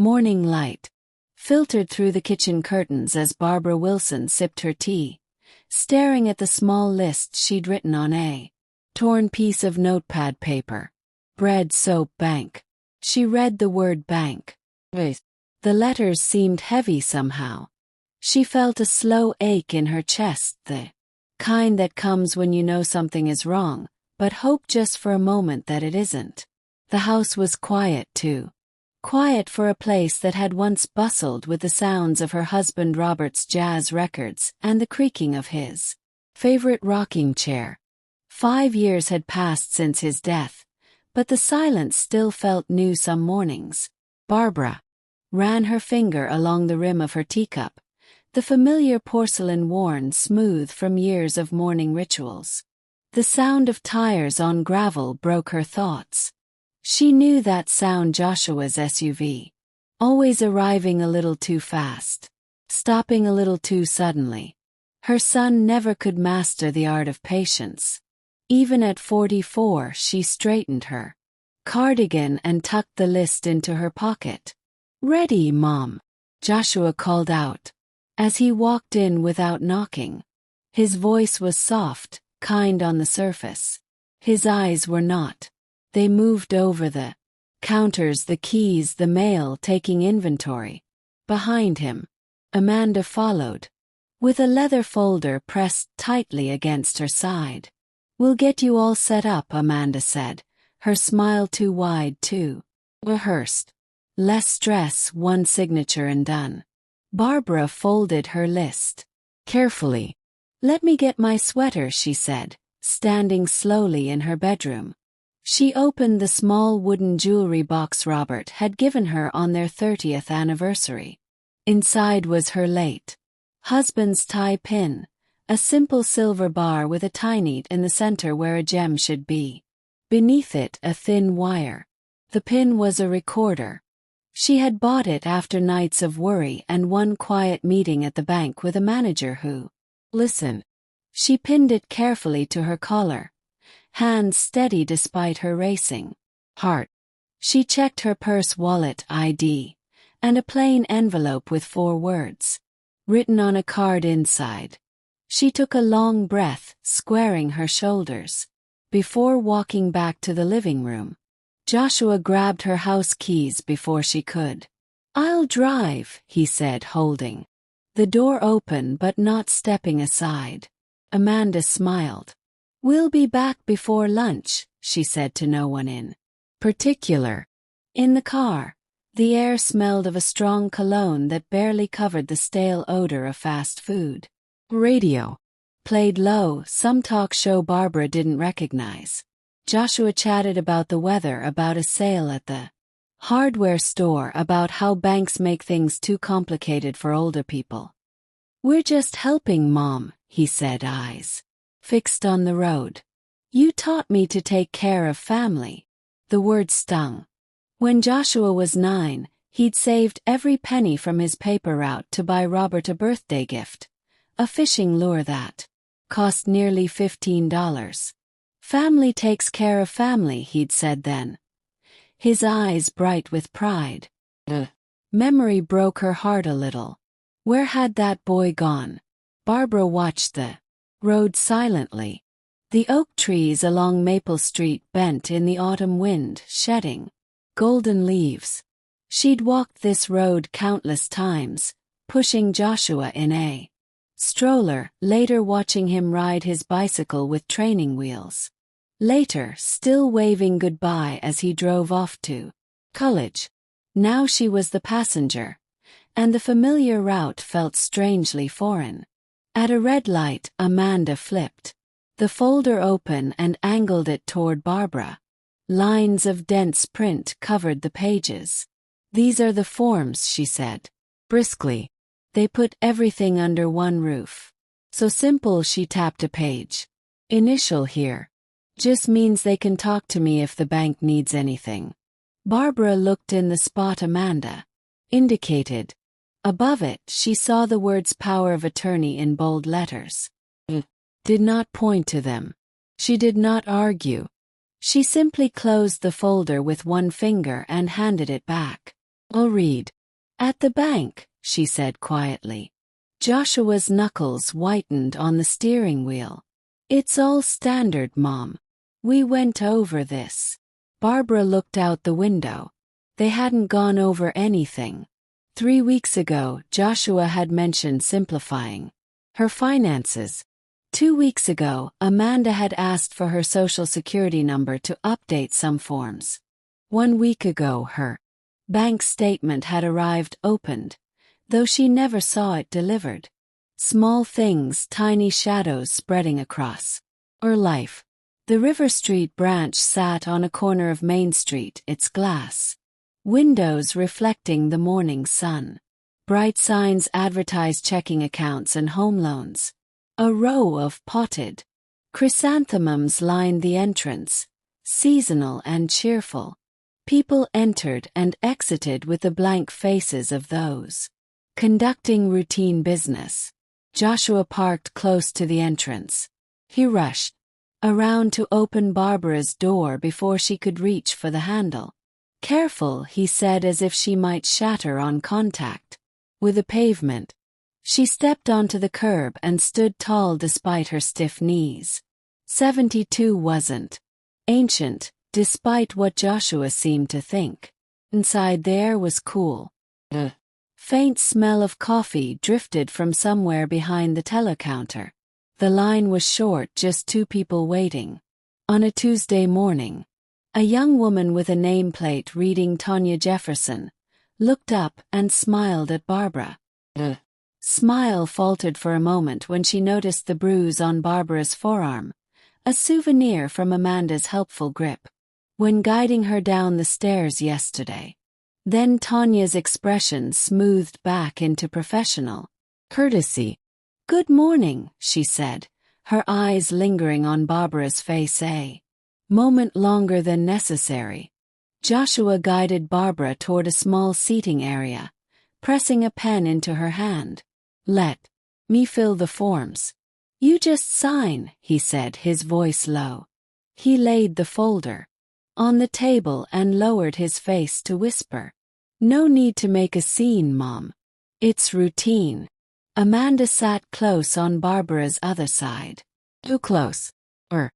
Morning light filtered through the kitchen curtains as Barbara Wilson sipped her tea, staring at the small list she'd written on a torn piece of notepad paper. Bread Soap Bank. She read the word bank. The letters seemed heavy somehow. She felt a slow ache in her chest, the kind that comes when you know something is wrong, but hope just for a moment that it isn't. The house was quiet too. Quiet for a place that had once bustled with the sounds of her husband Robert's jazz records and the creaking of his favorite rocking chair. 5 years had passed since his death, but the silence still felt new some mornings. Barbara ran her finger along the rim of her teacup, the familiar porcelain worn smooth from years of morning rituals. The sound of tires on gravel broke her thoughts. She knew that sound, Joshua's SUV. Always arriving a little too fast. Stopping a little too suddenly. Her son never could master the art of patience. Even at 44, she straightened her cardigan and tucked the list into her pocket. "Ready, Mom," Joshua called out, as he walked in without knocking. His voice was soft, kind on the surface. His eyes were not. They moved over the counters, the keys, the mail, taking inventory. Behind him, Amanda followed, with a leather folder pressed tightly against her side. "We'll get you all set up," Amanda said, her smile too wide, too rehearsed. "Less stress, one signature and done." Barbara folded her list carefully. "Let me get my sweater," she said, standing slowly in her bedroom. She opened the small wooden jewelry box Robert had given her on their 30th anniversary. Inside was her late husband's tie pin, a simple silver bar with a tiny in the center where a gem should be. Beneath it, a thin wire. The pin was a recorder. She had bought it after nights of worry and one quiet meeting at the bank with a manager who listened. She pinned it carefully to her collar, hands steady despite her racing heart. She checked her purse, wallet, ID, and a plain envelope with 4 words written on a card inside. She took a long breath, squaring her shoulders. Before walking back to the living room, Joshua grabbed her house keys before she could. "I'll drive," he said, holding the door open but not stepping aside. Amanda smiled. "We'll be back before lunch," she said to no one in particular. In the car, the air smelled of a strong cologne that barely covered the stale odor of fast food. Radio played low, some talk show Barbara didn't recognize. Joshua chatted about the weather, about a sale at the hardware store, about how banks make things too complicated for older people. "We're just helping, Mom," he said, eyes fixed on the road. "You taught me to take care of family." The word stung. When Joshua was 9, he'd saved every penny from his paper route to buy Robert a birthday gift, a fishing lure that cost nearly $15. "Family takes care of family," he'd said then, his eyes bright with pride. Memory broke her heart a little. Where had that boy gone? Barbara watched the road silently. The oak trees along Maple Street bent in the autumn wind, shedding golden leaves. She'd walked this road countless times, pushing Joshua in a stroller, later watching him ride his bicycle with training wheels. Later, still waving goodbye as he drove off to college. Now she was the passenger, and the familiar route felt strangely foreign. At a red light, Amanda flipped the folder open and angled it toward Barbara. Lines of dense print covered the pages. "These are the forms," she said briskly. "They put everything under one roof. So simple." She tapped a page. "Initial here. Just means they can talk to me if the bank needs anything." Barbara looked in the spot Amanda indicated. Above it, she saw the words "Power of Attorney" in bold letters. Did not point to them. She did not argue. She simply closed the folder with one finger and handed it back. I'll read. At the bank, she said quietly. Joshua's knuckles whitened on the steering wheel. It's all standard, Mom. We went over this. Barbara looked out the window. They hadn't gone over anything. 3 weeks ago, Joshua had mentioned simplifying her finances. 2 weeks ago, Amanda had asked for her social security number to update some forms. 1 week ago, her bank statement had arrived opened, though she never saw it delivered. Small things, tiny shadows spreading across her life. The River Street branch sat on a corner of Main Street, its glass windows reflecting the morning sun. Bright signs advertised checking accounts and home loans. A row of potted chrysanthemums lined the entrance, seasonal and cheerful. People entered and exited with the blank faces of those conducting routine business. Joshua parked close to the entrance. He rushed around to open Barbara's door before she could reach for the handle. Careful, he said, as if she might shatter on contact with the pavement. She stepped onto the curb and stood tall despite her stiff knees. 72 wasn't ancient, despite what Joshua seemed to think. Inside there was cool. A faint smell of coffee drifted from somewhere behind the telecounter. The line was short, just 2 people waiting. On a Tuesday morning, a young woman with a nameplate reading Tanya Jefferson looked up and smiled at Barbara. The smile faltered for a moment when she noticed the bruise on Barbara's forearm, a souvenir from Amanda's helpful grip when guiding her down the stairs yesterday. Then Tanya's expression smoothed back into professional courtesy. "Good morning," she said, her eyes lingering on Barbara's face a moment longer than necessary. Joshua guided Barbara toward a small seating area, pressing a pen into her hand. "Let me fill the forms. You just sign," he said, his voice low. He laid the folder on the table and lowered his face to whisper, "No need to make a scene, Mom. It's routine." Amanda sat close on Barbara's other side. Too close. Her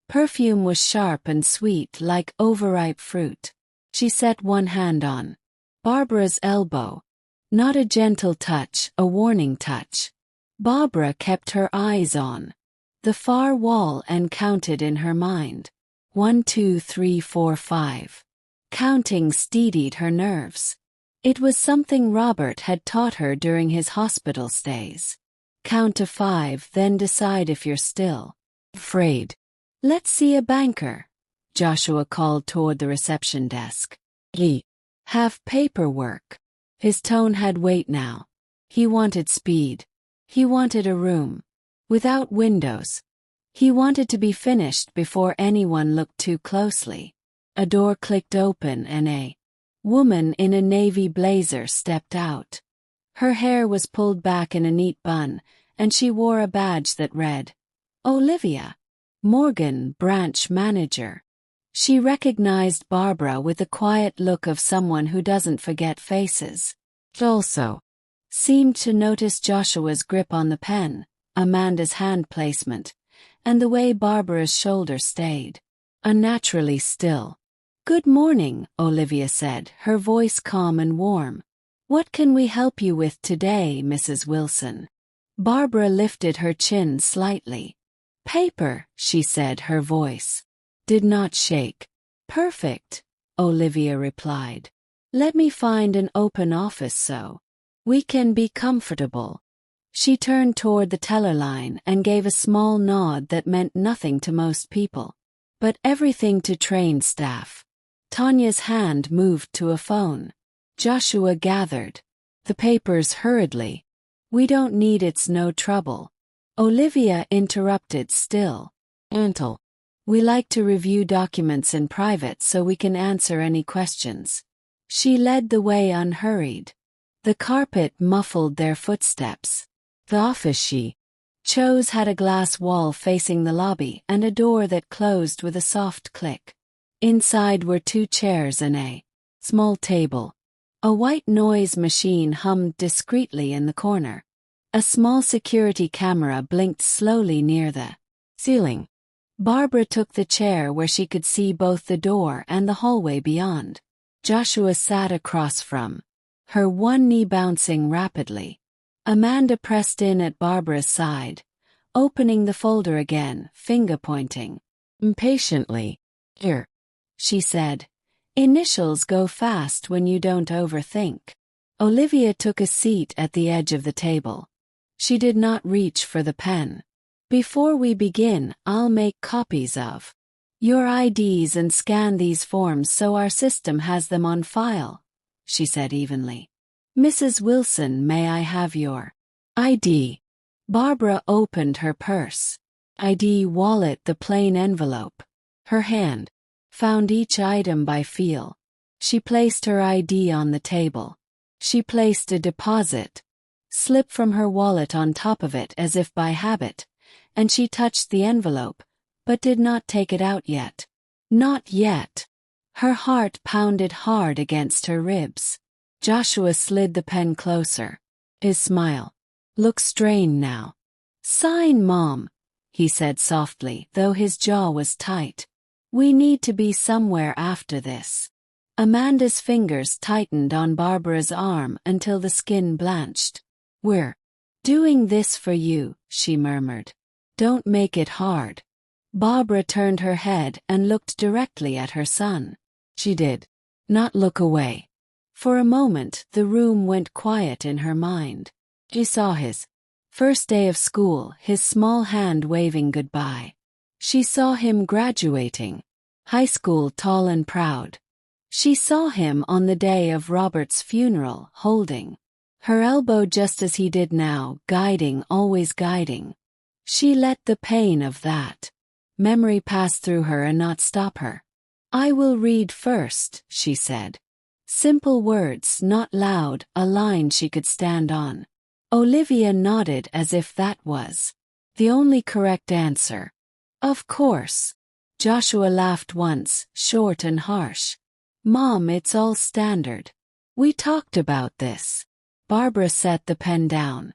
perfume was sharp and sweet like overripe fruit. She set one hand on Barbara's elbow. Not a gentle touch, a warning touch. Barbara kept her eyes on the far wall and counted in her mind. 1, 2, 3, 4, 5. Counting steadied her nerves. It was something Robert had taught her during his hospital stays. Count to 5, then decide if you're still afraid. "Let's see a banker," Joshua called toward the reception desk. "We have paperwork." His tone had weight now. He wanted speed. He wanted a room without windows. He wanted to be finished before anyone looked too closely. A door clicked open and a woman in a navy blazer stepped out. Her hair was pulled back in a neat bun, and she wore a badge that read, "Olivia Morgan, branch manager." She recognized Barbara with the quiet look of someone who doesn't forget faces. She also seemed to notice Joshua's grip on the pen, Amanda's hand placement, and the way Barbara's shoulder stayed unnaturally still. "Good morning," Olivia said, her voice calm and warm. "What can we help you with today, Mrs. Wilson?" Barbara lifted her chin slightly. "Paper," she said, her voice did not shake. "Perfect," Olivia replied. "Let me find an open office so we can be comfortable." She turned toward the teller line and gave a small nod that meant nothing to most people, but everything to trained staff. Tanya's hand moved to a phone. Joshua gathered the papers hurriedly. "We don't need, it's no trouble." Olivia interrupted still. "Until we like to review documents in private so we can answer any questions." She led the way unhurried. The carpet muffled their footsteps. The office she chose had a glass wall facing the lobby and a door that closed with a soft click. Inside were 2 chairs and a small table. A white noise machine hummed discreetly in the corner. A small security camera blinked slowly near the ceiling. Barbara took the chair where she could see both the door and the hallway beyond. Joshua sat across from her, one knee bouncing rapidly. Amanda pressed in at Barbara's side, opening the folder again, finger-pointing. Impatiently. "Here," she said. "Initials go fast when you don't overthink." Olivia took a seat at the edge of the table. She did not reach for the pen. "Before we begin, I'll make copies of your IDs and scan these forms so our system has them on file," she said evenly. "Mrs. Wilson, may I have your ID?" Barbara opened her purse. ID wallet, the plain envelope. Her hand found each item by feel. She placed her ID on the table. She placed a deposit slip from her wallet on top of it as if by habit, and she touched the envelope, but did not take it out yet. Not yet. Her heart pounded hard against her ribs. Joshua slid the pen closer. His smile looked strained now. "Sign, Mom," he said softly, though his jaw was tight. "We need to be somewhere after this." Amanda's fingers tightened on Barbara's arm until the skin blanched. "We're doing this for you," she murmured. "Don't make it hard." Barbara turned her head and looked directly at her son. She did not look away. For a moment the room went quiet in her mind. She saw his first day of school, his small hand waving goodbye. She saw him graduating high school, tall and proud. She saw him on the day of Robert's funeral, holding her elbow just as he did now, guiding, always guiding. She let the pain of that memory pass through her and not stop her. "I will read first," she said. Simple words, not loud, a line she could stand on. Olivia nodded as if that was the only correct answer. "Of course." Joshua laughed once, short and harsh. "Mom, it's all standard. We talked about this." Barbara set the pen down.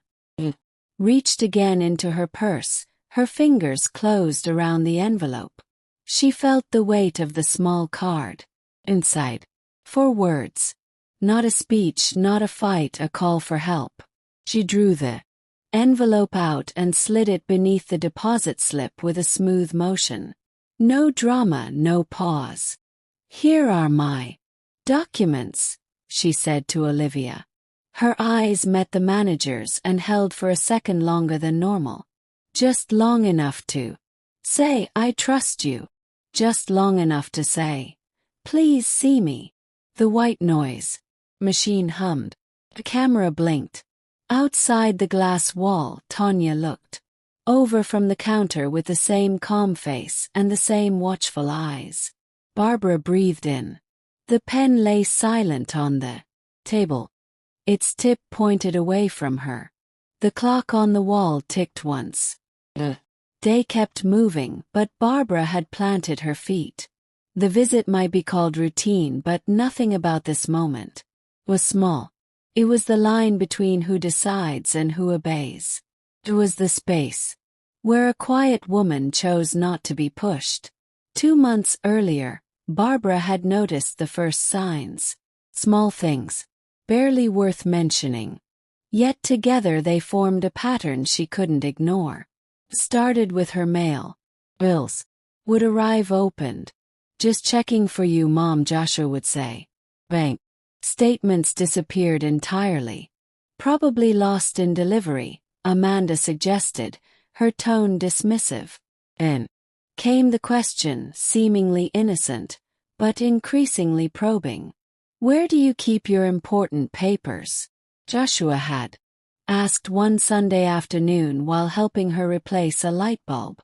Reached again into her purse, her fingers closed around the envelope. She felt the weight of the small card. Inside. 4 words. Not a speech, not a fight, a call for help. She drew the envelope out and slid it beneath the deposit slip with a smooth motion. No drama, no pause. "Here are my documents," she said to Olivia. Her eyes met the manager's and held for a second longer than normal. Just long enough to say, "I trust you." Just long enough to say, "Please see me." The white noise machine hummed. The camera blinked. Outside the glass wall, Tanya looked over from the counter with the same calm face and the same watchful eyes. Barbara breathed in. The pen lay silent on the table. Its tip pointed away from her. The clock on the wall ticked once. The day kept moving, but Barbara had planted her feet. The visit might be called routine, but nothing about this moment was small. It was the line between who decides and who obeys. It was the space where a quiet woman chose not to be pushed. 2 months earlier, Barbara had noticed the first signs. Small things, barely worth mentioning. Yet together they formed a pattern she couldn't ignore. Started with her mail. Bills would arrive opened. "Just checking for you, Mom," Joshua would say. Bank statements disappeared entirely. "Probably lost in delivery," Amanda suggested, her tone dismissive. Then came the question, seemingly innocent, but increasingly probing. "Where do you keep your important papers?" Joshua had asked one Sunday afternoon while helping her replace a light bulb.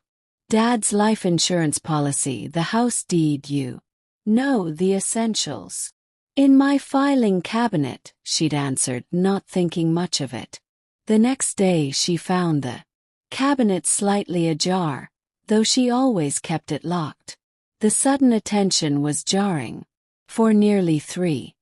"Dad's life insurance policy, the house deed, you know, the essentials." "In my filing cabinet," she'd answered, not thinking much of it. The next day she found the cabinet slightly ajar, though she always kept it locked. The sudden attention was jarring. For nearly 3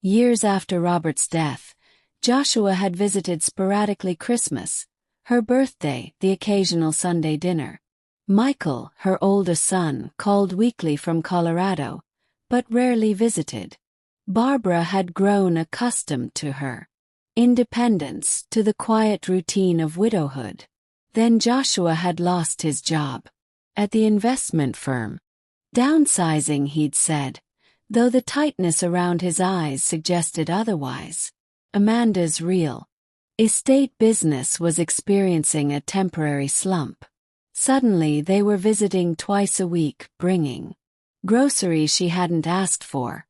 Years after Robert's death, Joshua had visited sporadically Christmas, her birthday, the occasional Sunday dinner. Michael, her oldest son, called weekly from Colorado, but rarely visited. Barbara had grown accustomed to her independence, to the quiet routine of widowhood. Then Joshua had lost his job at the investment firm. Downsizing, he'd said, though the tightness around his eyes suggested otherwise. Amanda's real estate business was experiencing a temporary slump. Suddenly they were visiting twice a week, bringing groceries she hadn't asked for,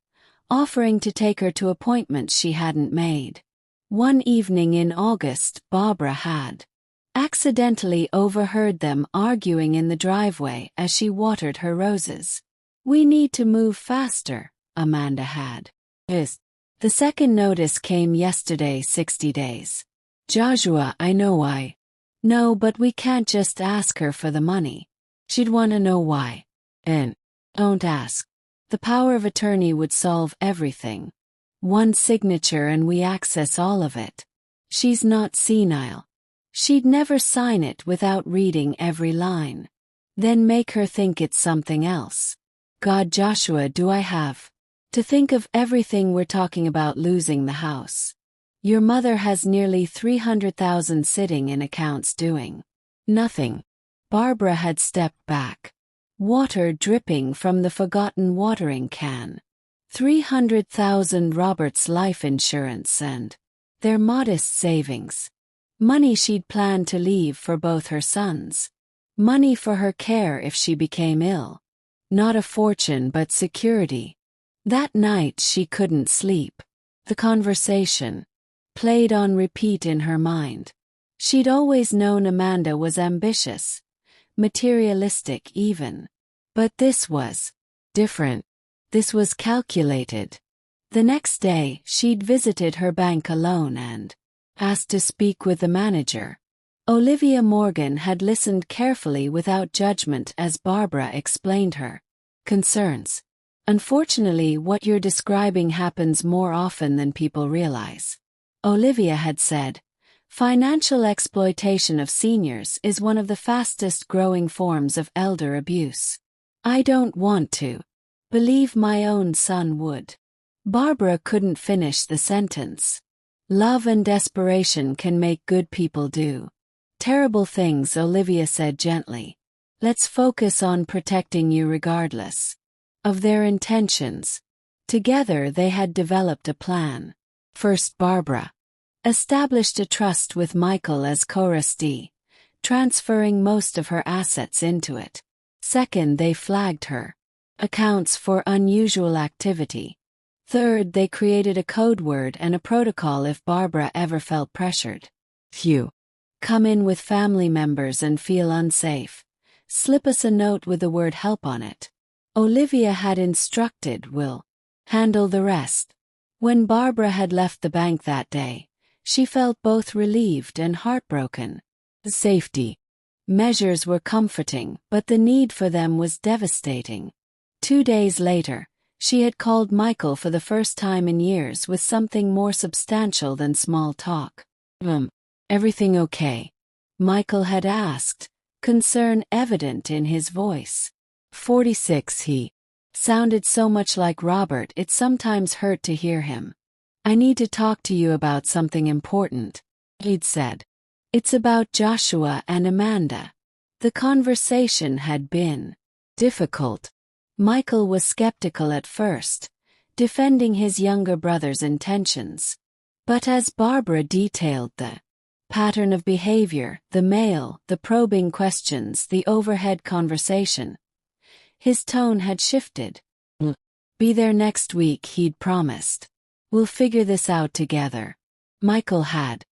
offering to take her to appointments she hadn't made. One evening in August, Barbara had accidentally overheard them arguing in the driveway as she watered her roses. "We need to move faster," Amanda had hissed. "The second notice came yesterday, 60 days. Joshua, I know why." "No, but we can't just ask her for the money. She'd want to know why." "And don't ask. The power of attorney would solve everything. One signature and we access all of it. She's not senile. She'd never sign it without reading every line. Then make her think it's something else. God, Joshua, do I have to think of everything we're talking about losing the house? Your mother has nearly 300,000 sitting in accounts doing nothing." Barbara had stepped back. Water dripping from the forgotten watering can. 300,000 Robert's life insurance and their modest savings. Money she'd planned to leave for both her sons. Money for her care if she became ill. Not a fortune but security. That night she couldn't sleep. The conversation played on repeat in her mind. She'd always known Amanda was ambitious, materialistic even. But this was different. This was calculated. The next day, she'd visited her bank alone and asked to speak with the manager. Olivia Morgan had listened carefully without judgment as Barbara explained her concerns. "Unfortunately, what you're describing happens more often than people realize," Olivia had said. "Financial exploitation of seniors is one of the fastest growing forms of elder abuse. I don't want to believe my own son would." Barbara couldn't finish the sentence. "Love and desperation can make good people do terrible things," Olivia said gently. "Let's focus on protecting you regardless of their intentions." Together they had developed a plan. First, Barbara established a trust with Michael as co-trustee, transferring most of her assets into it. Second, they flagged her accounts for unusual activity. Third, they created a code word and a protocol if Barbara ever felt pressured. "You come in with family members and feel unsafe, slip us a note with the word help on it." Olivia had instructed, "We'll handle the rest." When Barbara had left the bank that day, she felt both relieved and heartbroken. The safety measures were comforting, but the need for them was devastating. 2 days later, she had called Michael for the first time in years with something more substantial than small talk. Everything okay?" Michael had asked, concern evident in his voice. 46, he sounded so much like Robert it sometimes hurt to hear him. "I need to talk to you about something important," he'd said. "It's about Joshua and Amanda." The conversation had been difficult. Michael was skeptical at first, defending his younger brother's intentions. But as Barbara detailed the pattern of behavior, the mail, the probing questions, the overhead conversation, his tone had shifted. "We'll be there next week," he'd promised. "We'll figure this out together." Michael had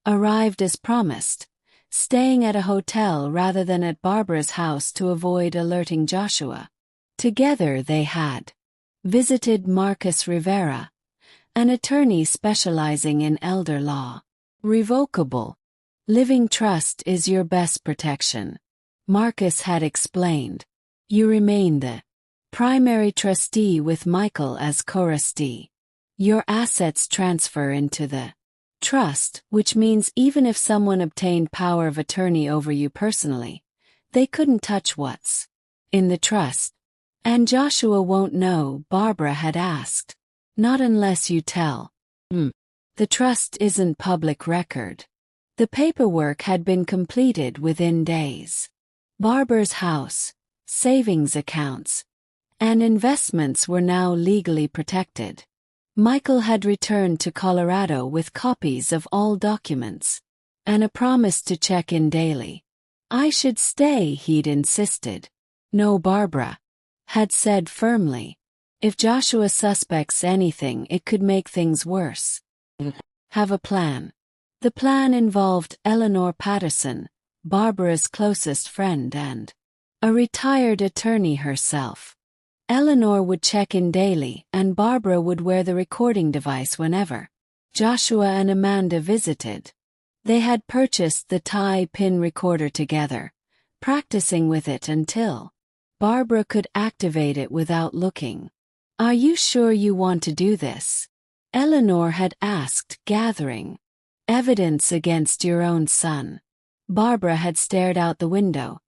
arrived as promised, staying at a hotel rather than at Barbara's house to avoid alerting Joshua. Together they had visited Marcus Rivera, an attorney specializing in elder law. "Revocable living trust is your best protection," Marcus had explained. "You remain the primary trustee with Michael as co-trustee. Your assets transfer into the trust, which means even if someone obtained power of attorney over you personally, they couldn't touch what's in the trust. And Joshua won't know, Barbara had asked. Not unless you tell. The trust isn't public record. The paperwork had been completed within days. Barbara's house, savings accounts, and investments were now legally protected. Michael had returned to Colorado with copies of all documents, and a promise to check in daily. I should stay, he'd insisted. No, Barbara had said firmly. If Joshua suspects anything, it could make things worse. Have a plan. The plan involved Eleanor Patterson, Barbara's closest friend and a retired attorney herself. Eleanor would check in daily, and Barbara would wear the recording device whenever Joshua and Amanda visited. They had purchased the tie pin recorder together, practicing with it until Barbara could activate it without looking. Are you sure you want to do this? Eleanor had asked, gathering evidence against your own son. Barbara had stared out the window,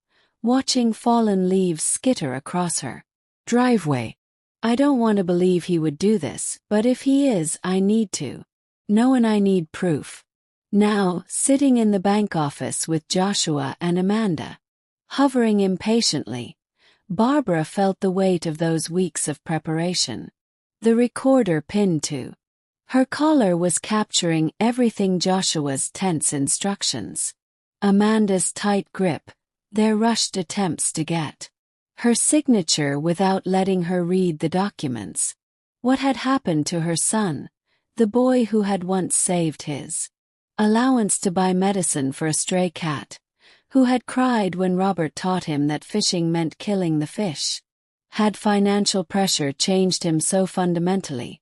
watching fallen leaves skitter across her driveway. I don't want to believe he would do this, but if he is, I need to know, and I need proof. Now, sitting in the bank office with Joshua and Amanda, hovering impatiently, Barbara felt the weight of those weeks of preparation. The recorder pinned to her collar was capturing everything: Joshua's tense instructions, Amanda's tight grip, their rushed attempts to get her signature without letting her read the documents. What had happened to her son, the boy who had once saved his allowance to buy medicine for a stray cat, who had cried when Robert taught him that fishing meant killing the fish? Had financial pressure changed him so fundamentally?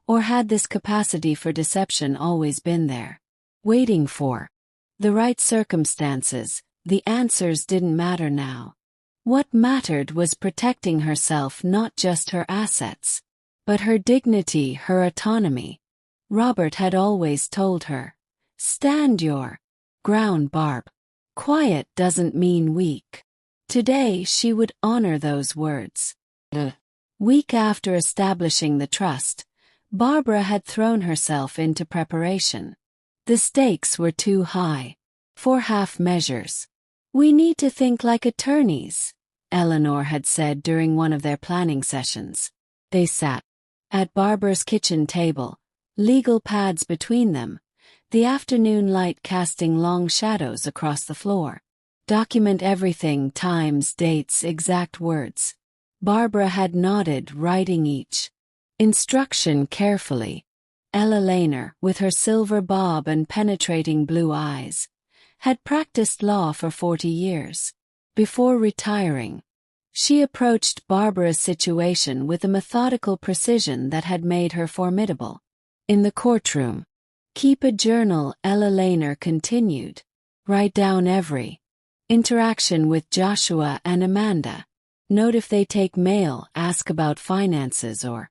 Or had this capacity for deception always been there, waiting for the right circumstances? The answers didn't matter now. What mattered was protecting herself, not just her assets, but her dignity, her autonomy. Robert had always told her, "Stand your ground, Barb. Quiet doesn't mean weak." Today she would honor those words. A week after establishing the trust, Barbara had thrown herself into preparation. The stakes were too high for half measures. "We need to think like attorneys," Eleanor had said during one of their planning sessions. They sat at Barbara's kitchen table, legal pads between them, the afternoon light casting long shadows across the floor. "Document everything: times, dates, exact words." Barbara had nodded, writing each instruction carefully. Ella Laner, with her silver bob and penetrating blue eyes, had practiced law for 40 years. Before retiring, she approached Barbara's situation with a methodical precision that had made her formidable. In the courtroom, "Keep a journal," Ella Laner continued. "Write down every interaction with Joshua and Amanda. Note if they take mail, ask about finances, or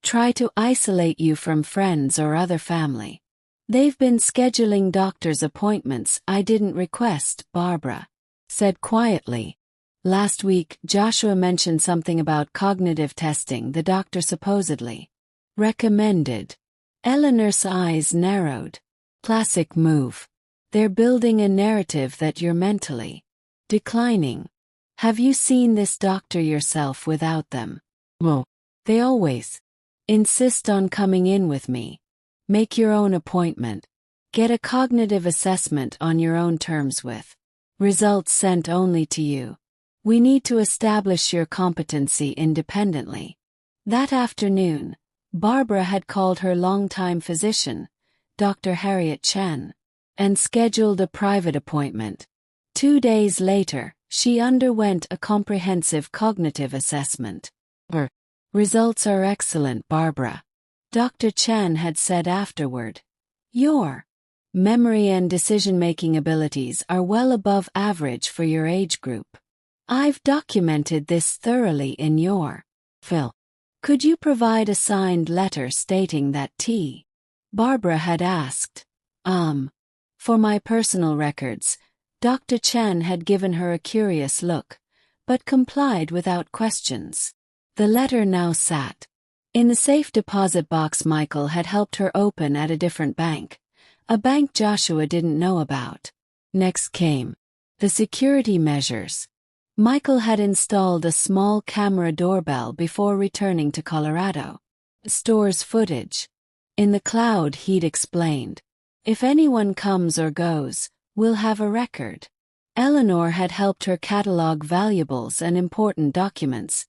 try to isolate you from friends or other family. They've been scheduling doctor's appointments I didn't request," Barbara said quietly. "Last week, Joshua mentioned something about cognitive testing the doctor supposedly recommended." Eleanor's eyes narrowed. "Classic move. They're building a narrative that you're mentally declining. Have you seen this doctor yourself without them?" "Well, they always insist on coming in with me. Make your own appointment. Get a cognitive assessment on your own terms with results sent only to you. We need to establish your competency independently." That afternoon, Barbara had called her longtime physician, Dr. Harriet Chen, and scheduled a private appointment. 2 days later, she underwent a comprehensive cognitive assessment. "Her results are excellent, Barbara," Dr. Chen had said afterward. "Your memory and decision-making abilities are well above average for your age group. I've documented this thoroughly in your file. Could you provide a signed letter stating that T. Barbara had asked. For my personal records. Dr. Chen had given her a curious look, but complied without questions. The letter now sat in the safe deposit box Michael had helped her open at a different bank, a bank Joshua didn't know about. Next came the security measures. Michael had installed a small camera doorbell before returning to Colorado. Stores footage in the cloud, he'd explained. If anyone comes or goes, we'll have a record. Eleanor had helped her catalog valuables and important documents,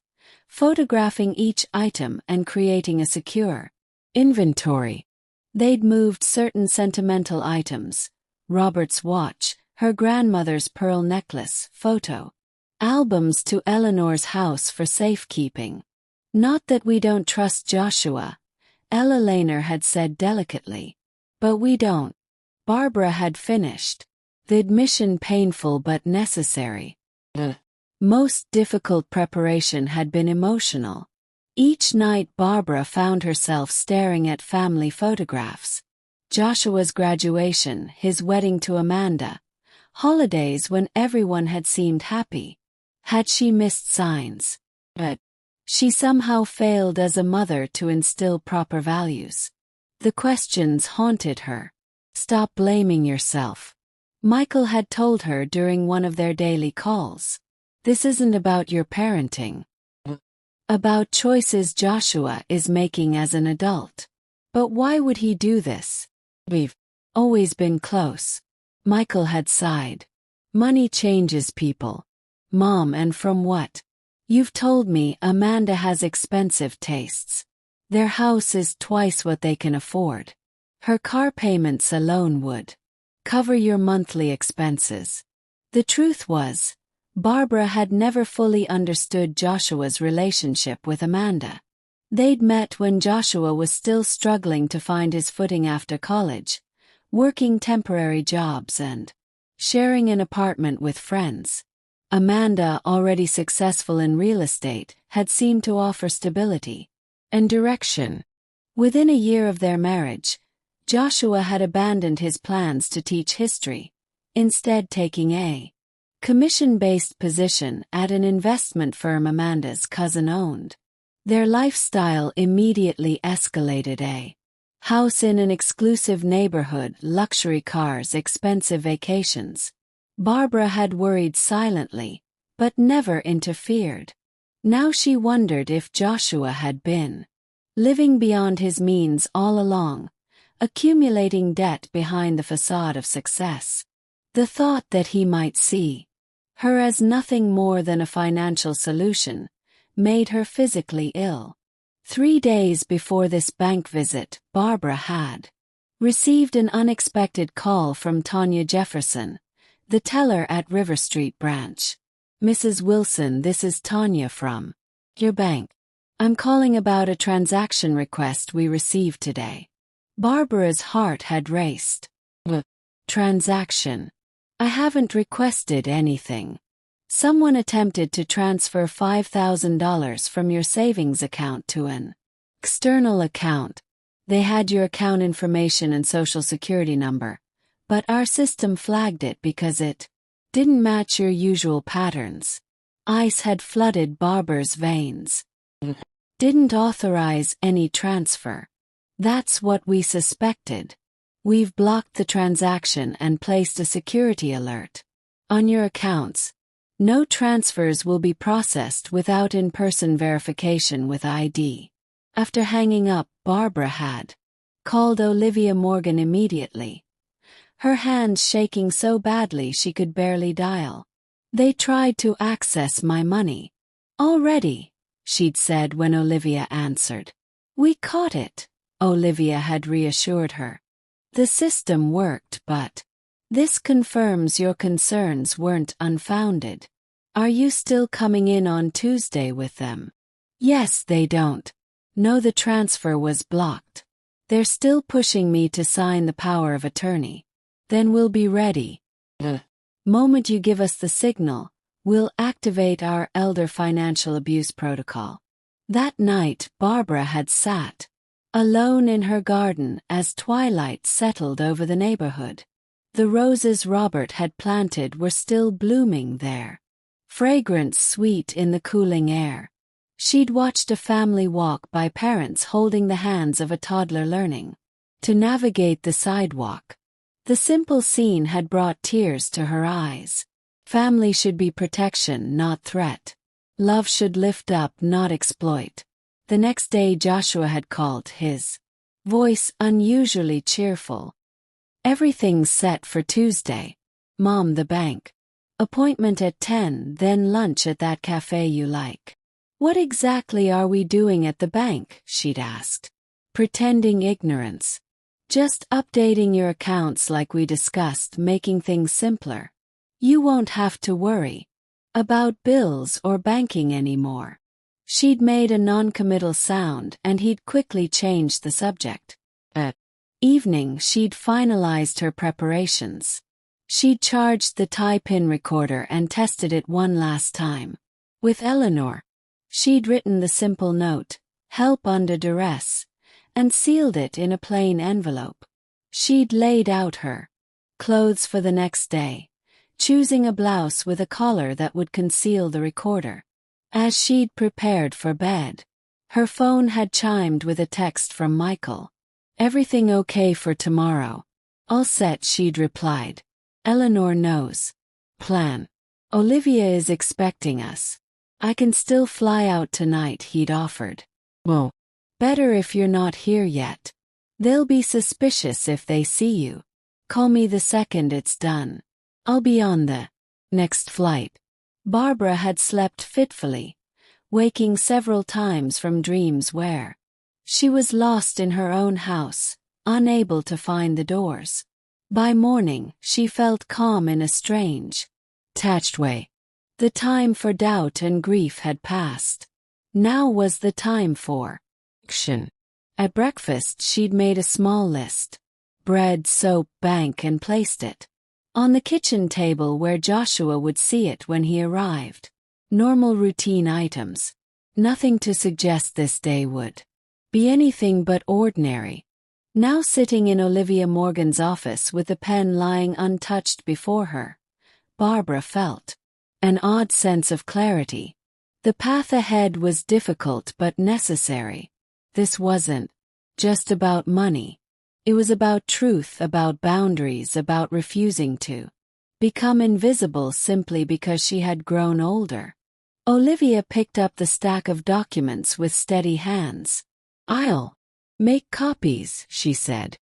photographing each item and creating a secure inventory. They'd moved certain sentimental items, Robert's watch, her grandmother's pearl necklace, photo albums to Eleanor's house for safekeeping. Not that we don't trust Joshua, Ella Laner had said delicately. But we don't. Barbara had finished. The admission painful but necessary. The most difficult preparation had been emotional. Each night Barbara found herself staring at family photographs. Joshua's graduation, his wedding to Amanda. Holidays when everyone had seemed happy. Had she missed signs? But she somehow failed as a mother to instill proper values. The questions haunted her. Stop blaming yourself. Michael had told her during one of their daily calls. This isn't about your parenting. About choices Joshua is making as an adult. But why would he do this? We've always been close. Michael had sighed. Money changes people. Mom, and from what? You've told me Amanda has expensive tastes. Their house is twice what they can afford. Her car payments alone would cover your monthly expenses. The truth was, Barbara had never fully understood Joshua's relationship with Amanda. They'd met when Joshua was still struggling to find his footing after college, working temporary jobs and sharing an apartment with friends. Amanda, already successful in real estate, had seemed to offer stability and direction. Within a year of their marriage, Joshua had abandoned his plans to teach history, instead taking a commission-based position at an investment firm Amanda's cousin owned. Their lifestyle immediately escalated: a house in an exclusive neighborhood, luxury cars, expensive vacations. Barbara had worried silently, but never interfered. Now she wondered if Joshua had been living beyond his means all along, accumulating debt behind the facade of success. The thought that he might see her as nothing more than a financial solution made her physically ill. 3 days before this bank visit, Barbara had received an unexpected call from Tanya Jefferson, the teller at River Street branch. Mrs. Wilson, this is Tanya from your bank. I'm calling about a transaction request we received today. Barbara's heart had raced. Transaction? I haven't requested anything. Someone attempted to transfer $5,000 from your savings account to an external account. They had your account information and social security number, but our system flagged it because it didn't match your usual patterns. Ice had flooded Barbara's veins. Didn't authorize any transfer. That's what we suspected. We've blocked the transaction and placed a security alert on your accounts. No transfers will be processed without in-person verification with ID. After hanging up, Barbara had called Olivia Morgan immediately, her hands shaking so badly she could barely dial. They tried to access my money already, she'd said when Olivia answered. We caught it, Olivia had reassured her. The system worked, but this confirms your concerns weren't unfounded. Are you still coming in on Tuesday with them? Yes, they don't know the transfer was blocked. They're still pushing me to sign the power of attorney. Then we'll be ready. The moment you give us the signal, we'll activate our elder financial abuse protocol. That night, Barbara had sat alone in her garden as twilight settled over the neighborhood. The roses Robert had planted were still blooming there, fragrance sweet in the cooling air. She'd watched a family walk by, parents holding the hands of a toddler learning to navigate the sidewalk. The simple scene had brought tears to her eyes. Family should be protection, not threat. Love should lift up, not exploit. The next day Joshua had called, his voice unusually cheerful. "Everything's set for Tuesday. Mom, the bank appointment at 10, then lunch at that cafe you like." "What exactly are we doing at the bank?" she'd asked, pretending ignorance. "Just updating your accounts like we discussed, making things simpler. You won't have to worry about bills or banking anymore." She'd made a non-committal sound and he'd quickly changed the subject. At evening she'd finalized her preparations. She'd charged the tie-pin recorder and tested it one last time. With Eleanor, she'd written the simple note, "Help under duress," and sealed it in a plain envelope. She'd laid out her clothes for the next day, choosing a blouse with a collar that would conceal the recorder. As she'd prepared for bed, her phone had chimed with a text from Michael. "Everything okay for tomorrow?" "All set," she'd replied. "Eleanor knows. Plan. Olivia is expecting us. I can still fly out tonight," he'd offered. "Well, better if you're not here yet. They'll be suspicious if they see you. Call me the second it's done. I'll be on the next flight." Barbara had slept fitfully, waking several times from dreams where she was lost in her own house, unable to find the doors. By morning, she felt calm in a strange, detached way. The time for doubt and grief had passed. Now was the time for action. At breakfast, she'd made a small list: bread, soap, bank, and placed it on the kitchen table where Joshua would see it when he arrived. Normal routine items. Nothing to suggest this day would be anything but ordinary. Now sitting in Olivia Morgan's office with the pen lying untouched before her, Barbara felt an odd sense of clarity. The path ahead was difficult but necessary. This wasn't just about money. It was about truth, about boundaries, about refusing to become invisible simply because she had grown older. Olivia picked up the stack of documents with steady hands. "I'll make copies," she said.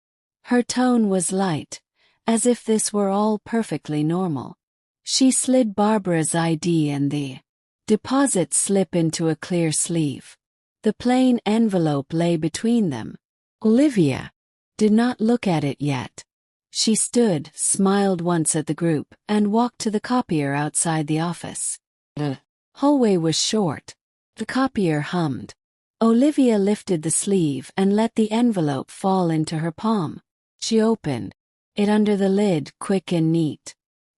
Her tone was light, as if this were all perfectly normal. She slid Barbara's ID and the deposit slip into a clear sleeve. The plain envelope lay between them. Olivia did not look at it yet. She stood, smiled once at the group, and walked to the copier outside the office. The hallway was short. The copier hummed. Olivia lifted the sleeve and let the envelope fall into her palm. She opened it under the lid, quick and neat.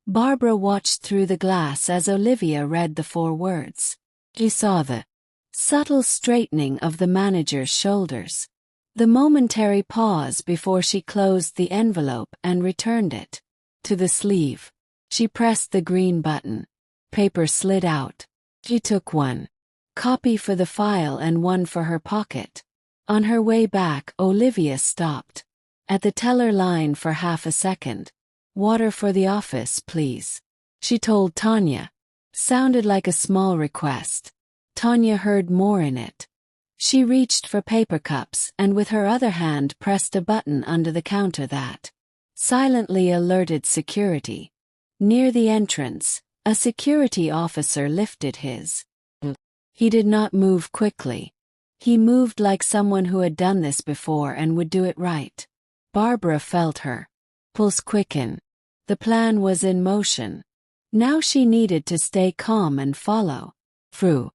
Barbara watched through the glass as Olivia read the 4 words. She saw the subtle straightening of the manager's shoulders, the momentary pause before she closed the envelope and returned it to the sleeve. She pressed the green button. Paper slid out. She took one copy for the file and one for her pocket. On her way back, Olivia stopped at the teller line for half a second. "Water for the office, please," she told Tanya. Sounded like a small request. Tanya heard more in it. She reached for paper cups and with her other hand pressed a button under the counter that silently alerted security. Near the entrance, a security officer lifted his. He did not move quickly. He moved like someone who had done this before and would do it right. Barbara felt her pulse quicken. The plan was in motion. Now she needed to stay calm and follow through.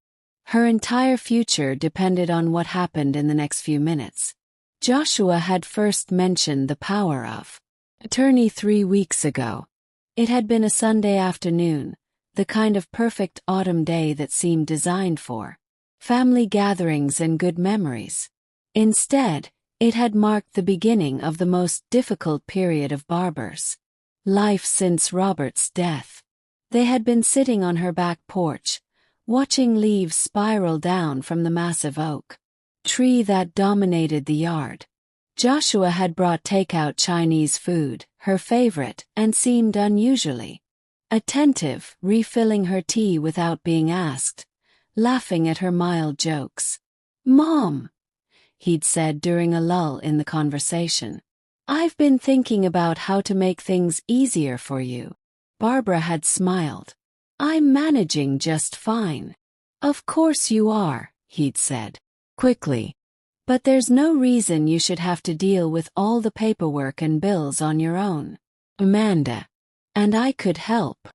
Her entire future depended on what happened in the next few minutes. Joshua had first mentioned the power of attorney 3 weeks ago. It had been a Sunday afternoon, the kind of perfect autumn day that seemed designed for family gatherings and good memories. Instead, it had marked the beginning of the most difficult period of Barbara's life since Robert's death. They had been sitting on her back porch, watching leaves spiral down from the massive oak tree that dominated the yard. Joshua had brought takeout Chinese food, her favorite, and seemed unusually attentive, refilling her tea without being asked, laughing at her mild jokes. "Mom," he'd said during a lull in the conversation, "I've been thinking about how to make things easier for you." Barbara had smiled. "I'm managing just fine." "Of course you are," he'd said quickly. "But there's no reason you should have to deal with all the paperwork and bills on your own, Amanda. And I could help."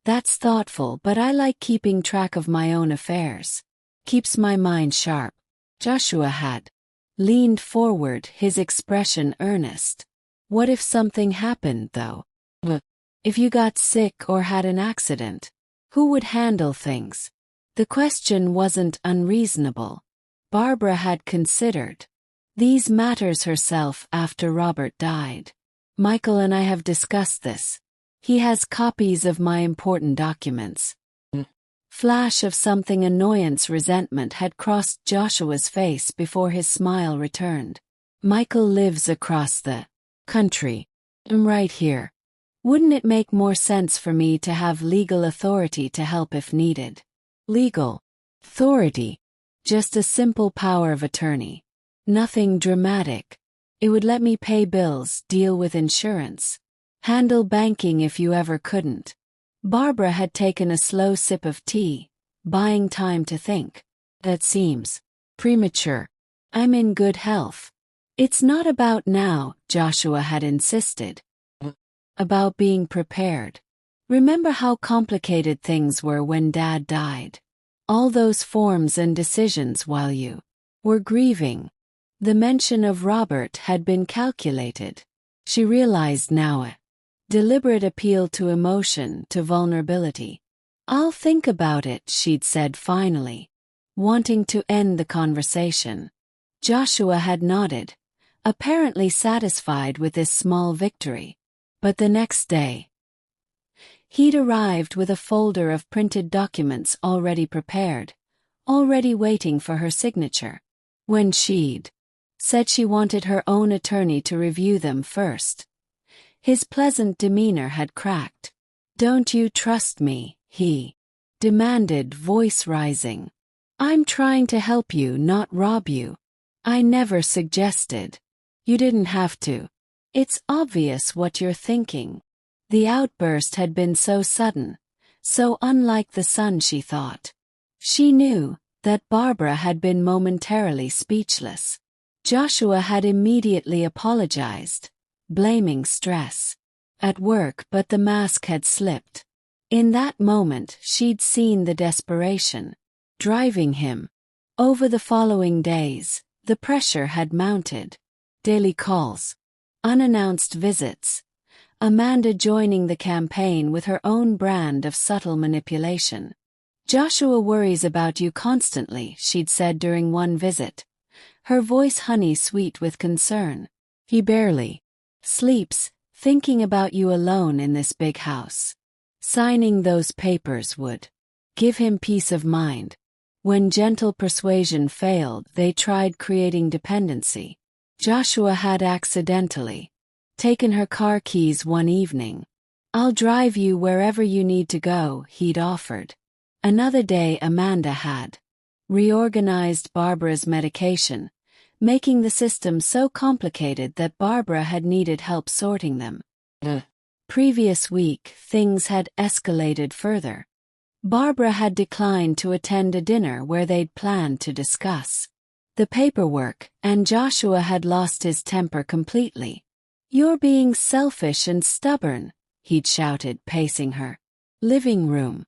"That's thoughtful, but I like keeping track of my own affairs. Keeps my mind sharp." Joshua had leaned forward, his expression earnest. "What if something happened, though? If you got sick or had an accident? Who would handle things?" The question wasn't unreasonable. Barbara had considered these matters herself after Robert died. "Michael and I have discussed this. He has copies of my important documents." Flash of something annoyance, resentment had crossed Joshua's face before his smile returned. "Michael lives across the country. I'm right here. Wouldn't it make more sense for me to have legal authority to help if needed?" "Legal authority? Just a simple power of attorney. Nothing dramatic. It would let me pay bills, deal with insurance, handle banking if you ever couldn't." Barbara had taken a slow sip of tea, buying time to think. "That seems premature. I'm in good health." "It's not about now," Joshua had insisted. "About being prepared. Remember how complicated things were when Dad died? All those forms and decisions while you were grieving." The mention of Robert had been calculated. She realized now, a deliberate appeal to emotion, to vulnerability. "I'll think about it," she'd said finally, wanting to end the conversation. Joshua had nodded, apparently satisfied with this small victory. But the next day, he'd arrived with a folder of printed documents already prepared, already waiting for her signature. When she'd said she wanted her own attorney to review them first, his pleasant demeanor had cracked. "Don't you trust me?" he demanded, voice rising. "I'm trying to help you, not rob you. I never suggested. You didn't have to. It's obvious what you're thinking." The outburst had been so sudden, so unlike the son she thought. She knew that Barbara had been momentarily speechless. Joshua had immediately apologized, blaming stress at work, but the mask had slipped. In that moment she'd seen the desperation driving him. Over the following days, the pressure had mounted. Daily calls, unannounced visits, Amanda joining the campaign with her own brand of subtle manipulation. "Joshua worries about you constantly," she'd said during one visit, her voice honey-sweet with concern. "He barely sleeps, thinking about you alone in this big house. Signing those papers would give him peace of mind." When gentle persuasion failed, they tried creating dependency. Joshua had accidentally taken her car keys one evening. "I'll drive you wherever you need to go," he'd offered. Another day Amanda had reorganized Barbara's medication, making the system so complicated that Barbara had needed help sorting them. The previous week, things had escalated further. Barbara had declined to attend a dinner where they'd planned to discuss the paperwork, and Joshua had lost his temper completely. "You're being selfish and stubborn," he'd shouted, pacing her living room.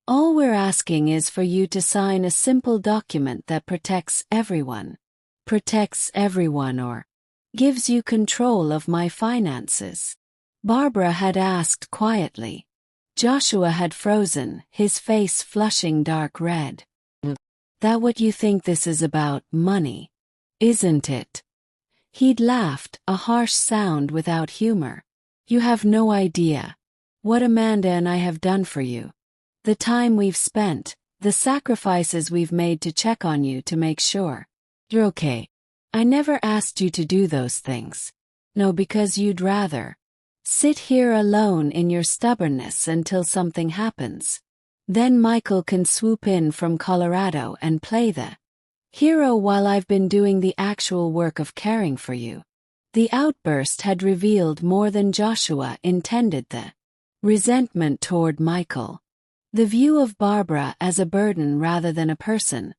"All we're asking is for you to sign a simple document that protects everyone. Protects everyone or gives you control of my finances." Barbara had asked quietly. Joshua had frozen, his face flushing dark red. That what you think this is about, money? Isn't it? He'd laughed, a harsh sound without humor. You have no idea what Amanda and I have done for you. The time we've spent, the sacrifices we've made to check on you to make sure you're okay. I never asked you to do those things. No, because you'd rather sit here alone in your stubbornness until something happens. Then Michael can swoop in from Colorado and play the hero while I've been doing the actual work of caring for you. The outburst had revealed more than Joshua intended: the resentment toward Michael, the view of Barbara as a burden rather than a person,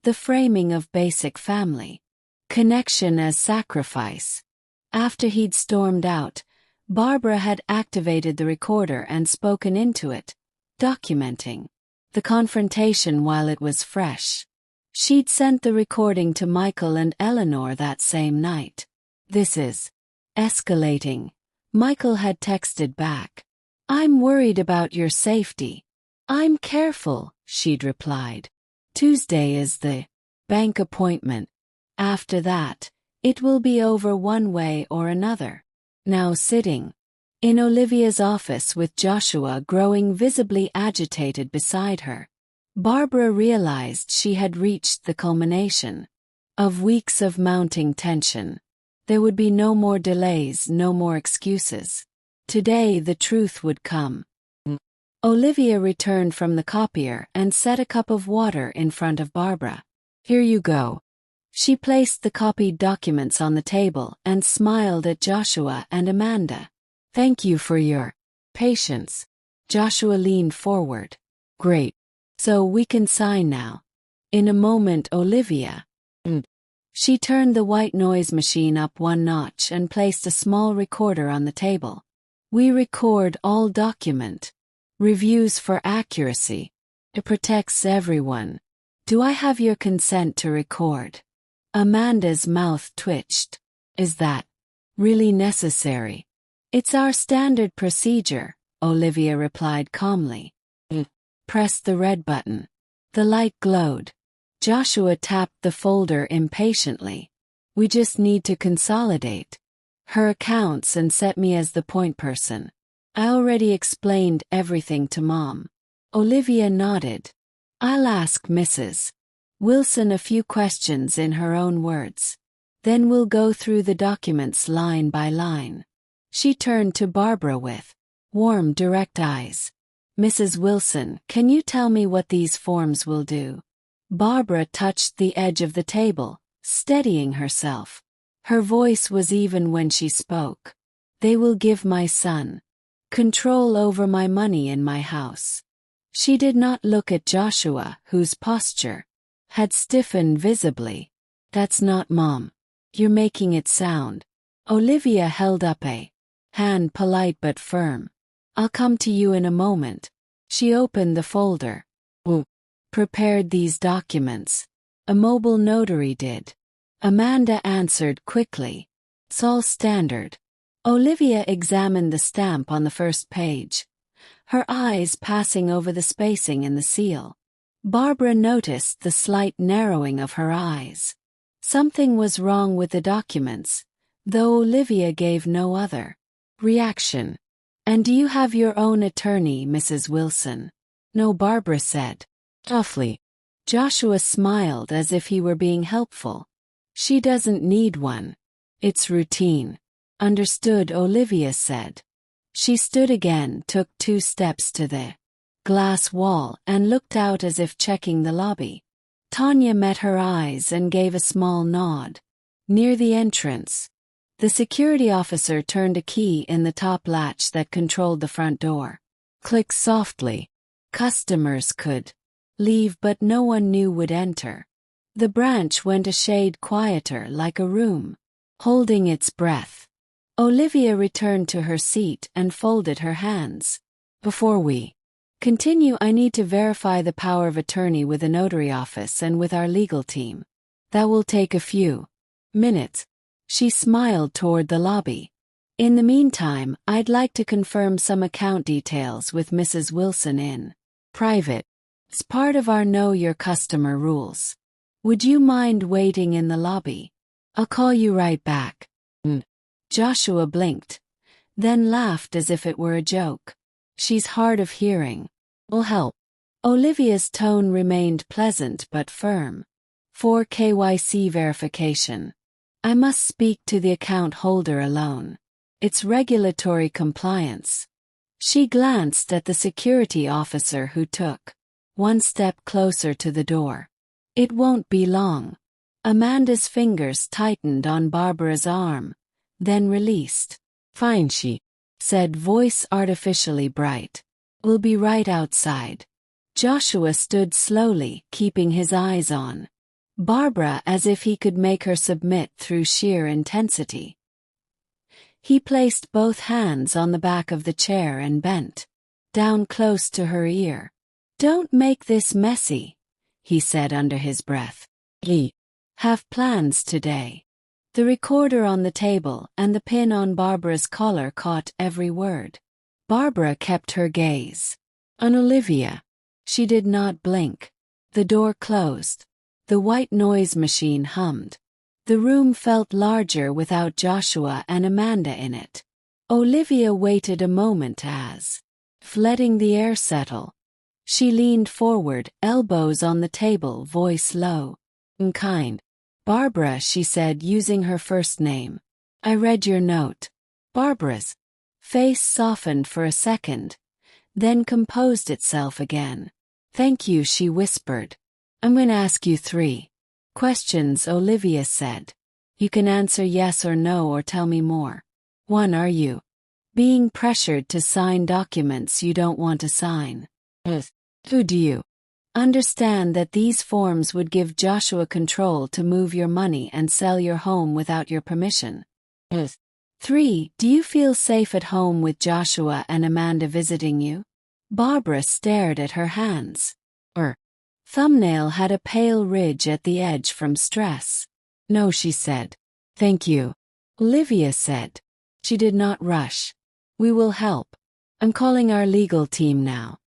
the framing of basic family connection as sacrifice. After he'd stormed out, Barbara had activated the recorder and spoken into it, documenting the confrontation while it was fresh. She'd sent the recording to Michael and Eleanor that same night. This is escalating. Michael had texted back. I'm worried about your safety. I'm careful, she'd replied. Tuesday is the bank appointment. After that, it will be over one way or another. Now sitting in Olivia's office with Joshua growing visibly agitated beside her, Barbara realized she had reached the culmination of weeks of mounting tension. There would be no more delays, no more excuses. Today the truth would come. Olivia returned from the copier and set a cup of water in front of Barbara. Here you go. She placed the copied documents on the table and smiled at Joshua and Amanda. Thank you for your patience. Joshua leaned forward. Great. So we can sign now. In a moment, Olivia. She turned the white noise machine up one notch and placed a small recorder on the table. We record all document reviews for accuracy. It protects everyone. Do I have your consent to record? Amanda's mouth twitched. Is that really necessary? It's our standard procedure, Olivia replied calmly. Press the red button. The light glowed. Joshua tapped the folder impatiently. We just need to consolidate her accounts and set me as the point person. I already explained everything to Mom. Olivia nodded. I'll ask Mrs. Wilson a few questions in her own words. Then we'll go through the documents line by line. She turned to Barbara with warm, direct eyes. Mrs. Wilson, can you tell me what these forms will do? Barbara touched the edge of the table, steadying herself. Her voice was even when she spoke. They will give my son control over my money in my house. She did not look at Joshua, whose posture had stiffened visibly. That's not Mom. You're making it sound. Olivia held up a hand, polite but firm. I'll come to you in a moment. She opened the folder. Who prepared these documents? A mobile notary did. Amanda answered quickly. It's all standard. Olivia examined the stamp on the first page, her eyes passing over the spacing in the seal. Barbara noticed the slight narrowing of her eyes. Something was wrong with the documents, though Olivia gave no other reaction. And do you have your own attorney, Mrs. Wilson? No, Barbara said. Awfully. Joshua smiled as if he were being helpful. She doesn't need one. It's routine. Understood, Olivia said. She stood again, took 2 steps to the glass wall and looked out as if checking the lobby. Tanya met her eyes and gave a small nod. Near the entrance, the security officer turned a key in the top latch that controlled the front door. Click softly. Customers could leave, but no one new would enter. The branch went a shade quieter, like a room holding its breath. Olivia returned to her seat and folded her hands. Before we continue, I need to verify the power of attorney with the notary office and with our legal team. That will take a few minutes. She smiled toward the lobby. In the meantime, I'd like to confirm some account details with Mrs. Wilson in private. It's part of our know your customer rules. Would you mind waiting in the lobby? I'll call you right back. Joshua blinked, then laughed as if it were a joke. She's hard of hearing. Will help. Olivia's tone remained pleasant but firm. For KYC verification. I must speak to the account holder alone. It's regulatory compliance. She glanced at the security officer who took one step closer to the door. It won't be long. Amanda's fingers tightened on Barbara's arm, then released. Fine, she said, voice artificially bright. We'll be right outside. Joshua stood slowly, keeping his eyes on Barbara as if he could make her submit through sheer intensity. He placed both hands on the back of the chair and bent down close to her ear. Don't make this messy, he said under his breath. We have plans today. The recorder on the table and the pin on Barbara's collar caught every word. Barbara kept her gaze on Olivia. She did not blink. The door closed. The white noise machine hummed. The room felt larger without Joshua and Amanda in it. Olivia waited a moment as, letting the air settle. She leaned forward, elbows on the table, voice low. Kind. Barbara, she said, using her first name. I read your note. Barbara's face softened for a second, then composed itself again. Thank you, she whispered. I'm going to ask you 3 questions, Olivia said. You can answer yes or no or tell me more. 1. Are you being pressured to sign documents you don't want to sign? 2. Do you understand that these forms would give Joshua control to move your money and sell your home without your permission? 3. Do you feel safe at home with Joshua and Amanda visiting you? Barbara stared at her hands. Her thumbnail had a pale ridge at the edge from stress. No, she said. Thank you. Olivia said. She did not rush. We will help. I'm calling our legal team now.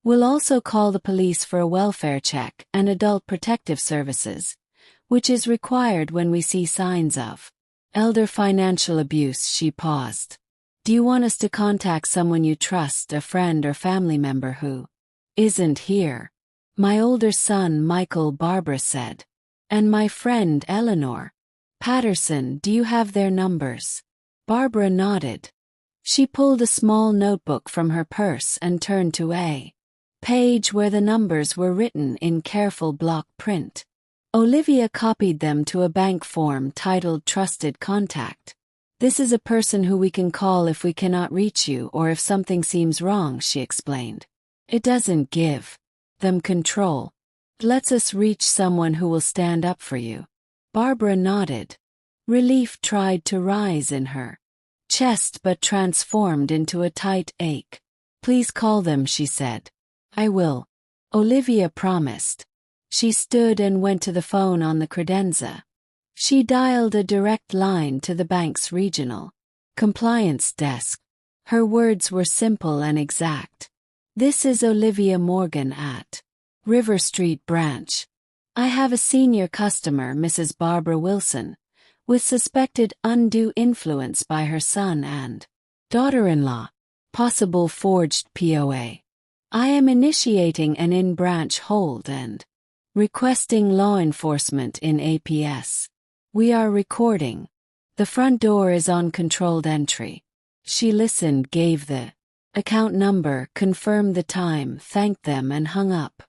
We'll also call the police for a welfare check and adult protective services, which is required when we see signs of elder financial abuse. She paused. Do you want us to contact someone you trust, a friend or family member who isn't here? My older son, Michael, Barbara said. And my friend, Eleanor Patterson, do you have their numbers? Barbara nodded. She pulled a small notebook from her purse and turned to a page where the numbers were written in careful block print. Olivia copied them to a bank form titled Trusted Contact. This is a person who we can call if we cannot reach you or if something seems wrong, she explained. It doesn't give them control. It lets us reach someone who will stand up for you. Barbara nodded. Relief tried to rise in her chest but transformed into a tight ache. Please call them, she said. I will. Olivia promised. She stood and went to the phone on the credenza. She dialed a direct line to the bank's regional compliance desk. Her words were simple and exact. This is Olivia Morgan at River Street branch. I have a senior customer, Mrs. Barbara Wilson, with suspected undue influence by her son and daughter-in-law, possible forged POA. I am initiating an in-branch hold and requesting law enforcement in APS. We are recording. The front door is on controlled entry. She listened, gave the account number, confirmed the time, thanked them and hung up.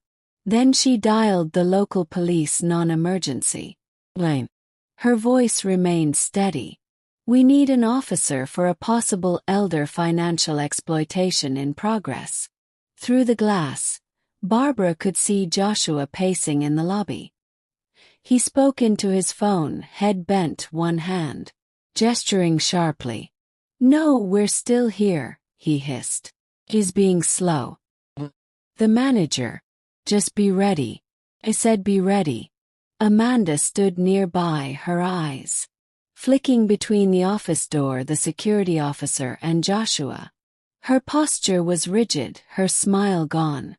Then she dialed the local police non-emergency line. Her voice remained steady. We need an officer for a possible elder financial exploitation in progress. Through the glass, Barbara could see Joshua pacing in the lobby. He spoke into his phone, head bent, one hand gesturing sharply. No, we're still here, he hissed. He's being slow. The manager. Just be ready. I said be ready. Amanda stood nearby, her eyes flicking between the office door, the security officer, and Joshua. Her posture was rigid, her smile gone.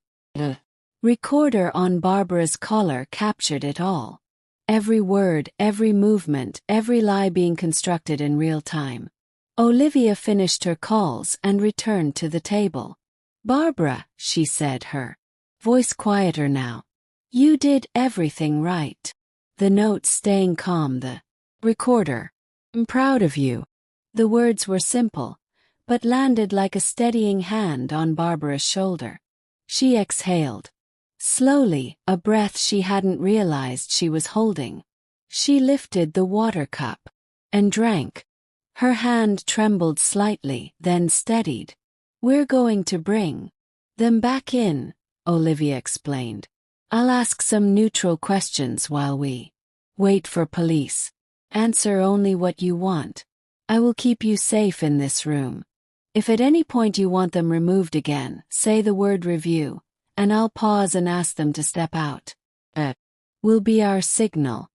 Recorder on Barbara's collar captured it all. Every word, every movement, every lie being constructed in real time. Olivia finished her calls and returned to the table. "Barbara," she said, her voice quieter now. "You did everything right." The note staying calm, the recorder. "I'm proud of you." The words were simple, but landed like a steadying hand on Barbara's shoulder. She exhaled. Slowly, a breath she hadn't realized she was holding. She lifted the water cup and drank. Her hand trembled slightly, then steadied. "We're going to bring them back in," Olivia explained. "I'll ask some neutral questions while we wait for police. Answer only what you want. I will keep you safe in this room. If at any point you want them removed again, say the word review, and I'll pause and ask them to step out. Will be our signal."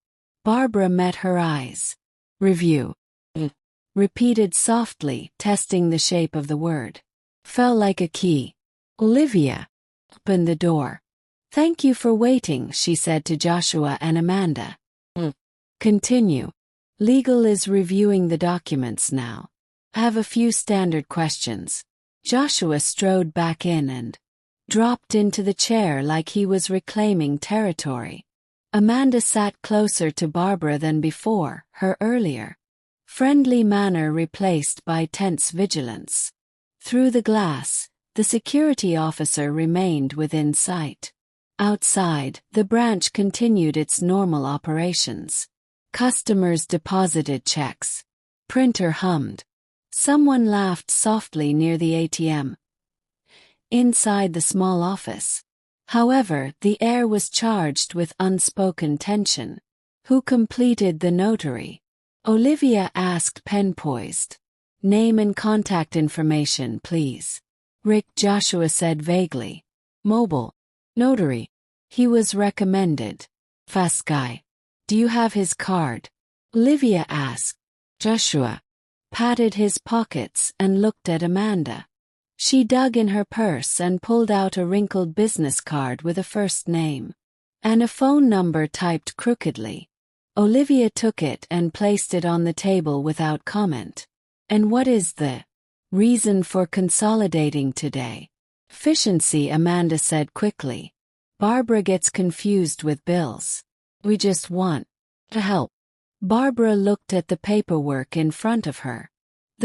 Barbara met her eyes. "Review," repeated softly, testing the shape of the word. Fell like a key. Olivia opened the door. "Thank you for waiting," she said to Joshua and Amanda. Continue. "Legal is reviewing the documents now. I have a few standard questions." Joshua strode back in and dropped into the chair like he was reclaiming territory. Amanda sat closer to Barbara than before, her earlier friendly manner replaced by tense vigilance. Through the glass, the security officer remained within sight. Outside, the branch continued its normal operations. Customers deposited checks. Printer hummed. Someone laughed softly near the ATM. Inside the small office, however, the air was charged with unspoken tension. "Who completed the notary?" Olivia asked, pen-poised. "Name and contact information, please." "Rick," Joshua said vaguely. "Mobile notary. He was recommended. Fast guy. Do you have his card?" Olivia asked. Joshua patted his pockets and looked at Amanda. She dug in her purse and pulled out a wrinkled business card with a first name and a phone number typed crookedly. Olivia took it and placed it on the table without comment. "And what is the reason for consolidating today?" "Efficiency," Amanda said quickly. "Barbara gets confused with bills. We just want to help." Barbara looked at the paperwork in front of her.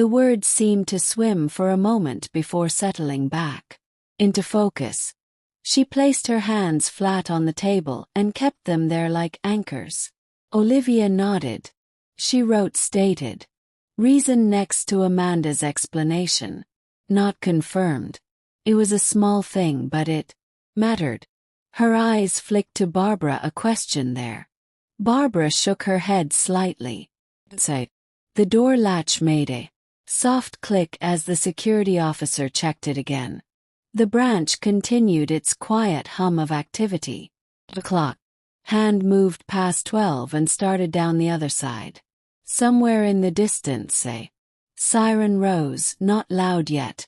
The words seemed to swim for a moment before settling back into focus. She placed her hands flat on the table and kept them there like anchors. Olivia nodded. She wrote stated reason next to Amanda's explanation. Not confirmed. It was a small thing, but it mattered. Her eyes flicked to Barbara, a question there. Barbara shook her head slightly. "Say." The door latch made a soft click as the security officer checked it again. The branch continued its quiet hum of activity. The clock hand moved past 12 and started down the other side. Somewhere in the distance, a siren rose, not loud yet,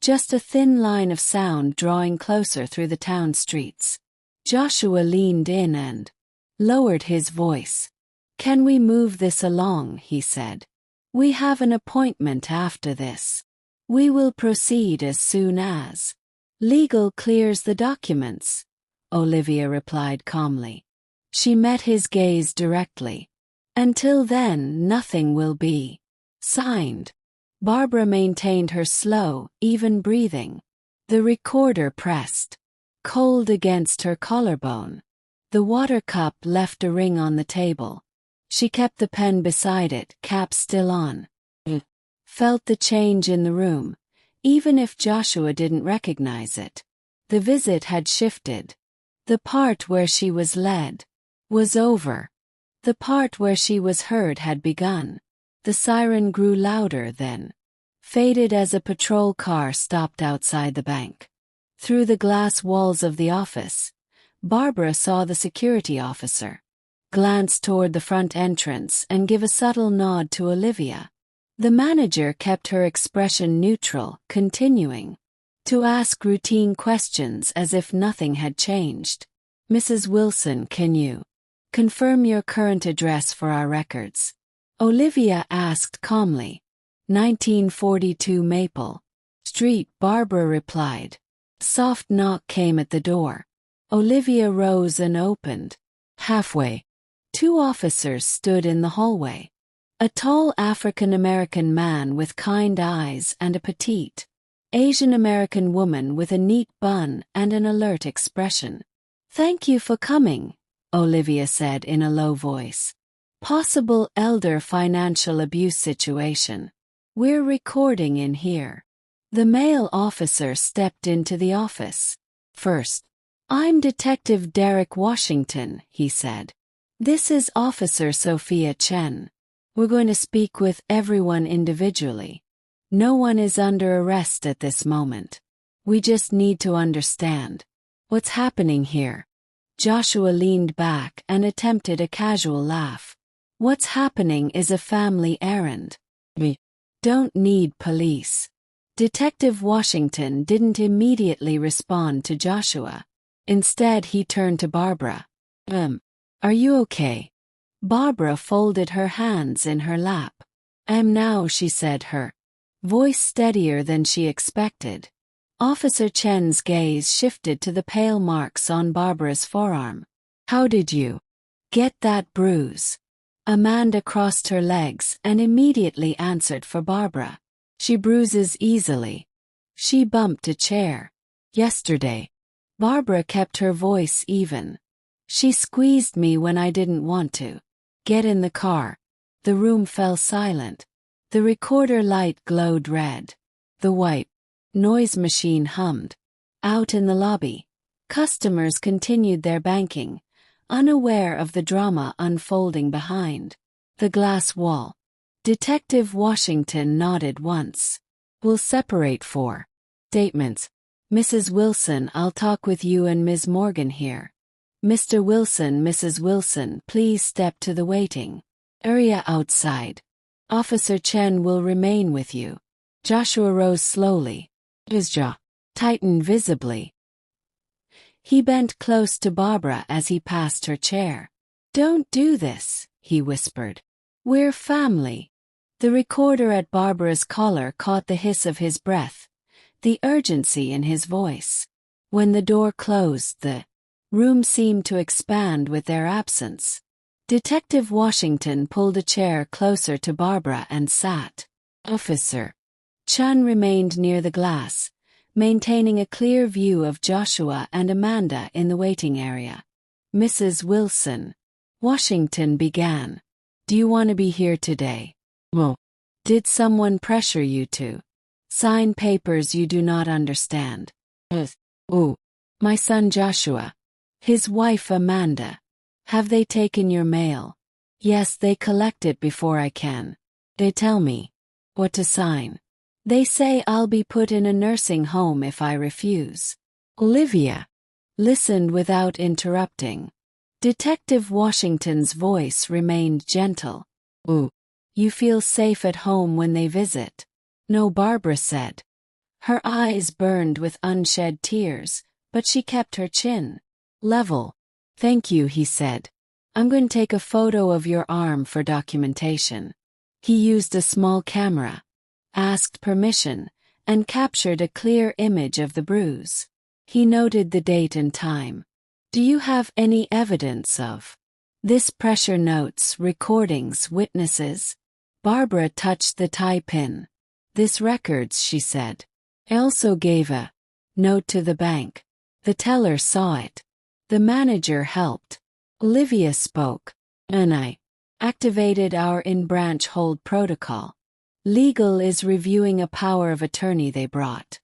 just a thin line of sound drawing closer through the town streets. Joshua leaned in and lowered his voice. "Can we move this along?" he said. "We have an appointment after this. We will proceed as soon as legal clears the documents," Olivia replied calmly. She met his gaze directly. "Until then, nothing will be signed." Barbara maintained her slow, even breathing. The recorder pressed cold against her collarbone. The water cup left a ring on the table. She kept the pen beside it, cap still on. Felt the change in the room, even if Joshua didn't recognize it. The visit had shifted. The part where she was led was over. The part where she was heard had begun. The siren grew louder then faded as a patrol car stopped outside the bank. Through the glass walls of the office, Barbara saw the security officer glance toward the front entrance and give a subtle nod to Olivia. The manager kept her expression neutral, continuing to ask routine questions as if nothing had changed. Mrs. Wilson, can you confirm your current address for our records? Olivia asked calmly. 1942 Maple Street, Barbara replied. Soft knock came at the door. Olivia rose and opened. Halfway, two officers stood in the hallway. A tall African-American man with kind eyes and a petite Asian-American woman with a neat bun and an alert expression. Thank you for coming, Olivia said in a low voice. Possible elder financial abuse situation. We're recording in here. The male officer stepped into the office. First, I'm Detective Derek Washington, he said. This is Officer Sophia Chen. We're going to speak with everyone individually. No one is under arrest at this moment. We just need to understand what's happening here. Joshua leaned back and attempted a casual laugh. What's happening is a family errand. We don't need police. Detective Washington didn't immediately respond to Joshua. Instead, he turned to Barbara. Are you okay? Barbara folded her hands in her lap. I'm now, she said, her voice steadier than she expected. Officer Chen's gaze shifted to the pale marks on Barbara's forearm. How did you get that bruise? Amanda crossed her legs and immediately answered for Barbara. She bruises easily. She bumped a chair. Yesterday. Barbara kept her voice even. She squeezed me when I didn't want to. Get in the car. The room fell silent. The recorder light glowed red. The white noise machine hummed. Out in the lobby, customers continued their banking, unaware of the drama unfolding behind the glass wall. Detective Washington nodded once. We'll separate for statements. Mrs. Wilson, I'll talk with you and Ms. Morgan here. Mr. Wilson, Mrs. Wilson, please step to the waiting area outside. Officer Chen will remain with you. Joshua rose slowly. His jaw tightened visibly. He bent close to Barbara as he passed her chair. Don't do this, he whispered. We're family. The recorder at Barbara's collar caught the hiss of his breath, the urgency in his voice. When the door closed, the room seemed to expand with their absence. Detective Washington pulled a chair closer to Barbara and sat. Officer Chen remained near the glass, maintaining a clear view of Joshua and Amanda in the waiting area. Mrs. Wilson, Washington began. Do you want to be here today? Well, did someone pressure you to sign papers you do not understand? Oh, my son Joshua. His wife Amanda. Have they taken your mail? Yes, they collect it before I can. They tell me what to sign. They say I'll be put in a nursing home if I refuse. Olivia listened without interrupting. Detective Washington's voice remained gentle. Ooh, you feel safe at home when they visit? No, Barbara said. Her eyes burned with unshed tears, but she kept her chin level. Thank you, he said. I'm going to take a photo of your arm for documentation. He used a small camera, asked permission, and captured a clear image of the bruise. He noted the date and time. Do you have any evidence of this? Pressure notes, recordings, witnesses? Barbara touched the tie pin. This records, she said. I also gave a note to the bank. The teller saw it. The manager helped. Olivia spoke. And I activated our in-branch hold protocol. Legal is reviewing a power of attorney they brought.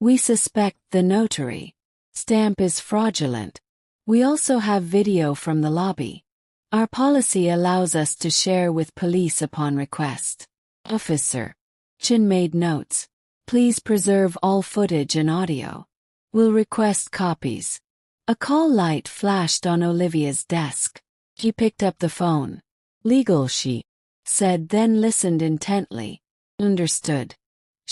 We suspect the notary stamp is fraudulent. We also have video from the lobby. Our policy allows us to share with police upon request. Officer Chin made notes. Please preserve all footage and audio. We'll request copies. A call light flashed on Olivia's desk. She picked up the phone. Legal, she said, then listened intently. Understood.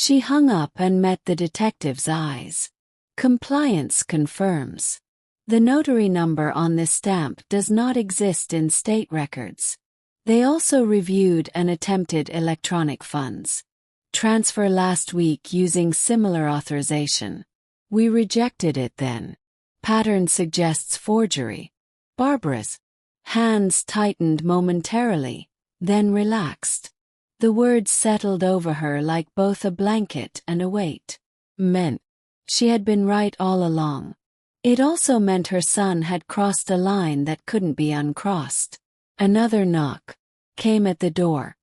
She hung up and met the detective's eyes. Compliance confirms. The notary number on this stamp does not exist in state records. They also reviewed and attempted electronic funds transfer last week using similar authorization. We rejected it then. Pattern suggests forgery. Barbara's hands tightened momentarily, then relaxed. The words settled over her like both a blanket and a weight. Meant she had been right all along. It also meant her son had crossed a line that couldn't be uncrossed. Another knock came at the door.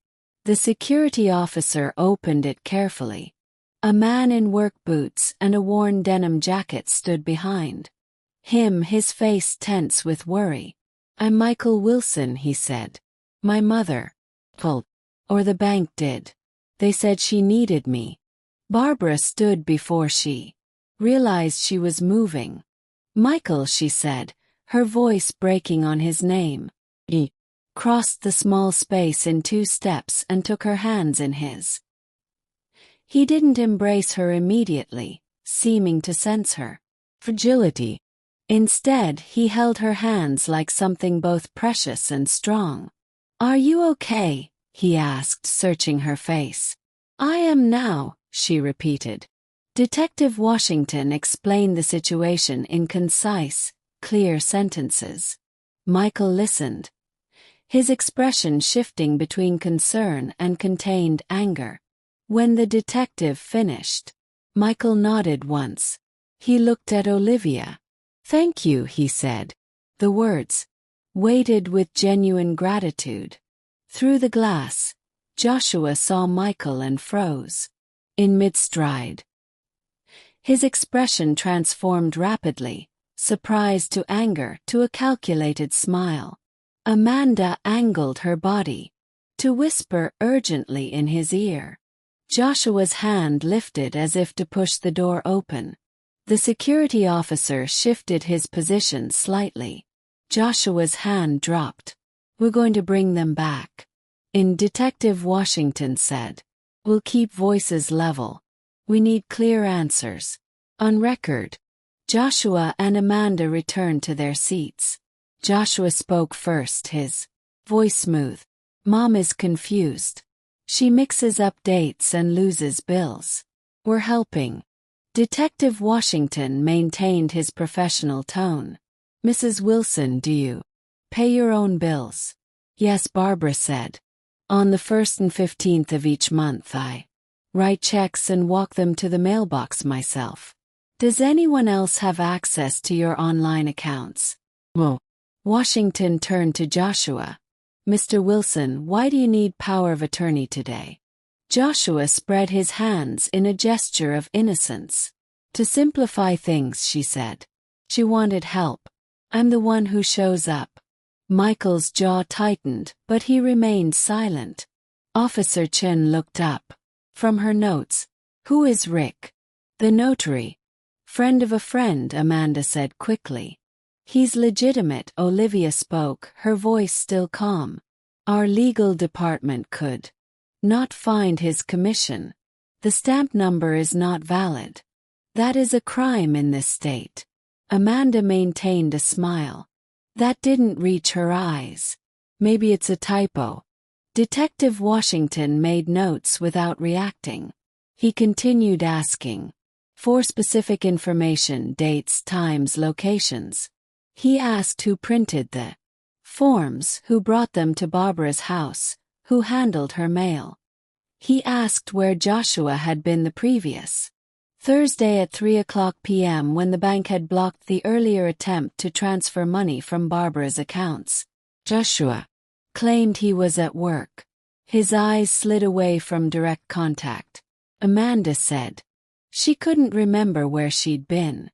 The security officer opened it carefully. A man in work boots and a worn denim jacket stood behind him, his face tense with worry. "I'm Michael Wilson," he said. "My mother pulled, or the bank did. They said she needed me." Barbara stood before she realized she was moving. "Michael," she said, her voice breaking on his name. He crossed the small space in 2 steps and took her hands in his. He didn't embrace her immediately, seeming to sense her fragility. Instead, he held her hands like something both precious and strong. "Are you okay?" he asked, searching her face. "I am now," she repeated. Detective Washington explained the situation in concise, clear sentences. Michael listened, his expression shifting between concern and contained anger. When the detective finished, Michael nodded once. He looked at Olivia. "Thank you," he said. The words weighted with genuine gratitude. Through the glass, Joshua saw Michael and froze in mid-stride. His expression transformed rapidly, surprise to anger to a calculated smile. Amanda angled her body to whisper urgently in his ear. Joshua's hand lifted as if to push the door open. The security officer shifted his position slightly. Joshua's hand dropped. "We're going to bring them back," Detective Washington said. "We'll keep voices level. We need clear answers. On record." Joshua and Amanda returned to their seats. Joshua spoke first, his voice smooth. "Mom is confused. She mixes up dates and loses bills. We're helping." Detective Washington maintained his professional tone. "Mrs. Wilson, do you pay your own bills?" "Yes," Barbara said. "On the 1st and 15th of each month I write checks and walk them to the mailbox myself. Does anyone else have access to your online accounts?" "Well." Washington turned to Joshua. "Mr. Wilson, why do you need power of attorney today?" Joshua spread his hands in a gesture of innocence. "To simplify things," she said. She wanted help. "I'm the one who shows up." Michael's jaw tightened, but he remained silent. Officer Chin looked up from her notes. "Who is Rick?" "The notary. Friend of a friend," Amanda said quickly. "He's legitimate," Olivia spoke, her voice still calm. "Our legal department could not find his commission. The stamp number is not valid. That is a crime in this state." Amanda maintained a smile. That didn't reach her eyes. "Maybe it's a typo." Detective Washington made notes without reacting. He continued asking for specific information, dates, times, locations. He asked who printed the forms, who brought them to Barbara's house, who handled her mail. He asked where Joshua had been the previous Thursday at 3:00 p.m. when the bank had blocked the earlier attempt to transfer money from Barbara's accounts. Joshua claimed he was at work. His eyes slid away from direct contact. Amanda said she couldn't remember where she'd been.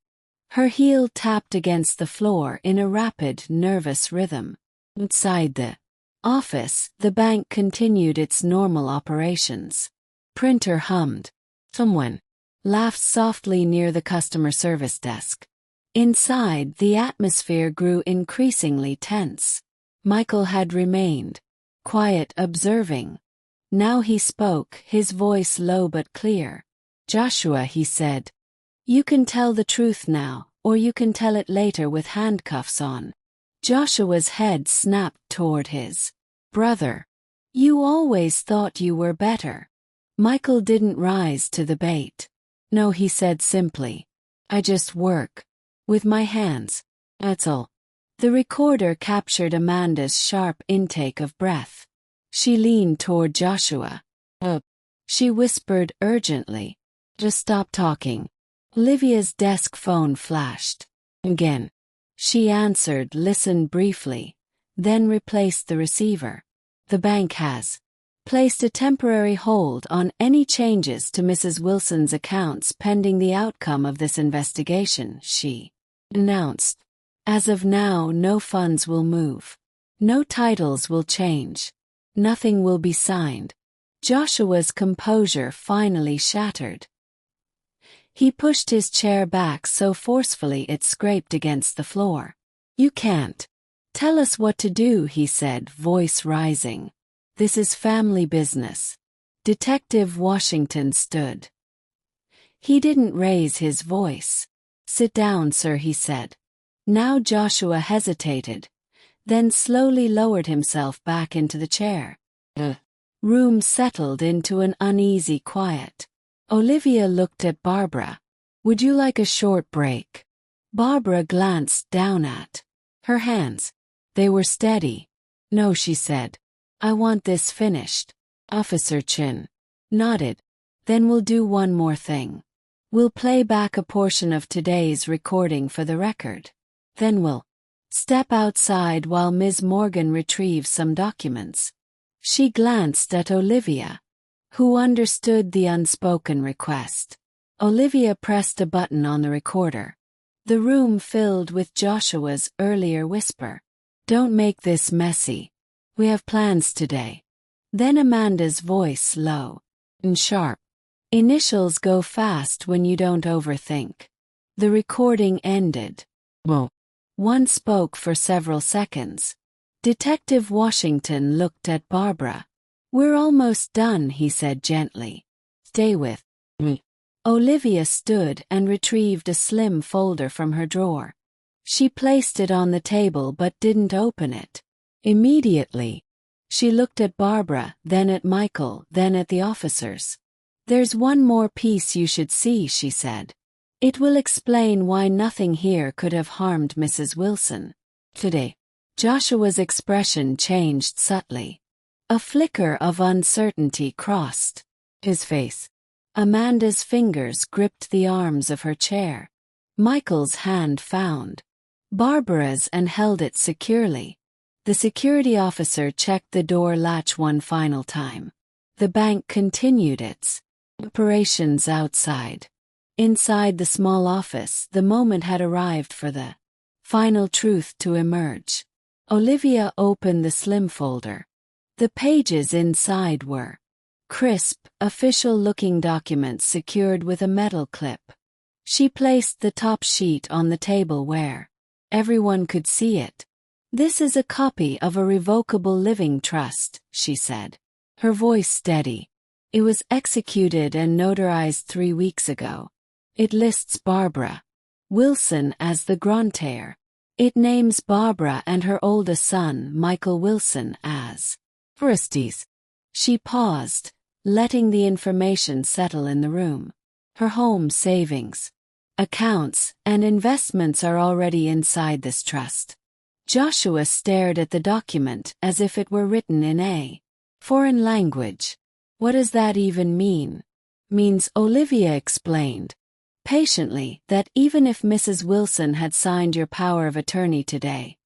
Her heel tapped against the floor in a rapid, nervous rhythm. Outside the office, the bank continued its normal operations. Printer hummed. Someone laughed softly near the customer service desk. Inside, the atmosphere grew increasingly tense. Michael had remained quiet, observing. Now he spoke, his voice low but clear. Joshua, he said. You can tell the truth now, or you can tell it later with handcuffs on. Joshua's head snapped toward his brother. You always thought you were better. Michael didn't rise to the bait. No, he said simply. I just work. With my hands. That's all. The recorder captured Amanda's sharp intake of breath. She leaned toward Joshua. She whispered urgently. Just stop talking. Olivia's desk phone flashed. Again. She answered, listened briefly, then replaced the receiver. The bank has placed a temporary hold on any changes to Mrs. Wilson's accounts pending the outcome of this investigation, she announced. As of now, no funds will move. No titles will change. Nothing will be signed. Joshua's composure finally shattered. He pushed his chair back so forcefully it scraped against the floor. You can't tell us what to do, he said, voice rising. This is family business. Detective Washington stood. He didn't raise his voice. Sit down, sir, he said. Now Joshua hesitated, then slowly lowered himself back into the chair. The room settled into an uneasy quiet. Olivia looked at Barbara. Would you like a short break? Barbara glanced down at her hands. They were steady. No, she said. I want this finished. Officer Chin nodded. Then we'll do one more thing. We'll play back a portion of today's recording for the record. Then we'll step outside while Ms. Morgan retrieves some documents. She glanced at Olivia, who understood the unspoken request. Olivia pressed a button on the recorder. The room filled with Joshua's earlier whisper. Don't make this messy. We have plans today. Then Amanda's voice, low and sharp. Initials go fast when you don't overthink. The recording ended. Well, one spoke for several seconds. Detective Washington looked at Barbara. We're almost done, he said gently. Stay with me. Olivia stood and retrieved a slim folder from her drawer. She placed it on the table but didn't open it. Immediately, she looked at Barbara, then at Michael, then at the officers. There's one more piece you should see, she said. It will explain why nothing here could have harmed Mrs. Wilson. Today, Joshua's expression changed subtly. A flicker of uncertainty crossed his face. Amanda's fingers gripped the arms of her chair. Michael's hand found Barbara's and held it securely. The security officer checked the door latch one final time. The bank continued its operations outside. Inside the small office, the moment had arrived for the final truth to emerge. Olivia opened the slim folder. The pages inside were crisp, official-looking documents secured with a metal clip. She placed the top sheet on the table where everyone could see it. This is a copy of a revocable living trust, she said. Her voice steady. It was executed and notarized 3 weeks ago. It lists Barbara Wilson as the grantor. It names Barbara and her oldest son, Michael Wilson, as trustees. She paused, letting the information settle in the room. Her home savings, accounts, and investments are already inside this trust. Joshua stared at the document as if it were written in a foreign language. What does that even mean? Means, Olivia explained patiently, that even if Mrs. Wilson had signed your power of attorney today,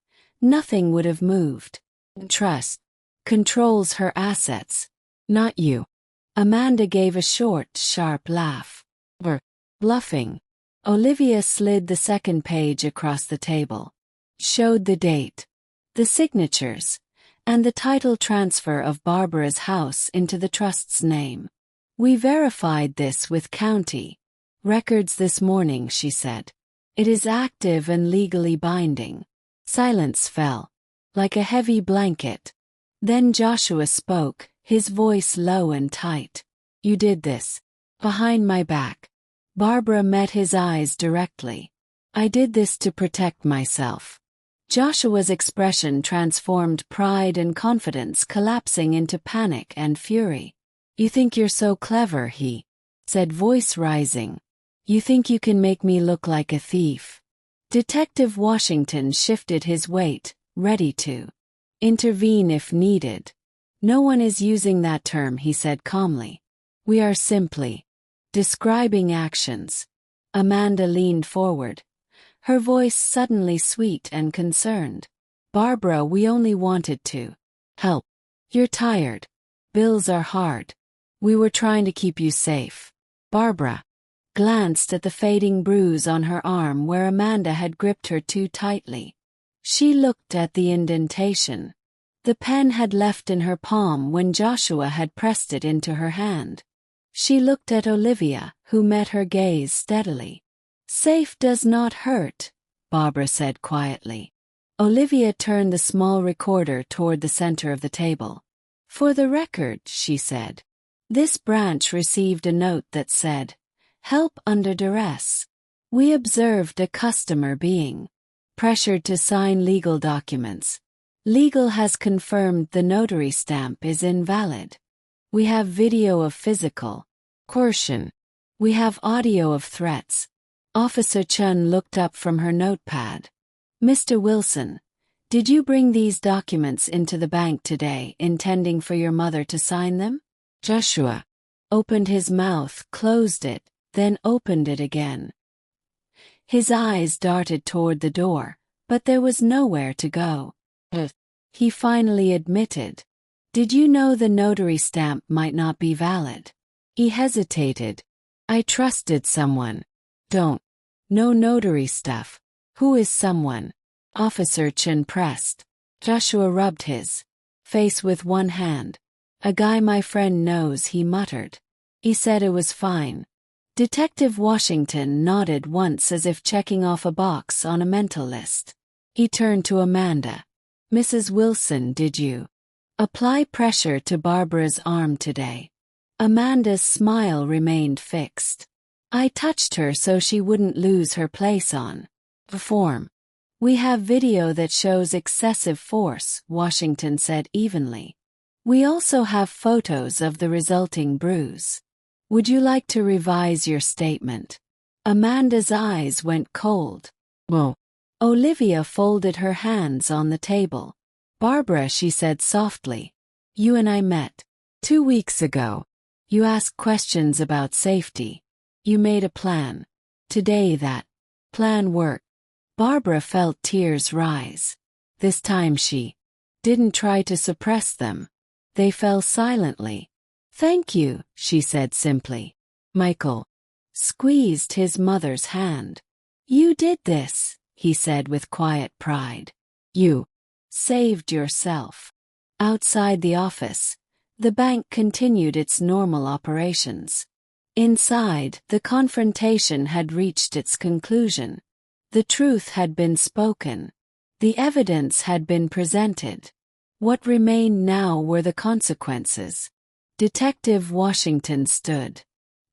nothing would have moved. Trust controls her assets, not you. Amanda gave a short, sharp laugh. Bluffing. Olivia slid the second page across the table. Showed the date, the signatures, and the title transfer of Barbara's house into the trust's name. We verified this with county records this morning, she said. It is active and legally binding. Silence fell, like a heavy blanket. Then Joshua spoke, his voice low and tight. You did this Behind my back. Barbara met his eyes directly. I did this to protect myself. Joshua's expression transformed pride and confidence, collapsing into panic and fury. You think you're so clever, he said, voice rising. You think you can make me look like a thief? Detective Washington shifted his weight, ready to intervene if needed. No one is using that term, he said calmly. We are simply describing actions. Amanda leaned forward, her voice suddenly sweet and concerned. Barbara, we only wanted to help. You're tired. Bills are hard. We were trying to keep you safe. Barbara glanced at the fading bruise on her arm where Amanda had gripped her too tightly. She looked at the indentation. The pen had left in her palm when Joshua had pressed it into her hand. She looked at Olivia, who met her gaze steadily. Safe does not hurt, Barbara said quietly. Olivia turned the small recorder toward the center of the table. For the record, she said. This branch received a note that said, "Help under duress." We observed a customer being pressured to sign legal documents. Legal has confirmed the notary stamp is invalid. We have video of physical coercion. We have audio of threats. Officer Chun looked up from her notepad. Mr. Wilson, did you bring these documents into the bank today intending for your mother to sign them? Joshua opened his mouth, closed it, then opened it again. His eyes darted toward the door, but there was nowhere to go. He finally admitted. Did you know the notary stamp might not be valid? He hesitated. I trusted someone. Don't. No notary stuff. Who is someone? Officer Chen pressed. Joshua rubbed his face with one hand. A guy my friend knows, he muttered. He said it was fine. Detective Washington nodded once as if checking off a box on a mental list. He turned to Amanda. Mrs. Wilson, did you apply pressure to Barbara's arm today? Amanda's smile remained fixed. I touched her so she wouldn't lose her place on the form. We have video that shows excessive force, Washington said evenly. We also have photos of the resulting bruise. Would you like to revise your statement? Amanda's eyes went cold. Well, Olivia folded her hands on the table. Barbara, she said softly, you and I met 2 weeks ago. You asked questions about safety. You made a plan. Today that plan worked. Barbara felt tears rise. This time she didn't try to suppress them. They fell silently. Thank you, she said simply. Michael squeezed his mother's hand. You did this, he said with quiet pride. You saved yourself. Outside the office, the bank continued its normal operations. Inside, the confrontation had reached its conclusion. The truth had been spoken. The evidence had been presented. What remained now were the consequences. Detective Washington stood.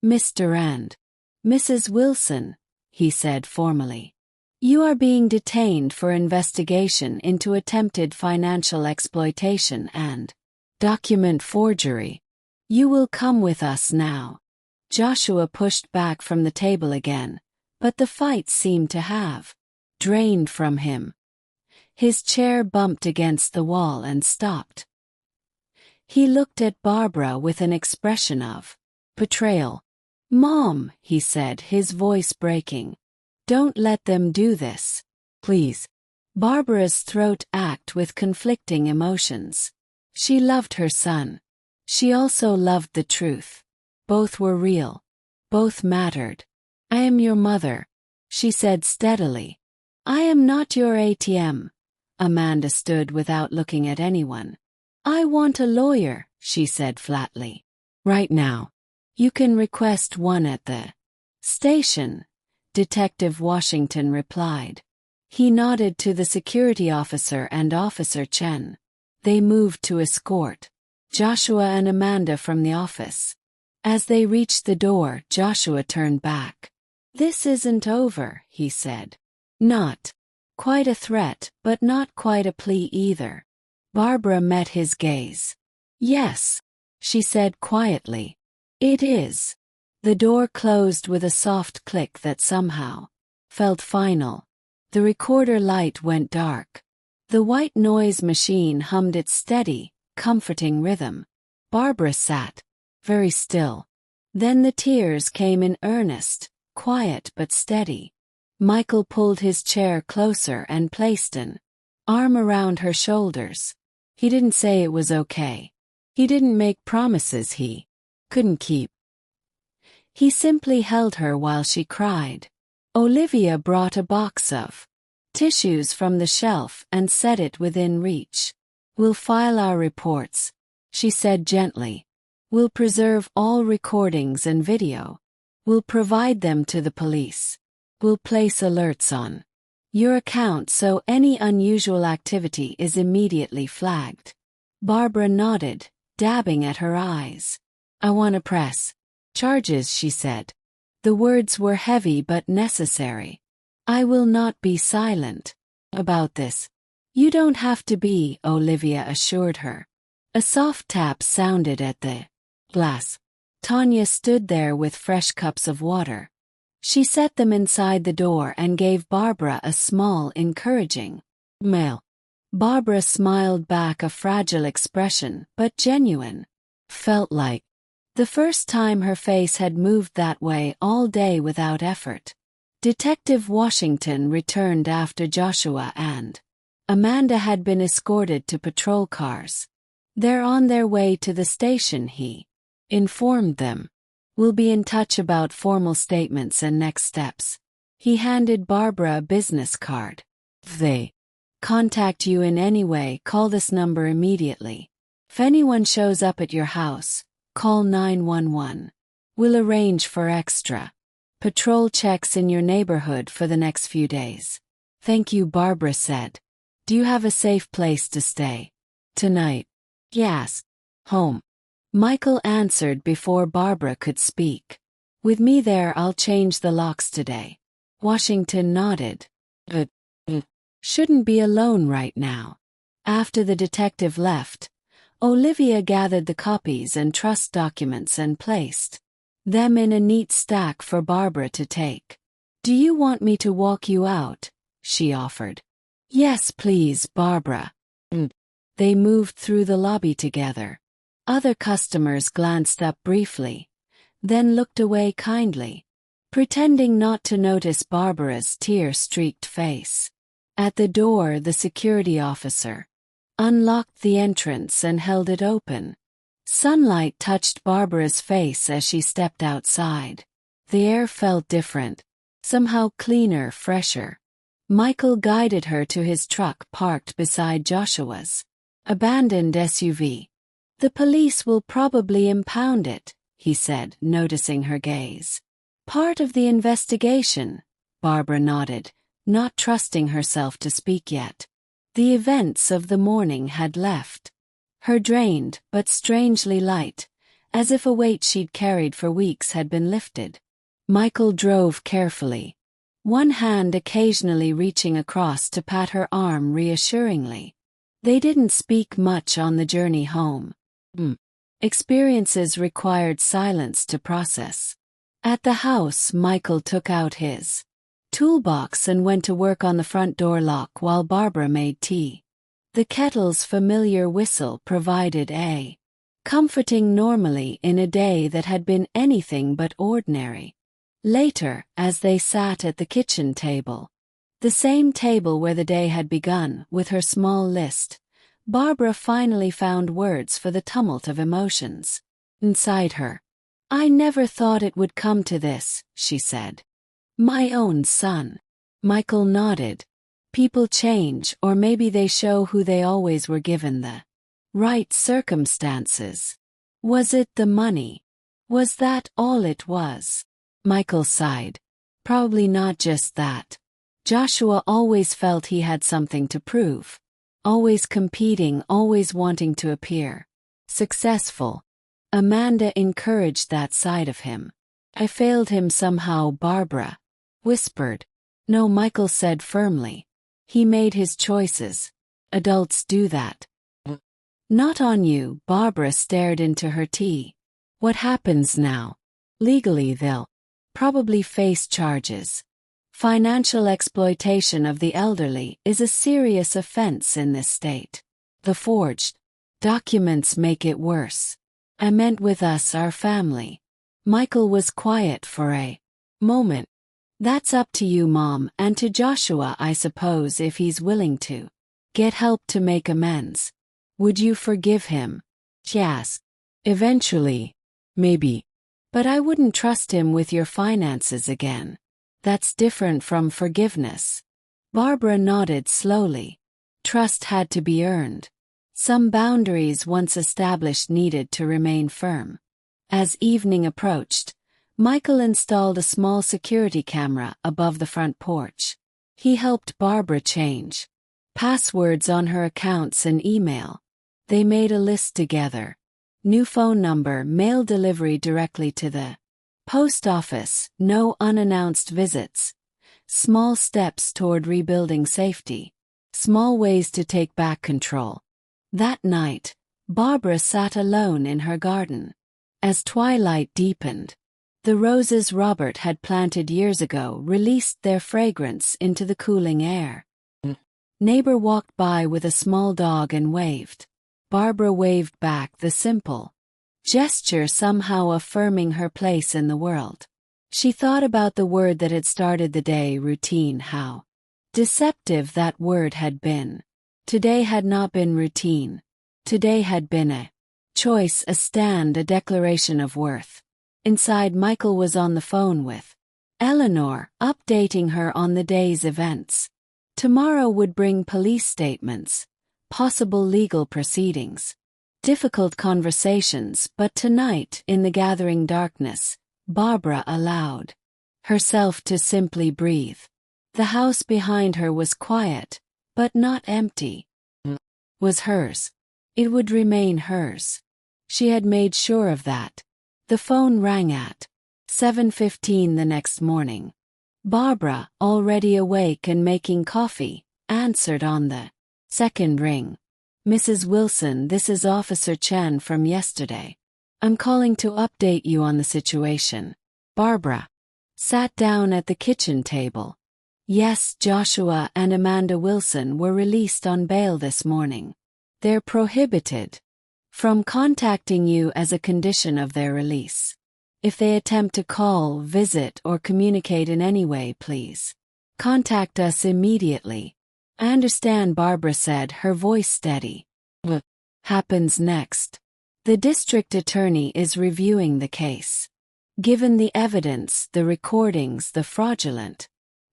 Mr. and Mrs. Wilson, he said formally. You are being detained for investigation into attempted financial exploitation and document forgery. You will come with us now. Joshua pushed back from the table again, but the fight seemed to have drained from him. His chair bumped against the wall and stopped. He looked at Barbara with an expression of betrayal. Mom, he said, his voice breaking. Don't let them do this. Please. Barbara's throat ached with conflicting emotions. She loved her son. She also loved the truth. Both were real. Both mattered. I am your mother, she said steadily. I am not your ATM. Amanda stood without looking at anyone. I want a lawyer, she said flatly. Right now. You can request one at the station, Detective Washington replied. He nodded to the security officer and Officer Chen. They moved to escort Joshua and Amanda from the office. As they reached the door, Joshua turned back. "This isn't over," he said. Not quite a threat, but not quite a plea either. Barbara met his gaze. "Yes," she said quietly. "It is." The door closed with a soft click that somehow felt final. The recorder light went dark. The white noise machine hummed its steady, comforting rhythm. Barbara sat very still. Then the tears came in earnest, quiet but steady. Michael pulled his chair closer and placed an arm around her shoulders. He didn't say it was okay. He didn't make promises he couldn't keep. He simply held her while she cried. Olivia brought a box of tissues from the shelf and set it within reach. "We'll file our reports," she said gently. "We'll preserve all recordings and video. We'll provide them to the police. We'll place alerts on your account so any unusual activity is immediately flagged." Barbara nodded, dabbing at her eyes. "I want to press charges," she said. The words were heavy but necessary. "I will not be silent about this." "You don't have to be," Olivia assured her. A soft tap sounded at the glass. Tanya stood there with fresh cups of water. She set them inside the door and gave Barbara a small, encouraging mail. Barbara smiled back, a fragile expression, but genuine. Felt like the first time her face had moved that way all day without effort. Detective Washington returned after Joshua and Amanda had been escorted to patrol cars. "They're on their way to the station," he informed them. "We'll be in touch about formal statements and next steps." He handed Barbara a business card. "If they contact you in any way, call this number immediately. If anyone shows up at your house, call 911. We'll arrange for extra patrol checks in your neighborhood for the next few days." "Thank you," Barbara said. "Do you have a safe place to stay tonight?" "Yes. Home." Michael answered before Barbara could speak. "With me there, I'll change the locks today." Washington nodded. Shouldn't be alone right now." After the detective left, Olivia gathered the copies and trust documents and placed them in a neat stack for Barbara to take. "Do you want me to walk you out?" she offered. "Yes, please, Barbara." They moved through the lobby together. Other customers glanced up briefly, then looked away kindly, pretending not to notice Barbara's tear-streaked face. At the door, the security officer unlocked the entrance and held it open. Sunlight touched Barbara's face as she stepped outside. The air felt different, somehow cleaner, fresher. Michael guided her to his truck parked beside Joshua's abandoned SUV. "The police will probably impound it," he said, noticing her gaze. "Part of the investigation," Barbara nodded, not trusting herself to speak yet. The events of the morning had left her drained but strangely light, as if a weight she'd carried for weeks had been lifted. Michael drove carefully, one hand occasionally reaching across to pat her arm reassuringly. They didn't speak much on the journey home. Experiences required silence to process. At the house, Michael took out his toolbox and went to work on the front door lock while Barbara made tea. The kettle's familiar whistle provided a comforting normalcy in a day that had been anything but ordinary. Later, as they sat at the kitchen table, the same table where the day had begun, with her small list, Barbara finally found words for the tumult of emotions inside her. "I never thought it would come to this," she said. "My own son." Michael nodded. "People change, or maybe they show who they always were given the right circumstances. Was it the money? Was that all it was?" Michael sighed. "Probably not just that. Joshua always felt he had something to prove. Always competing, always wanting to appear successful. Amanda encouraged that side of him. I failed him somehow, Barbara whispered. No, Michael said firmly. He made his choices. Adults do that. Not on you, Barbara stared into her tea. What happens now? Legally, they'll probably face charges. Financial exploitation of the elderly is a serious offense in this state. The forged documents make it worse. I meant with us, our family. Michael was quiet for a moment. That's up to you, Mom, and to Joshua, I suppose, if he's willing to get help to make amends. Would you forgive him? She asked. Eventually. Maybe. But I wouldn't trust him with your finances again. That's different from forgiveness. Barbara nodded slowly. Trust had to be earned. Some boundaries once established needed to remain firm. As evening approached, Michael installed a small security camera above the front porch. He helped Barbara change passwords on her accounts and email. They made a list together. New phone number, mail delivery directly to the post office, no unannounced visits. Small steps toward rebuilding safety. Small ways to take back control. That night, Barbara sat alone in her garden. As twilight deepened, the roses Robert had planted years ago released their fragrance into the cooling air. Neighbor walked by with a small dog and waved. Barbara waved back, the simple gesture somehow affirming her place in the world. She thought about the word that had started the day, routine, how deceptive that word had been. Today had not been routine. Today had been a choice, a stand, a declaration of worth. Inside, Michael was on the phone with Eleanor, updating her on the day's events. Tomorrow would bring police statements, possible legal proceedings, difficult conversations, but tonight, in the gathering darkness, Barbara allowed herself to simply breathe. The house behind her was quiet, but not empty. Was hers. It would remain hers. She had made sure of that. The phone rang at 7:15 the next morning. Barbara, already awake and making coffee, answered on the second ring. Mrs. Wilson, this is Officer Chen from yesterday. I'm calling to update you on the situation. Barbara sat down at the kitchen table. Yes, Joshua and Amanda Wilson were released on bail this morning. They're prohibited from contacting you as a condition of their release. If they attempt to call, visit, or communicate in any way, please contact us immediately. I understand, Barbara said, her voice steady. What happens next? The district attorney is reviewing the case. Given the evidence, the recordings, the fraudulent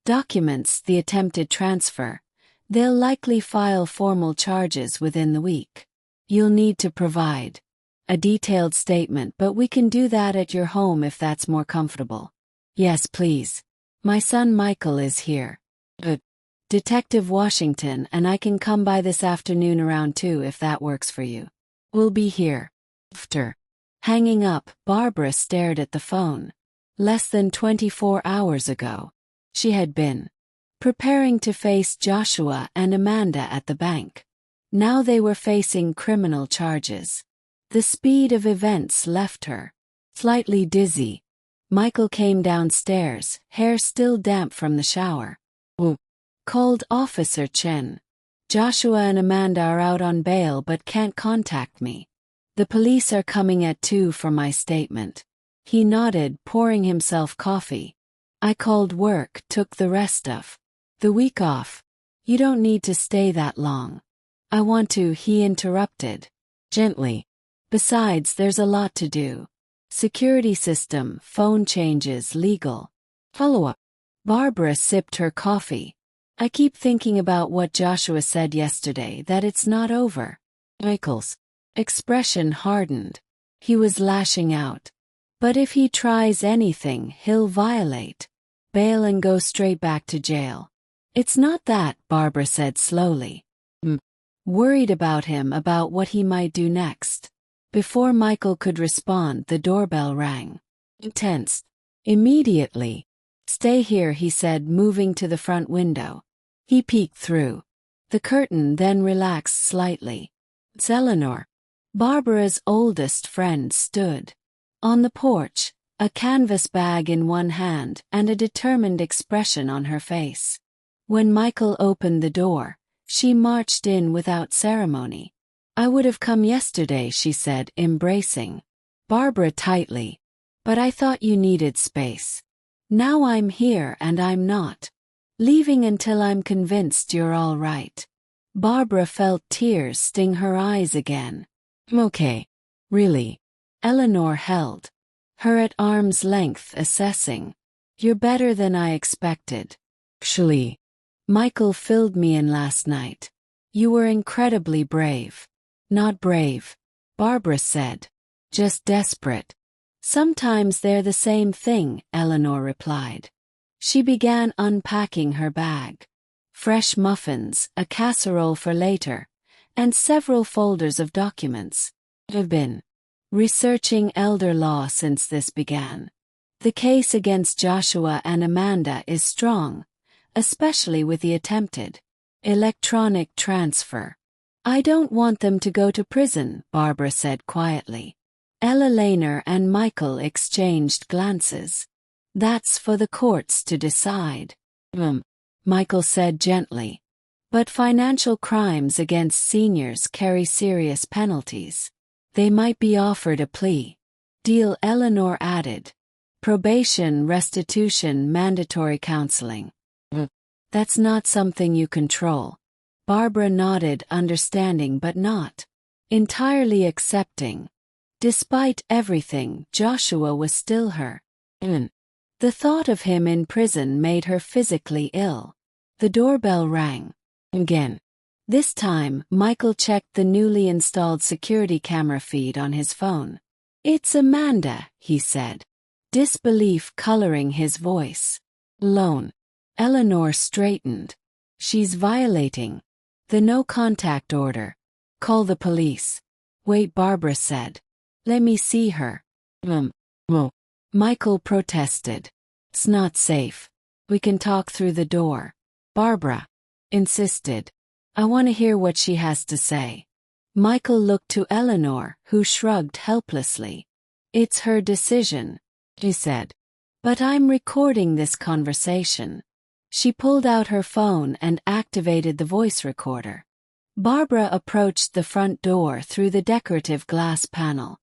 documents, the attempted transfer, they'll likely file formal charges within the week. You'll need to provide a detailed statement, but we can do that at your home if that's more comfortable. Yes, please. My son Michael is here. Detective Washington, and I can come by this afternoon around 2 if that works for you. We'll be here. After hanging up, Barbara stared at the phone. Less than 24 hours ago, she had been preparing to face Joshua and Amanda at the bank. Now they were facing criminal charges. The speed of events left her slightly dizzy. Michael came downstairs, hair still damp from the shower. Called Officer Chen. Joshua and Amanda are out on bail but can't contact me. The police are coming at 2 for my statement. He nodded, pouring himself coffee. I called work, took the rest of the week off. You don't need to stay that long. I want to, he interrupted gently. Besides, there's a lot to do. Security system, phone changes, legal follow-up. Barbara sipped her coffee. I keep thinking about what Joshua said yesterday, that it's not over. Michael's expression hardened. He was lashing out. But if he tries anything, he'll violate bail and go straight back to jail. It's not that, Barbara said slowly. Worried about him, about what he might do next. Before Michael could respond, the doorbell rang. Tensed. Immediately. "Stay here," he said, moving to the front window. He peeked through. The curtain then relaxed slightly. It's Eleanor. Barbara's oldest friend stood on the porch, a canvas bag in one hand and a determined expression on her face. When Michael opened the door, she marched in without ceremony. "I would have come yesterday," she said, embracing Barbara tightly. "But I thought you needed space. Now I'm here and I'm not leaving until I'm convinced you're all right." Barbara felt tears sting her eyes again. "Okay. Really?" Eleanor held her at arm's length, assessing. "You're better than I expected. Actually, Michael filled me in last night. You were incredibly brave." "Not brave," Barbara said. "Just desperate." "Sometimes they're the same thing," Eleanor replied. She began unpacking her bag. Fresh muffins, a casserole for later, and several folders of documents. "I've been researching elder law since this began. The case against Joshua and Amanda is strong, especially with the attempted electronic transfer. I don't want them to go to prison," Barbara said quietly. Ella Lehner and Michael exchanged glances. "That's for the courts to decide." Michael said gently. "But financial crimes against seniors carry serious penalties. They might be offered a plea deal," Eleanor added. "Probation, restitution, mandatory counseling. That's not something you control." Barbara nodded, understanding but not entirely accepting. Despite everything, Joshua was still her. The thought of him in prison made her physically ill. The doorbell rang again. This time, Michael checked the newly installed security camera feed on his phone. "It's Amanda," he said, disbelief coloring his voice. "Alone." Eleanor straightened. "She's violating the no-contact order. Call the police." "Wait," Barbara said. "Let me see her." Michael protested. "It's not safe. We can talk through the door." Barbara insisted. "I want to hear what she has to say." Michael looked to Eleanor, who shrugged helplessly. "It's her decision," he said. "But I'm recording this conversation." She pulled out her phone and activated the voice recorder. Barbara approached the front door through the decorative glass panel.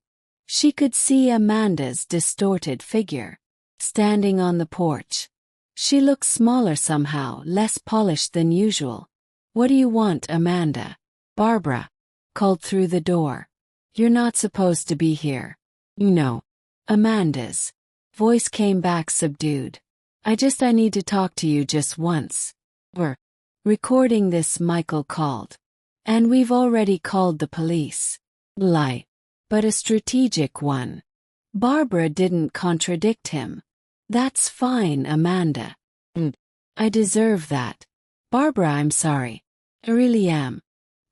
She could see Amanda's distorted figure standing on the porch. She looked smaller somehow, less polished than usual. "What do you want, Amanda?" Barbara called through the door. "You're not supposed to be here." "No." Amanda's voice came back subdued. I need to talk to you just once." "We're recording this," Michael called. "And we've already called the police." "Lie. But a strategic one." Barbara didn't contradict him. "That's fine, Amanda. I deserve that." "Barbara, I'm sorry. I really am.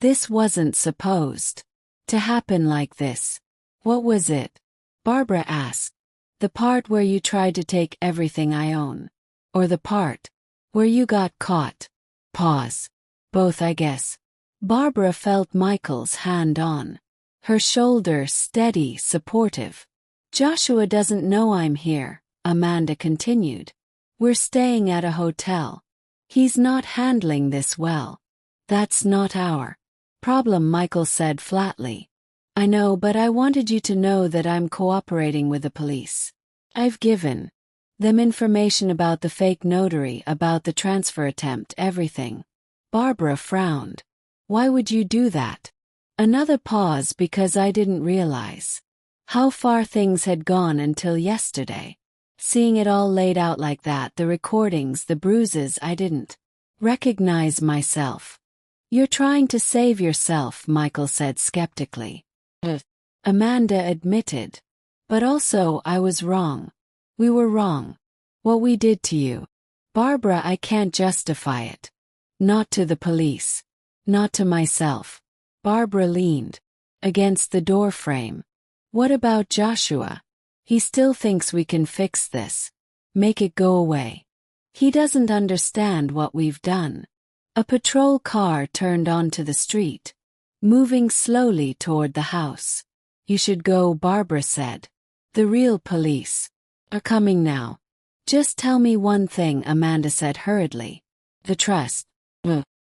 This wasn't supposed to happen like this." "What was it?" Barbara asked. "The part where you tried to take everything I own. Or the part where you got caught?" Pause. "Both, I guess." Barbara felt Michael's hand on her shoulder, steady, supportive. "Joshua doesn't know I'm here," Amanda continued. "We're staying at a hotel. He's not handling this well." "That's not our problem," Michael said flatly. "I know, but I wanted you to know that I'm cooperating with the police. I've given them information about the fake notary, about the transfer attempt, everything." Barbara frowned. "Why would you do that?" Another pause. "Because I didn't realize how far things had gone until yesterday. Seeing it all laid out like that, the recordings, the bruises, I didn't recognize myself." "You're trying to save yourself," Michael said skeptically. Amanda admitted. "But also, I was wrong. We were wrong. What we did to you." "Barbara, I can't justify it. Not to the police. Not to myself." Barbara leaned against the door frame. What about Joshua? He still thinks we can fix this. Make it go away. He doesn't understand what we've done. A patrol car turned onto the street, moving slowly toward the house. You should go, Barbara said. The real police are coming now. Just tell me one thing, Amanda said hurriedly. The trust.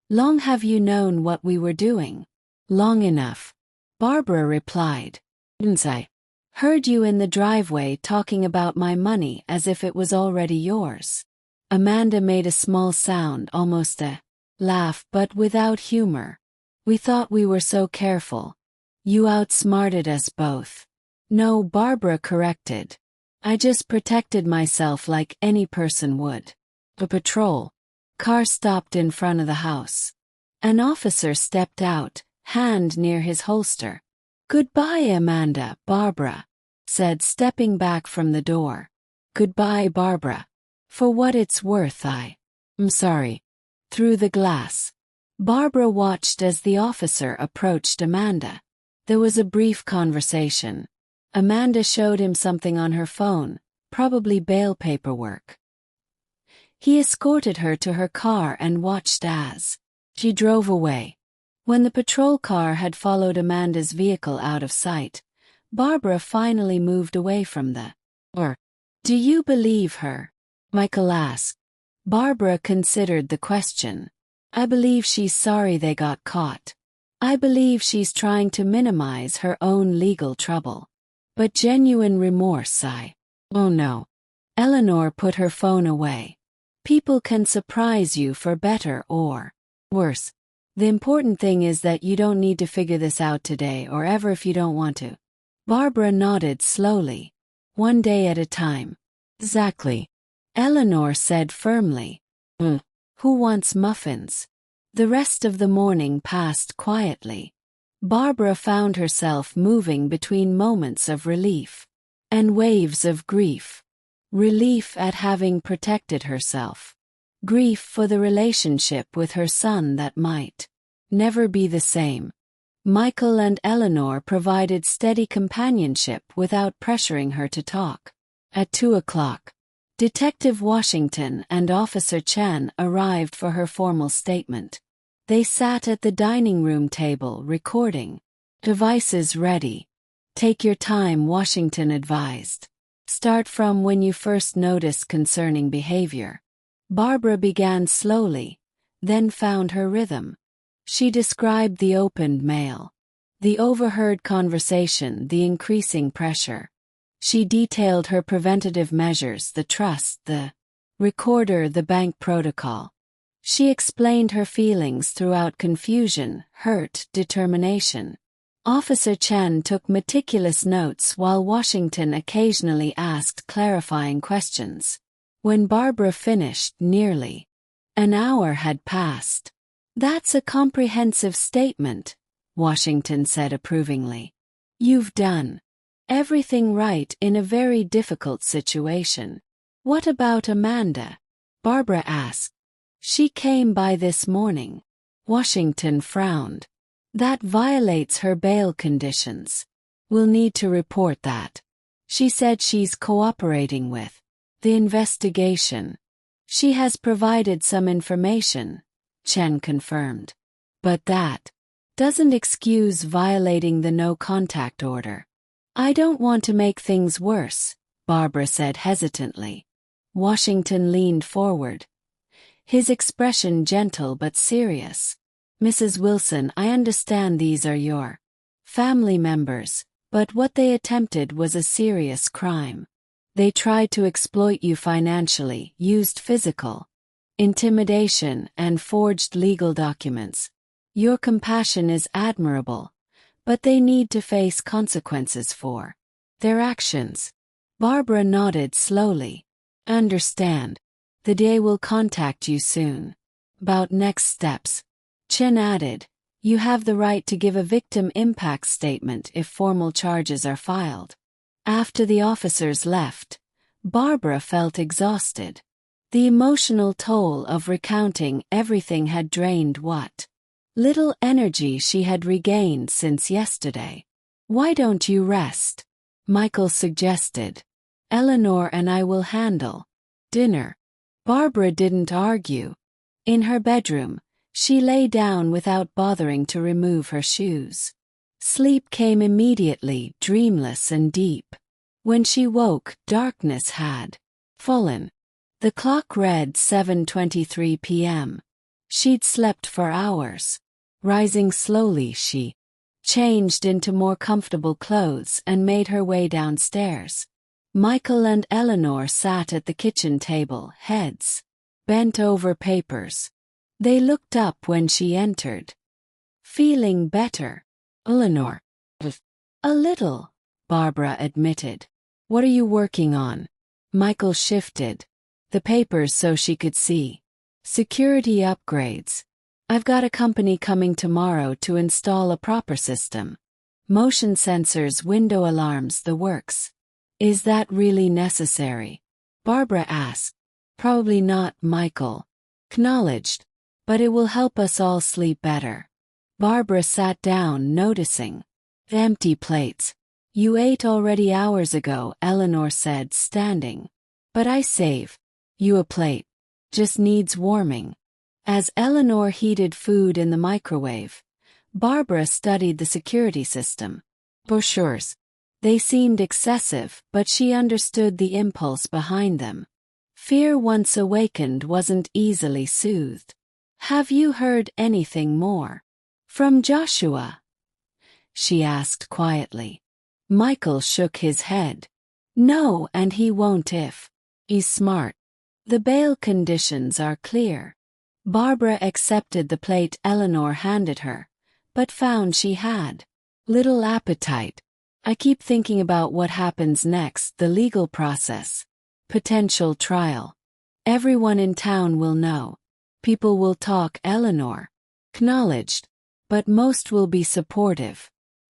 Long have you known what we were doing? Long enough, Barbara replied. I heard you in the driveway talking about my money as if it was already yours. Amanda made a small sound, almost a laugh, but without humor. We thought we were so careful. You outsmarted us both. No, Barbara corrected. I just protected myself like any person would. A patrol car stopped in front of the house. An officer stepped out, hand near his holster. Goodbye, Amanda, Barbara said, stepping back from the door. Goodbye, Barbara. For what it's worth, I'm sorry. Through the glass, Barbara watched as the officer approached Amanda. There was a brief conversation. Amanda showed him something on her phone, probably bail paperwork. He escorted her to her car and watched as she drove away. When the patrol car had followed Amanda's vehicle out of sight, Barbara finally moved away from the Do you believe her? Michael asked. Barbara considered the question. I believe she's sorry they got caught. I believe she's trying to minimize her own legal trouble. But genuine remorse, oh no. Eleanor put her phone away. People can surprise you for better or worse. The important thing is that you don't need to figure this out today or ever if you don't want to. Barbara nodded slowly. One day at a time. Exactly. Eleanor said firmly. Who wants muffins? The rest of the morning passed quietly. Barbara found herself moving between moments of relief and waves of grief. Relief at having protected herself. Grief for the relationship with her son that might never be the same. Michael and Eleanor provided steady companionship without pressuring her to talk. At 2:00, Detective Washington and Officer Chen arrived for her formal statement. They sat at the dining room table recording. Devices ready. Take your time, Washington advised. Start from when you first noticed concerning behavior. Barbara began slowly, then found her rhythm. She described the opened mail, the overheard conversation, the increasing pressure. She detailed her preventative measures, the trust, the recorder, the bank protocol. She explained her feelings throughout confusion, hurt, determination. Officer Chen took meticulous notes while Washington occasionally asked clarifying questions. When Barbara finished, nearly an hour had passed. That's a comprehensive statement, Washington said approvingly. You've done everything right in a very difficult situation. What about Amanda? Barbara asked. She came by this morning. Washington frowned. That violates her bail conditions. We'll need to report that. She said she's cooperating with the investigation. She has provided some information, Chen confirmed. But that doesn't excuse violating the no-contact order. I don't want to make things worse, Barbara said hesitantly. Washington leaned forward, his expression gentle but serious. Mrs. Wilson, I understand these are your family members, but what they attempted was a serious crime. They tried to exploit you financially, used physical intimidation, and forged legal documents. Your compassion is admirable, but they need to face consequences for their actions. Barbara nodded slowly. Understand. The DA will contact you soon. About next steps. Chen added, you have the right to give a victim impact statement if formal charges are filed. After the officers left, Barbara felt exhausted. The emotional toll of recounting everything had drained what little energy she had regained since yesterday. "Why don't you rest?" Michael suggested. "Eleanor and I will handle dinner." Barbara didn't argue. In her bedroom, she lay down without bothering to remove her shoes. Sleep came immediately, dreamless and deep. When she woke, darkness had fallen. The clock read 7:23 p.m. She'd slept for hours. Rising slowly, she changed into more comfortable clothes and made her way downstairs. Michael and Eleanor sat at the kitchen table, heads bent over papers. They looked up when she entered. "Feeling better, Eleanor?" "A little," Barbara admitted. "What are you working on?" Michael shifted the papers so she could see. "Security upgrades. I've got a company coming tomorrow to install a proper system. Motion sensors, window alarms, the works." "Is that really necessary?" Barbara asked. "Probably not," Michael acknowledged. "But it will help us all sleep better." Barbara sat down, noticing empty plates. "You ate already hours ago," Eleanor said, standing. "But I save you a plate. Just needs warming." As Eleanor heated food in the microwave, Barbara studied the security system. Brochures. They seemed excessive, but she understood the impulse behind them. Fear once awakened wasn't easily soothed. "Have you heard anything more from Joshua?" she asked quietly. Michael shook his head. "No, and he won't if he's smart. The bail conditions are clear." Barbara accepted the plate Eleanor handed her, but found she had little appetite. "I keep thinking about what happens next, the legal process. Potential trial. Everyone in town will know. People will talk," Eleanor acknowledged. "But most will be supportive.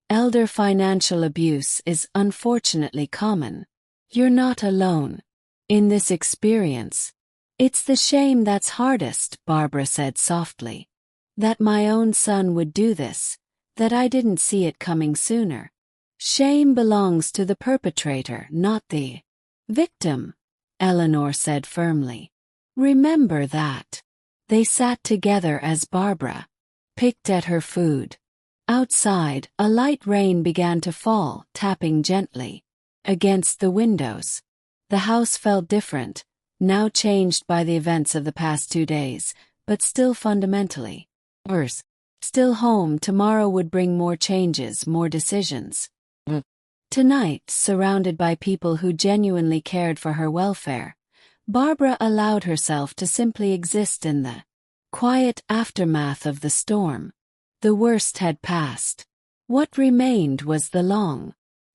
Elder financial abuse is unfortunately common. You're not alone in this experience." "It's the shame that's hardest," Barbara said softly. "That my own son would do this, that I didn't see it coming sooner. Shame belongs to the perpetrator, not the victim," Eleanor said firmly. "Remember that." They sat together as Barbara picked at her food. Outside, a light rain began to fall, tapping gently against the windows. The house felt different, now changed by the events of the past 2 days, but still fundamentally worse. Still home. Tomorrow would bring more changes, more decisions. Tonight, surrounded by people who genuinely cared for her welfare, Barbara allowed herself to simply exist in the quiet aftermath of the storm. The worst had passed. What remained was the long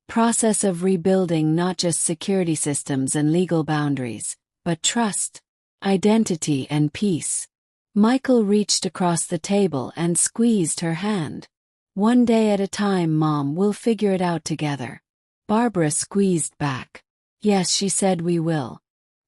process of rebuilding not just security systems and legal boundaries, but trust, identity, and peace. Michael reached across the table and squeezed her hand. "One day at a time, Mom, we'll figure it out together." Barbara squeezed back. "Yes," she said, "we will."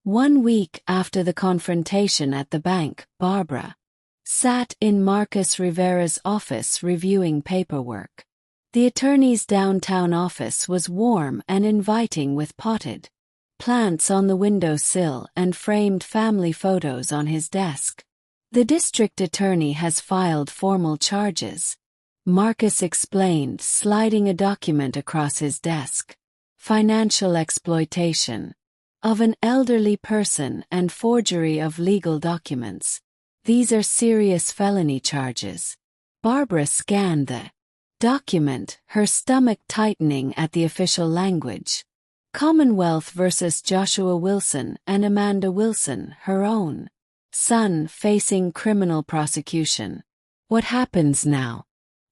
1 week after the confrontation at the bank, Barbara sat in Marcus Rivera's office reviewing paperwork. The attorney's downtown office was warm and inviting, with potted plants on the windowsill and framed family photos on his desk. "The district attorney has filed formal charges," Marcus explained, sliding a document across his desk. "Financial exploitation of an elderly person and forgery of legal documents. These are serious felony charges." Barbara scanned the document, her stomach tightening at the official language. Commonwealth versus Joshua Wilson and Amanda Wilson, her own son, facing criminal prosecution. "What happens now?"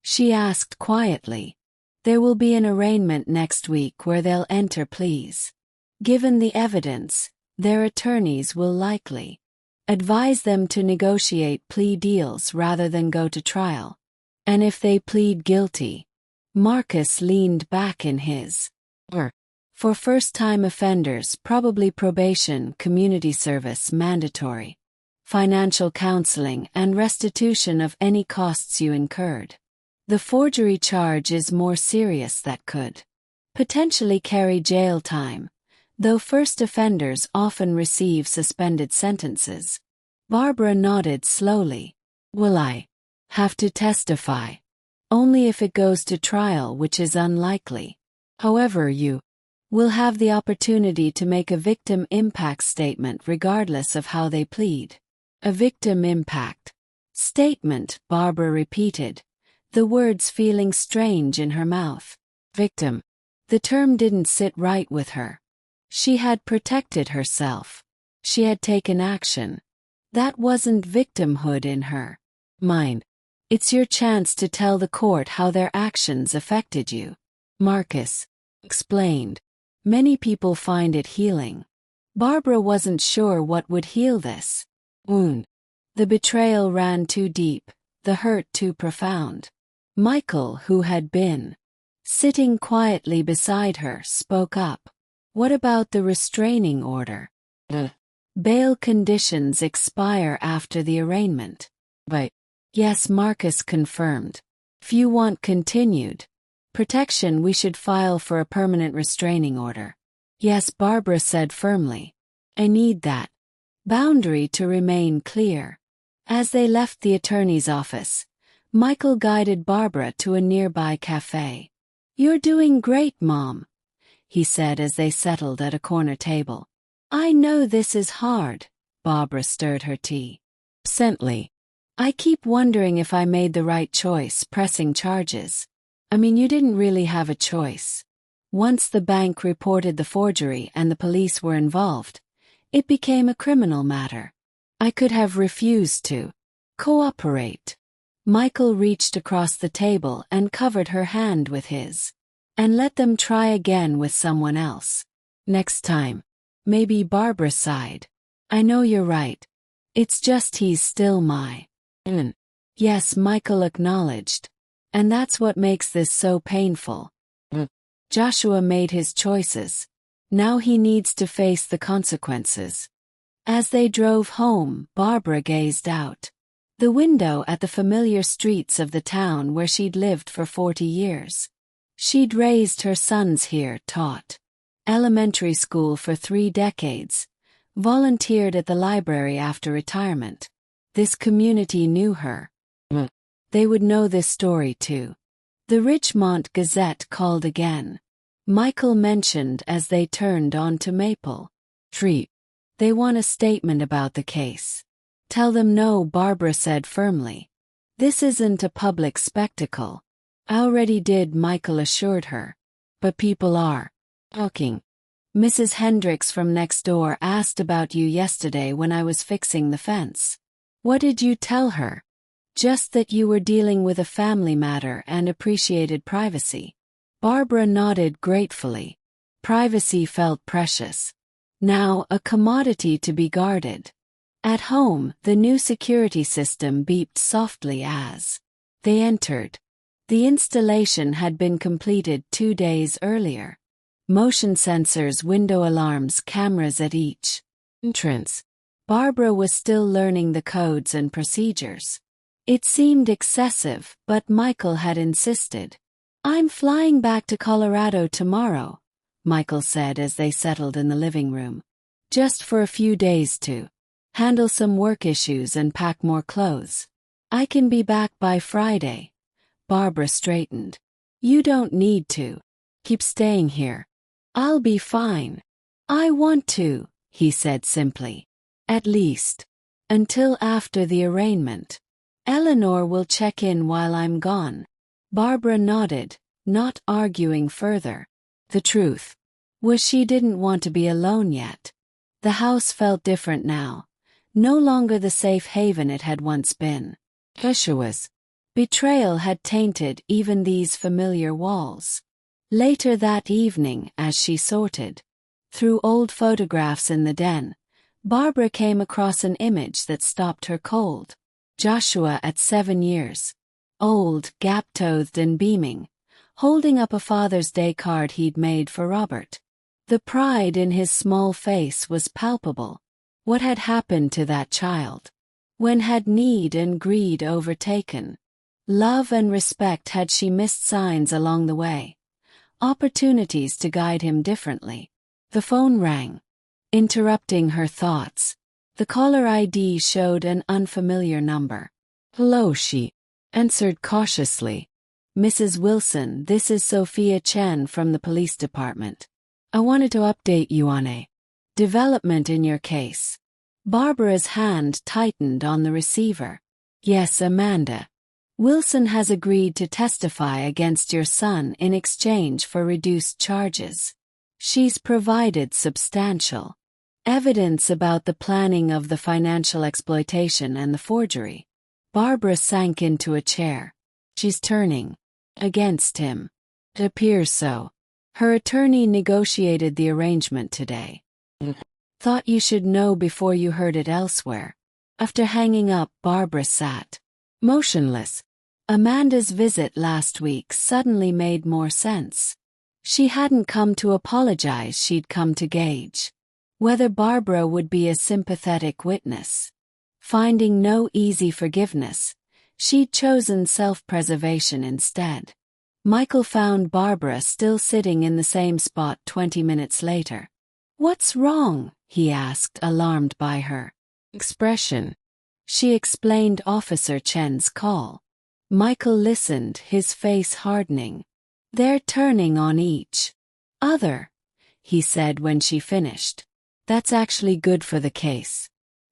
she asked quietly. "There will be an arraignment next week where they'll enter pleas. Given the evidence, their attorneys will likely advise them to negotiate plea deals rather than go to trial. And if they plead guilty," Marcus leaned back in his chair, "for first-time offenders, probably probation, community service, mandatory. financial counseling, and restitution of any costs you incurred. The forgery charge is more serious that could potentially carry jail time, though first offenders often receive suspended sentences. Barbara nodded slowly. Will I have to testify? Only if it goes to trial, which is unlikely. However, you will have the opportunity to make a victim impact statement regardless of how they plead. A victim impact statement, Barbara repeated, the words feeling strange in her mouth. Victim. The term didn't sit right with her. She had protected herself. She had taken action. That wasn't victimhood in her mind. It's your chance to tell the court how their actions affected you. Marcus explained. Many people find it healing. Barbara wasn't sure what would heal this wound. The betrayal ran too deep, the hurt too profound. Michael, who had been sitting quietly beside her, spoke up. What about the restraining order? Bail conditions expire after the arraignment. But yes, Marcus confirmed. If you want continued protection, we should file for a permanent restraining order. Yes, Barbara said firmly. I need that boundary to remain clear. As they left the attorney's office, Michael guided Barbara to a nearby cafe. You're doing great, Mom, he said as they settled at a corner table. I know this is hard. Barbara stirred her tea. Absently. I keep wondering if I made the right choice pressing charges. I mean, you didn't really have a choice. Once the bank reported the forgery and the police were involved, it became a criminal matter. I could have refused to cooperate. Michael reached across the table and covered her hand with his. And let them try again with someone else. Next time. Maybe. Barbara sighed. I know you're right. It's just he's still my. Yes, Michael acknowledged. And that's what makes this so painful. Joshua made his choices. Now he needs to face the consequences. As they drove home, Barbara gazed out the window at the familiar streets of the town where she'd lived for 40 years. She'd raised her sons here, taught elementary school for 3 decades, volunteered at the library after retirement. This community knew her. They would know this story too. The Richmond Gazette called again. Michael mentioned as they turned onto Maple Street. They want a statement about the case. Tell them no, Barbara said firmly. This isn't a public spectacle. I already did, Michael assured her. But people are talking. Mrs. Hendricks from next door asked about you yesterday when I was fixing the fence. What did you tell her? Just that you were dealing with a family matter and appreciated privacy. Barbara nodded gratefully. Privacy felt precious. Now a commodity to be guarded. At home, the new security system beeped softly as they entered. The installation had been completed 2 days earlier. Motion sensors, window alarms, cameras at each entrance. Barbara was still learning the codes and procedures. It seemed excessive, but Michael had insisted. I'm flying back to Colorado tomorrow, Michael said as they settled in the living room. Just for a few days to handle some work issues and pack more clothes. I can be back by Friday. Barbara straightened. You don't need to keep staying here. I'll be fine. I want to, he said simply. At least until after the arraignment. Eleanor will check in while I'm gone. Barbara nodded, not arguing further. The truth was she didn't want to be alone yet. The house felt different now, no longer the safe haven it had once been. Joshua's betrayal had tainted even these familiar walls. Later that evening, as she sorted through old photographs in the den, Barbara came across an image that stopped her cold. Joshua at 7 years old, gap-toothed and beaming, holding up a Father's Day card he'd made for Robert. The pride in his small face was palpable. What had happened to that child? When had need and greed overtaken love and respect? Had she missed signs along the way, opportunities to guide him differently? The phone rang, interrupting her thoughts. The caller ID showed an unfamiliar number. "Hello," she answered cautiously. "Mrs. Wilson, this is Sophia Chen from the police department. I wanted to update you on a development in your case." Barbara's hand tightened on the receiver. "Yes, Amanda. Wilson has agreed to testify against your son in exchange for reduced charges. She's provided substantial evidence about the planning of the financial exploitation and the forgery." Barbara sank into a chair. "She's turning against him." "It appears so. Her attorney negotiated the arrangement today." "Thought you should know before you heard it elsewhere." After hanging up, Barbara sat motionless. Amanda's visit last week suddenly made more sense. She hadn't come to apologize, she'd come to gauge whether Barbara would be a sympathetic witness. Finding no easy forgiveness, she'd chosen self-preservation instead. Michael found Barbara still sitting in the same spot 20 minutes later. "What's wrong?" he asked, alarmed by her expression. She explained Officer Chen's call. Michael listened, his face hardening. "They're turning on each other," he said when she finished. "That's actually good for the case.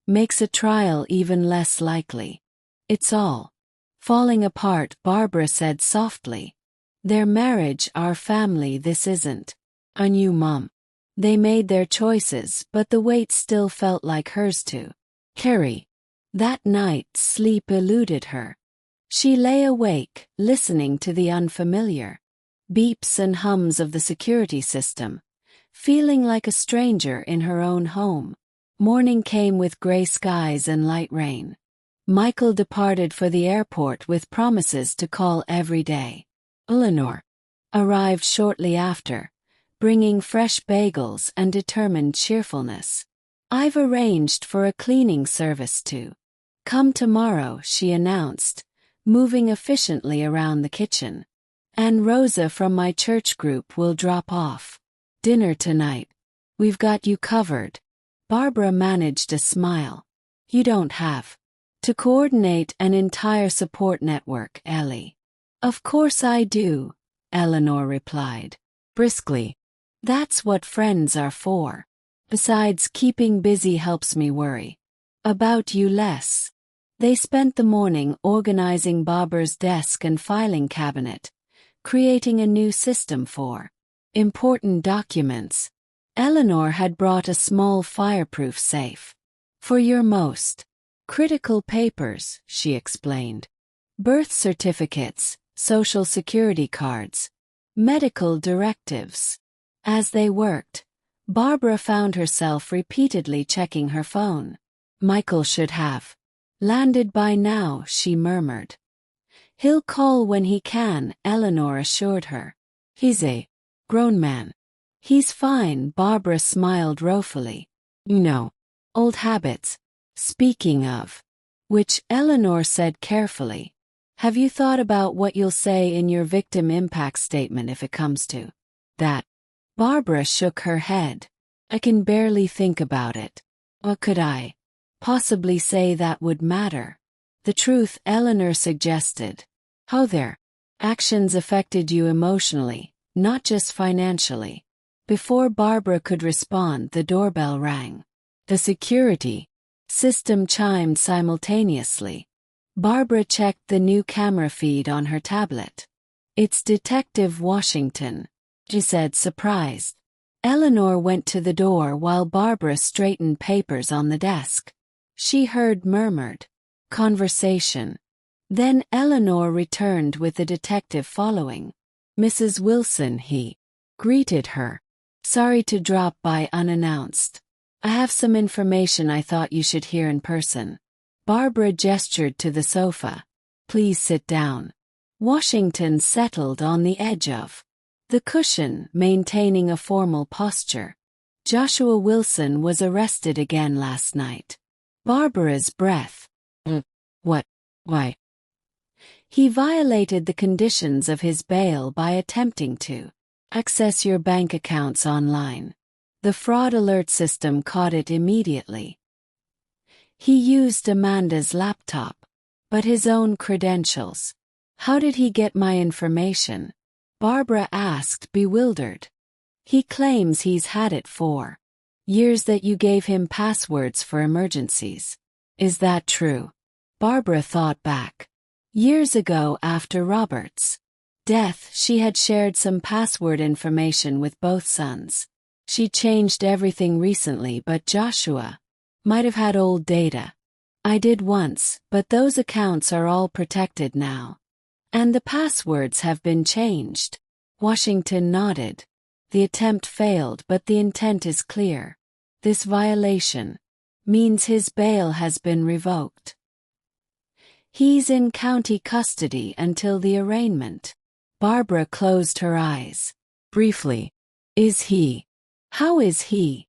Makes a trial even less likely. It's all falling apart," Barbara said softly. "Their marriage, our family, this isn't a new mom. They made their choices, but the weight still felt like hers to carry." That night, sleep eluded her. She lay awake, listening to the unfamiliar beeps and hums of the security system, feeling like a stranger in her own home. Morning came with gray skies and light rain. Michael departed for the airport with promises to call every day. Eleanor arrived shortly after, bringing fresh bagels and determined cheerfulness. "I've arranged for a cleaning service to come tomorrow," she announced, moving efficiently around the kitchen. "And Rosa from my church group will drop off dinner tonight. We've got you covered." Barbara managed a smile. "You don't have to coordinate an entire support network, Ellie." "Of course I do," Eleanor replied briskly. "That's what friends are for. Besides, keeping busy helps me worry about you less." They spent the morning organizing Barbara's desk and filing cabinet, creating a new system for important documents. Eleanor had brought a small fireproof safe for your most critical papers, she explained. Birth certificates, social security cards, medical directives. As they worked, Barbara found herself repeatedly checking her phone. "Michael should have landed by now," she murmured. "He'll call when he can," Eleanor assured her. "He's a grown man." "He's fine," Barbara smiled ruefully. "You know, old habits." "Speaking of which," Eleanor said carefully, "have you thought about what you'll say in your victim impact statement if it comes to that?" Barbara shook her head. "I can barely think about it. What could I possibly say that would matter?" "The truth," Eleanor suggested. "How their actions affected you emotionally, not just financially." Before Barbara could respond, the doorbell rang. The security system chimed simultaneously. Barbara checked the new camera feed on her tablet. "It's Detective Washington," she said, surprised. Eleanor went to the door while Barbara straightened papers on the desk. She heard murmured conversation. Then Eleanor returned with the detective following. "Mrs. Wilson," he greeted her. "Sorry to drop by unannounced. I have some information I thought you should hear in person." Barbara gestured to the sofa. "Please sit down." Washington settled on the edge of the cushion, maintaining a formal posture. "Joshua Wilson was arrested again last night." Barbara's breath What? Why? He violated the conditions of his bail by attempting to access your bank accounts online. The fraud alert system caught it immediately. He used Amanda's laptop, but his own credentials. How did he get my information? Barbara asked, bewildered. He claims he's had it for years, that you gave him passwords for emergencies. Is that true? Barbara thought back. Years ago, after Robert's death, she had shared some password information with both sons. She changed everything recently, but Joshua might have had old data. I did once, but those accounts are all protected now. And the passwords have been changed. Washington nodded. The attempt failed, but the intent is clear. This violation means his bail has been revoked. He's in county custody until the arraignment. Barbara closed her eyes. Briefly. Is he? How is he?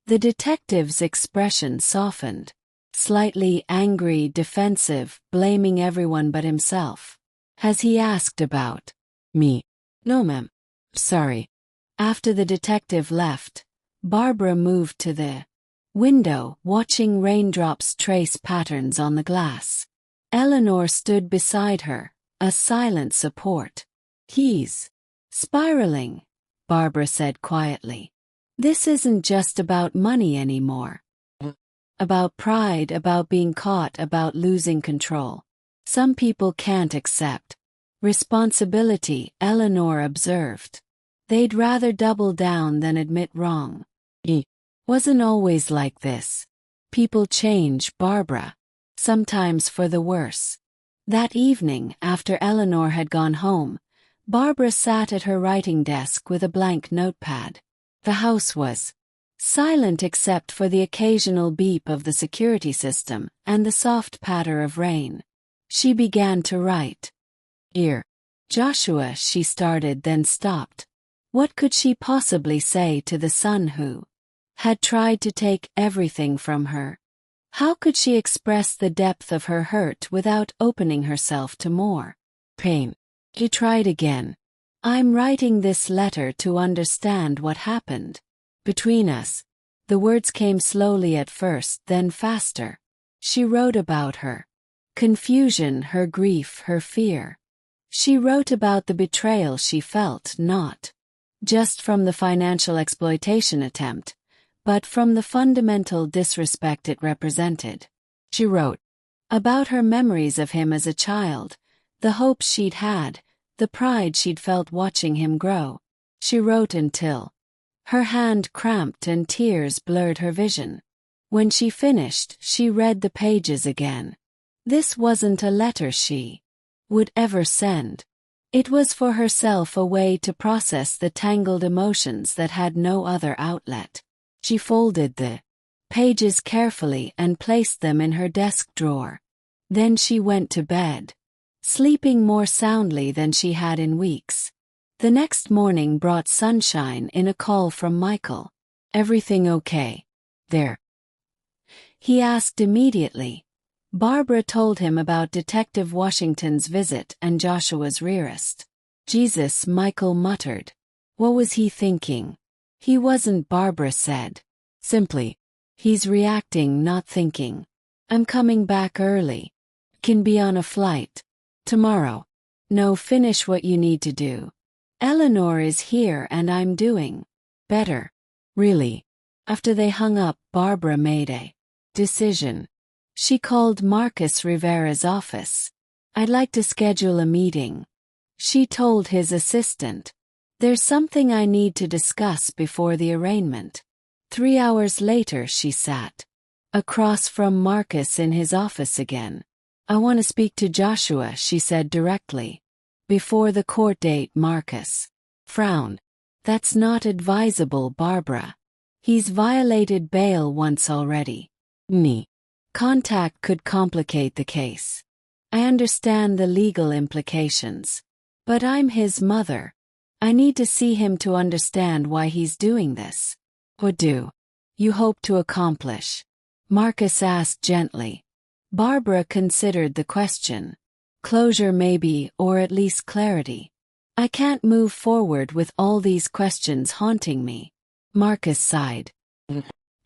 The detective's expression softened. Slightly angry, defensive, blaming everyone but himself. Has he asked about me? No, ma'am. Sorry. After the detective left, Barbara moved to the window, watching raindrops trace patterns on the glass. Eleanor stood beside her, a silent support. He's spiraling, Barbara said quietly. This isn't just about money anymore. About pride, about being caught, about losing control. Some people can't accept responsibility, Eleanor observed. They'd rather double down than admit wrong. He wasn't always like this. People change, Barbara. Sometimes for the worse. That evening, after Eleanor had gone home, Barbara sat at her writing desk with a blank notepad. The house was silent except for the occasional beep of the security system and the soft patter of rain. She began to write. Dear Joshua, she started, then stopped. What could she possibly say to the son who had tried to take everything from her? How could she express the depth of her hurt without opening herself to more pain? She tried again. I'm writing this letter to understand what happened between us. The words came slowly at first, then faster. She wrote about her confusion, her grief, her fear. She wrote about the betrayal she felt, not just from the financial exploitation attempt, but from the fundamental disrespect it represented. She wrote about her memories of him as a child, the hopes she'd had, the pride she'd felt watching him grow. She wrote until her hand cramped and tears blurred her vision. When she finished, she read the pages again. This wasn't a letter she would ever send. It was for herself, a way to process the tangled emotions that had no other outlet. She folded the pages carefully and placed them in her desk drawer. Then she went to bed, sleeping more soundly than she had in weeks. The next morning brought sunshine in a call from Michael. Everything okay there? He asked immediately. Barbara told him about Detective Washington's visit and Joshua's rearrest. Jesus, Michael muttered. What was he thinking? He wasn't, Barbara said. Simply, he's reacting, not thinking. I'm coming back early. Can be on a flight tomorrow. No, finish what you need to do. Eleanor is here and I'm doing better. Really? After they hung up, Barbara made a decision. She called Marcus Rivera's office. I'd like to schedule a meeting. She told his assistant. There's something I need to discuss before the arraignment. 3 hours later, she sat across from Marcus in his office again. I want to speak to Joshua, she said directly. Before the court date, Marcus frowned. That's not advisable, Barbara. He's violated bail once already. Contact could complicate the case. I understand the legal implications. But I'm his mother. I need to see him to understand why he's doing this. What do you hope to accomplish? Marcus asked gently. Barbara considered the question. Closure maybe, or at least clarity. I can't move forward with all these questions haunting me. Marcus sighed.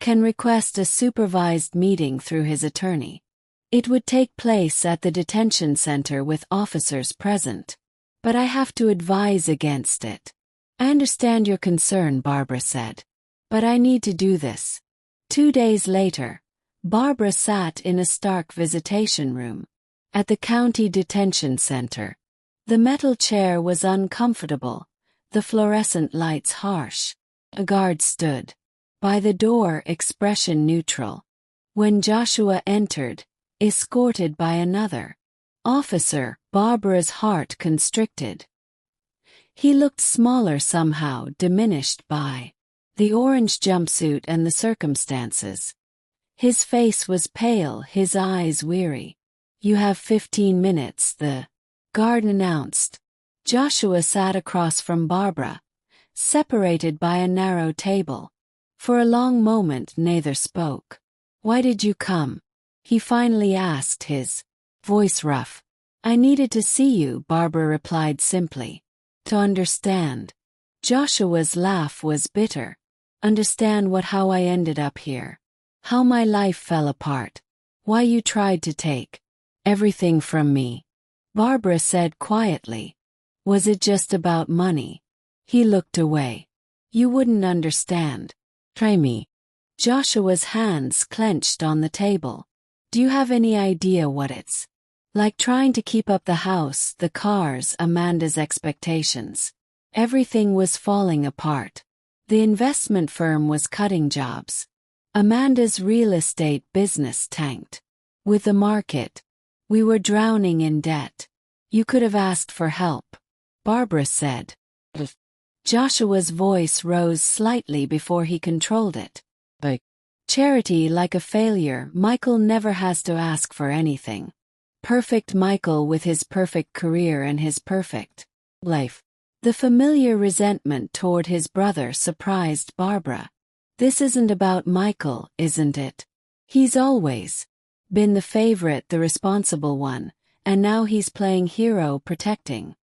Can request a supervised meeting through his attorney. It would take place at the detention center with officers present. But I have to advise against it. I understand your concern, Barbara said. But I need to do this. 2 days later, Barbara sat in a stark visitation room at the county detention center. The metal chair was uncomfortable, the fluorescent lights harsh. A guard stood by the door, expression neutral. When Joshua entered, escorted by another officer, Barbara's heart constricted. He looked smaller somehow, diminished by the orange jumpsuit and the circumstances. His face was pale, his eyes weary. You have 15 minutes, the guard announced. Joshua sat across from Barbara, separated by a narrow table. For a long moment neither spoke. Why did you come? He finally asked, his voice rough. I needed to see you, Barbara replied simply. To understand. Joshua's laugh was bitter. Understand what? How I ended up here. How my life fell apart. Why you tried to take everything from me. Barbara said quietly. Was it just about money? He looked away. You wouldn't understand. Try me. Joshua's hands clenched on the table. Do you have any idea what it's like trying to keep up the house, the cars, Amanda's expectations? Everything was falling apart. The investment firm was cutting jobs. Amanda's real estate business tanked. With the market, we were drowning in debt. You could have asked for help, Barbara said. Joshua's voice rose slightly before he controlled it. Charity like a failure, Michael never has to ask for anything. Perfect Michael with his perfect career and his perfect life. The familiar resentment toward his brother surprised Barbara. This isn't about Michael, isn't it? He's always been the favorite, the responsible one, and now he's playing hero, protecting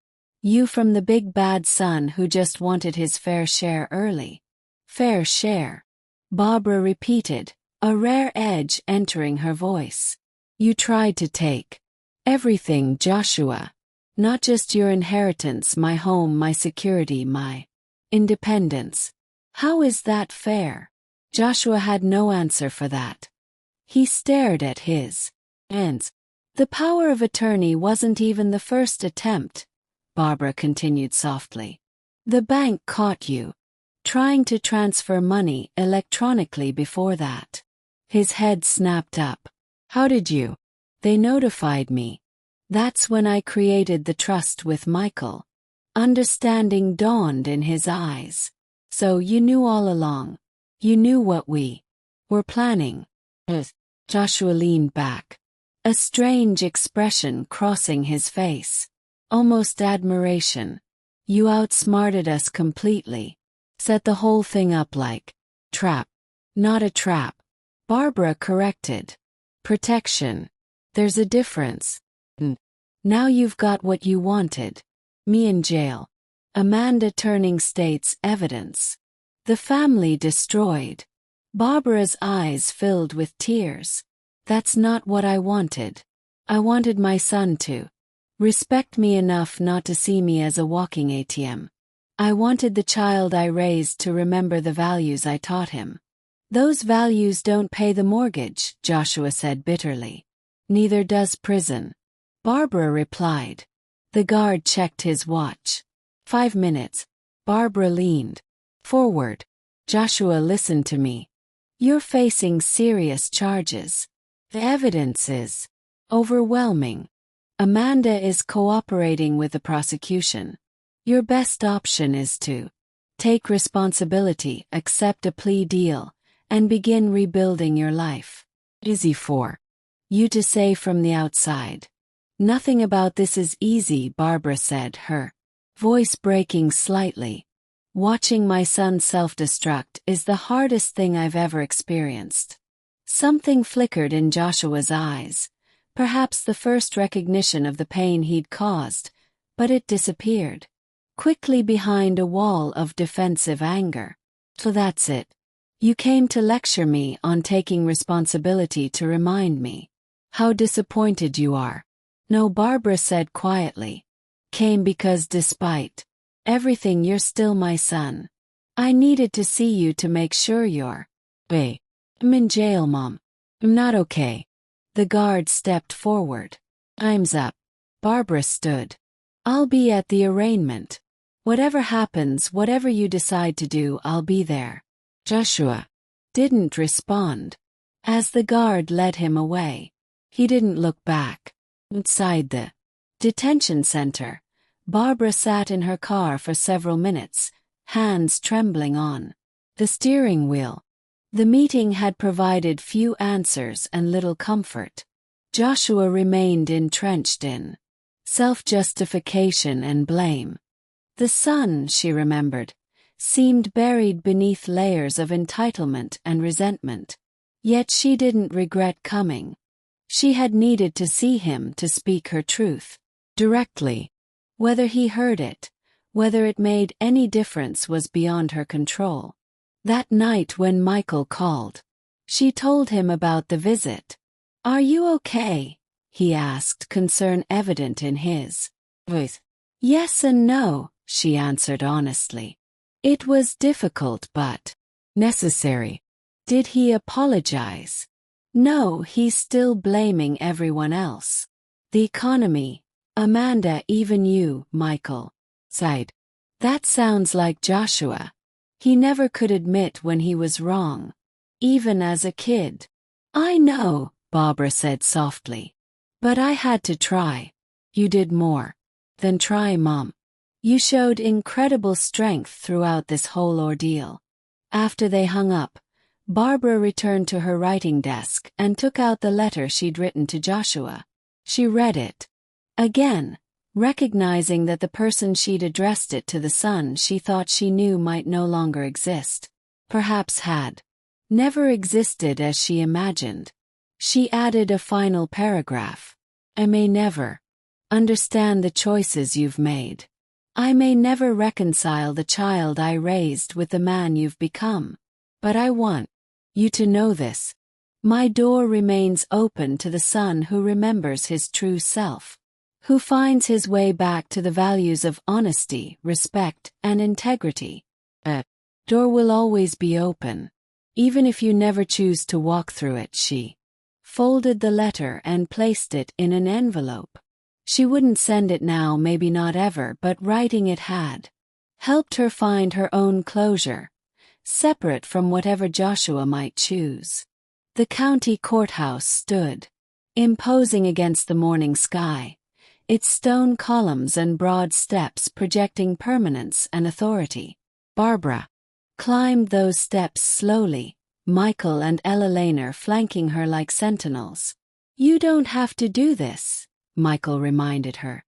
you from the big bad son who just wanted his fair share early. Fair share. Barbara repeated, a rare edge entering her voice. You tried to take everything, Joshua. Not just your inheritance, my home, my security, my independence. How is that fair? Joshua had no answer for that. He stared at his hands. The power of attorney wasn't even the first attempt, Barbara continued softly. The bank caught you trying to transfer money electronically before that. His head snapped up. How did you? They notified me. That's when I created the trust with Michael. Understanding dawned in his eyes. So you knew all along. You knew what we were planning. Joshua leaned back. A strange expression crossing his face. Almost admiration. You outsmarted us completely. Set the whole thing up like trap. Not a trap. Barbara corrected. Protection. There's a difference. Now you've got what you wanted. Me in jail. Amanda turning state's evidence. The family destroyed. Barbara's eyes filled with tears. That's not what I wanted. I wanted my son to respect me enough not to see me as a walking ATM. I wanted the child I raised to remember the values I taught him. Those values don't pay the mortgage, Joshua said bitterly. Neither does prison. Barbara replied. The guard checked his watch. 5 minutes. Barbara leaned forward. Joshua, listen to me. You're facing serious charges. The evidence is overwhelming. Amanda is cooperating with the prosecution. Your best option is to take responsibility, accept a plea deal, and begin rebuilding your life. Easy for you to say from the outside. Nothing about this is easy, Barbara said, her voice breaking slightly. Watching my son self-destruct is the hardest thing I've ever experienced. Something flickered in Joshua's eyes, Perhaps the first recognition of the pain he'd caused, but it disappeared quickly behind a wall of defensive anger. So that's it. You came to lecture me on taking responsibility to remind me how disappointed you are. No, Barbara said quietly. Came because despite everything, you're still my son. I needed to see you to make sure you're. I'm in jail, Mom. I'm not okay. The guard stepped forward. Time's up. Barbara stood. I'll be at the arraignment. Whatever happens, whatever you decide to do, I'll be there. Joshua didn't respond. As the guard led him away, he didn't look back. Inside the detention center, Barbara sat in her car for several minutes, hands trembling on the steering wheel. The meeting had provided few answers and little comfort. Joshua remained entrenched in self-justification and blame. The son, she remembered, seemed buried beneath layers of entitlement and resentment. Yet she didn't regret coming. She had needed to see him to speak her truth directly. Whether he heard it, whether it made any difference, was beyond her control. That night when Michael called, she told him about the visit. Are you okay? He asked, concern evident in his voice. Yes and no, she answered honestly. It was difficult but necessary. Did he apologize? No, he's still blaming everyone else. The economy, Amanda, even you, Michael sighed. That sounds like Joshua. He never could admit when he was wrong, even as a kid. I know, Barbara said softly. But I had to try. You did more than try, Mom. You showed incredible strength throughout this whole ordeal. After they hung up, Barbara returned to her writing desk and took out the letter she'd written to Joshua. She read it again, recognizing that the person she'd addressed it to, the son she thought she knew, might no longer exist. Perhaps had never existed as she imagined. She added a final paragraph. I may never understand the choices you've made. I may never reconcile the child I raised with the man you've become. But I want you to know this. My door remains open to the son who remembers his true self, who finds his way back to the values of honesty, respect, and integrity. A door will always be open, even if you never choose to walk through it. She folded the letter and placed it in an envelope. She wouldn't send it now, maybe not ever, but writing it had helped her find her own closure, separate from whatever Joshua might choose. The county courthouse stood imposing against the morning sky, its stone columns and broad steps projecting permanence and authority. Barbara climbed those steps slowly, Michael and Ella Lehner flanking her like sentinels. You don't have to do this, Michael reminded her.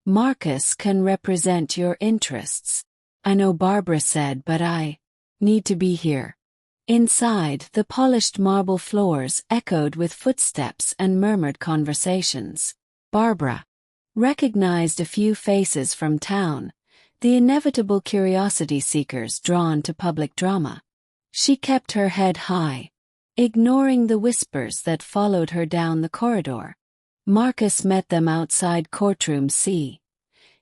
Marcus can represent your interests. I know, Barbara said, but I need to be here. Inside, the polished marble floors echoed with footsteps and murmured conversations. Barbara recognized a few faces from town, the inevitable curiosity seekers drawn to public drama. She kept her head high, ignoring the whispers that followed her down the corridor. Marcus met them outside courtroom C,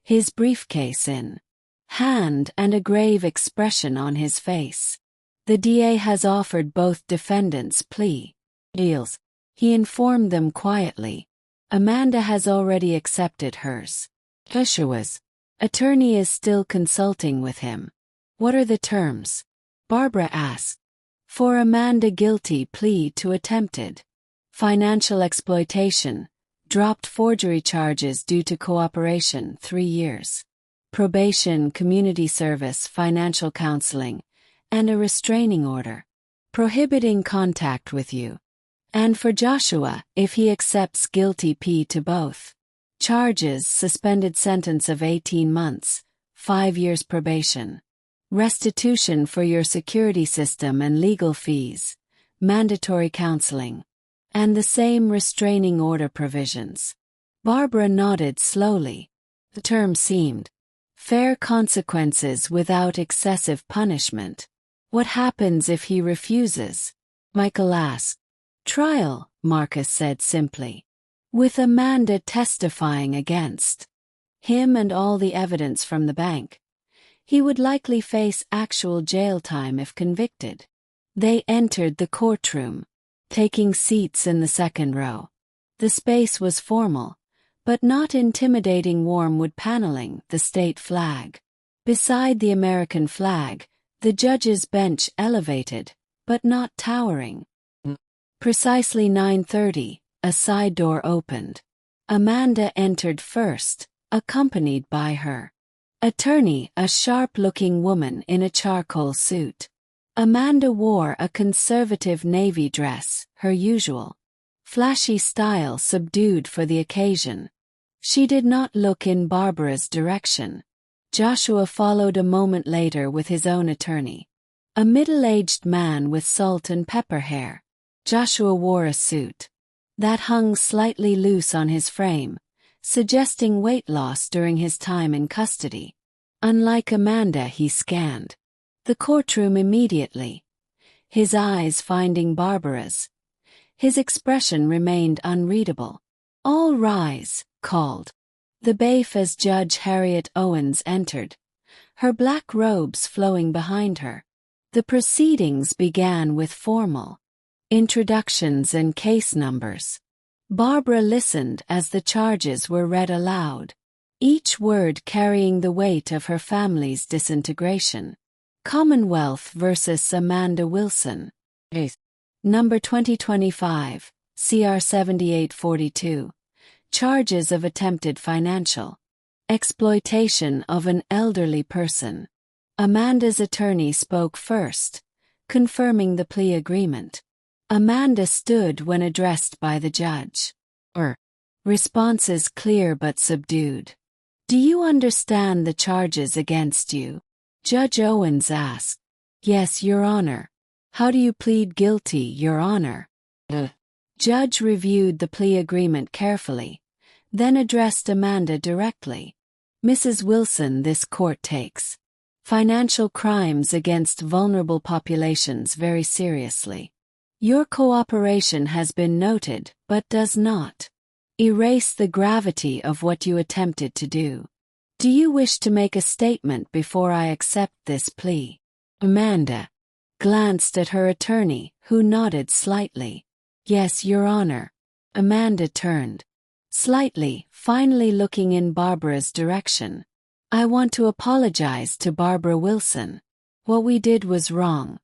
his briefcase in hand and a grave expression on his face. The DA has offered both defendants plea deals, he informed them quietly. Amanda has already accepted hers. Joshua's attorney is still consulting with him. What are the terms? Barbara asked. For Amanda, guilty plea to attempted financial exploitation, dropped forgery charges due to cooperation, 3 years. Probation, community service, financial counseling, and a restraining order prohibiting contact with you. And for Joshua, if he accepts guilty plea to both charges, suspended sentence of 18 months, 5 years probation, restitution for your security system and legal fees, mandatory counseling, And the same restraining order provisions. Barbara nodded slowly. The term seemed fair consequences without excessive punishment. What happens if he refuses? Michael asked. Trial, Marcus said simply. With Amanda testifying against him and all the evidence from the bank. He would likely face actual jail time if convicted. They entered the courtroom, taking seats in the second row. The space was formal, but not intimidating wormwood paneling, the state flag. Beside the American flag, the judge's bench elevated, but not towering. Precisely 9:30, a side door opened. Amanda entered first, accompanied by her attorney, a sharp-looking woman in a charcoal suit. Amanda wore a conservative navy dress, her usual flashy style subdued for the occasion. She did not look in Barbara's direction. Joshua followed a moment later with his own attorney. A middle-aged man with salt and pepper hair. Joshua wore a suit that hung slightly loose on his frame, suggesting weight loss during his time in custody. Unlike Amanda, he scanned the courtroom immediately, his eyes finding Barbara's. His expression remained unreadable. All rise, called the bailiff as Judge Harriet Owens entered, her black robes flowing behind her. The proceedings began with formal introductions and case numbers. Barbara listened as the charges were read aloud, each word carrying the weight of her family's disintegration. Commonwealth versus Amanda Wilson. Case number 2025, CR 7842. Charges of attempted financial exploitation of an elderly person. Amanda's attorney spoke first, confirming the plea agreement. Amanda stood when addressed by the judge. Her responses clear but subdued. Do you understand the charges against you? Judge Owens asked. Yes, Your Honor. How do you plead guilty, Your Honor? The judge reviewed the plea agreement carefully, then addressed Amanda directly. Mrs. Wilson, this court takes financial crimes against vulnerable populations very seriously. Your cooperation has been noted, but does not erase the gravity of what you attempted to do. Do you wish to make a statement before I accept this plea? Amanda glanced at her attorney, who nodded slightly. Yes, Your Honor. Amanda turned slightly, finally looking in Barbara's direction. I want to apologize to Barbara Wilson. What we did was wrong.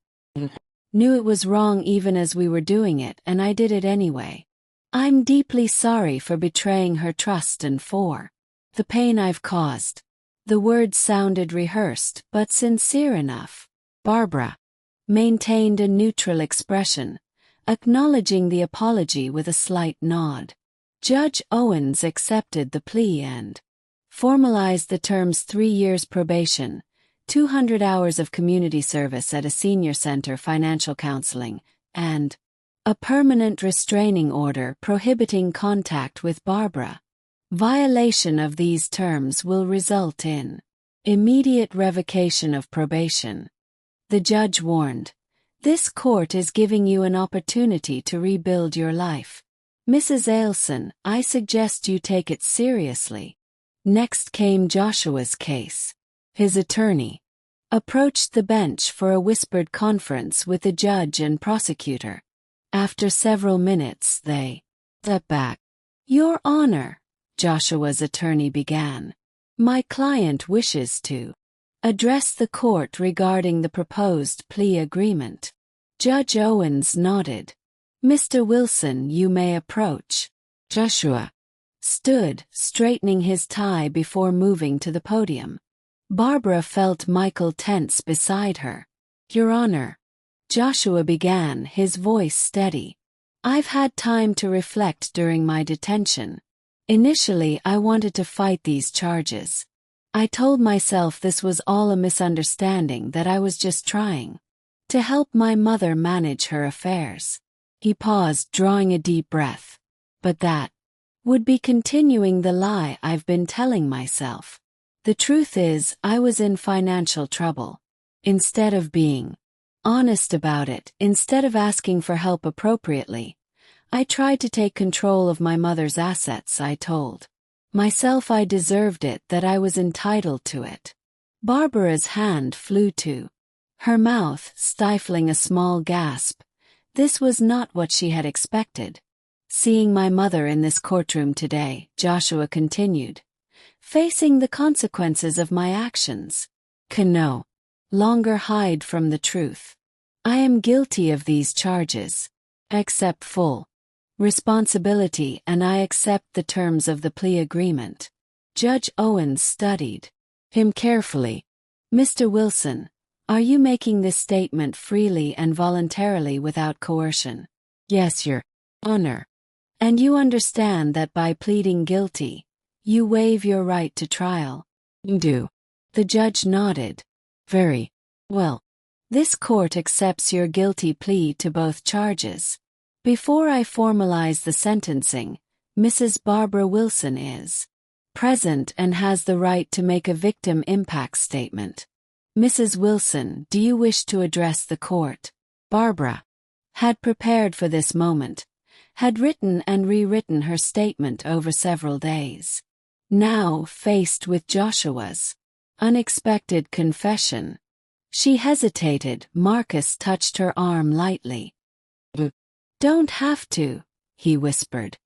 Knew it was wrong even as we were doing it, and I did it anyway. I'm deeply sorry for betraying her trust and for the pain I've caused. The words sounded rehearsed, but sincere enough. Barbara maintained a neutral expression, acknowledging the apology with a slight nod. Judge Owens accepted the plea and formalized the terms: 3 years probation, 200 hours of community service at a senior center, financial counseling, and a permanent restraining order prohibiting contact with Barbara. Violation of these terms will result in immediate revocation of probation. The judge warned, this court is giving you an opportunity to rebuild your life. Mrs. Ailson, I suggest you take it seriously. Next came Joshua's case. His attorney approached the bench for a whispered conference with the judge and prosecutor. After several minutes, they stepped back. Your Honor, Joshua's attorney began. My client wishes to address the court regarding the proposed plea agreement. Judge Owens nodded. Mr. Wilson, you may approach. Joshua stood, straightening his tie before moving to the podium. Barbara felt Michael tense beside her. Your Honor, Joshua began, his voice steady. I've had time to reflect during my detention. Initially, I wanted to fight these charges. I told myself this was all a misunderstanding, that I was just trying to help my mother manage her affairs. He paused, drawing a deep breath. But that would be continuing the lie I've been telling myself. The truth is, I was in financial trouble. Instead of being honest about it, instead of asking for help appropriately, I tried to take control of my mother's assets. I told myself I deserved it, that I was entitled to it. Barbara's hand flew to her mouth, stifling a small gasp. This was not what she had expected. Seeing my mother in this courtroom today, Joshua continued, facing the consequences of my actions, can no longer hide from the truth. I am guilty of these charges. I accept full responsibility, and I accept the terms of the plea agreement. Judge Owens studied him carefully. Mr. Wilson, are you making this statement freely and voluntarily without coercion? Yes, Your Honor. And you understand that by pleading guilty, you waive your right to trial? Do. The judge nodded. Very well. This court accepts your guilty plea to both charges. Before I formalize the sentencing, Mrs. Barbara Wilson is present and has the right to make a victim impact statement. Mrs. Wilson, do you wish to address the court? Barbara had prepared for this moment, had written and rewritten her statement over several days. Now, faced with Joshua's unexpected confession, she hesitated. Marcus touched her arm lightly. Don't have to, he whispered.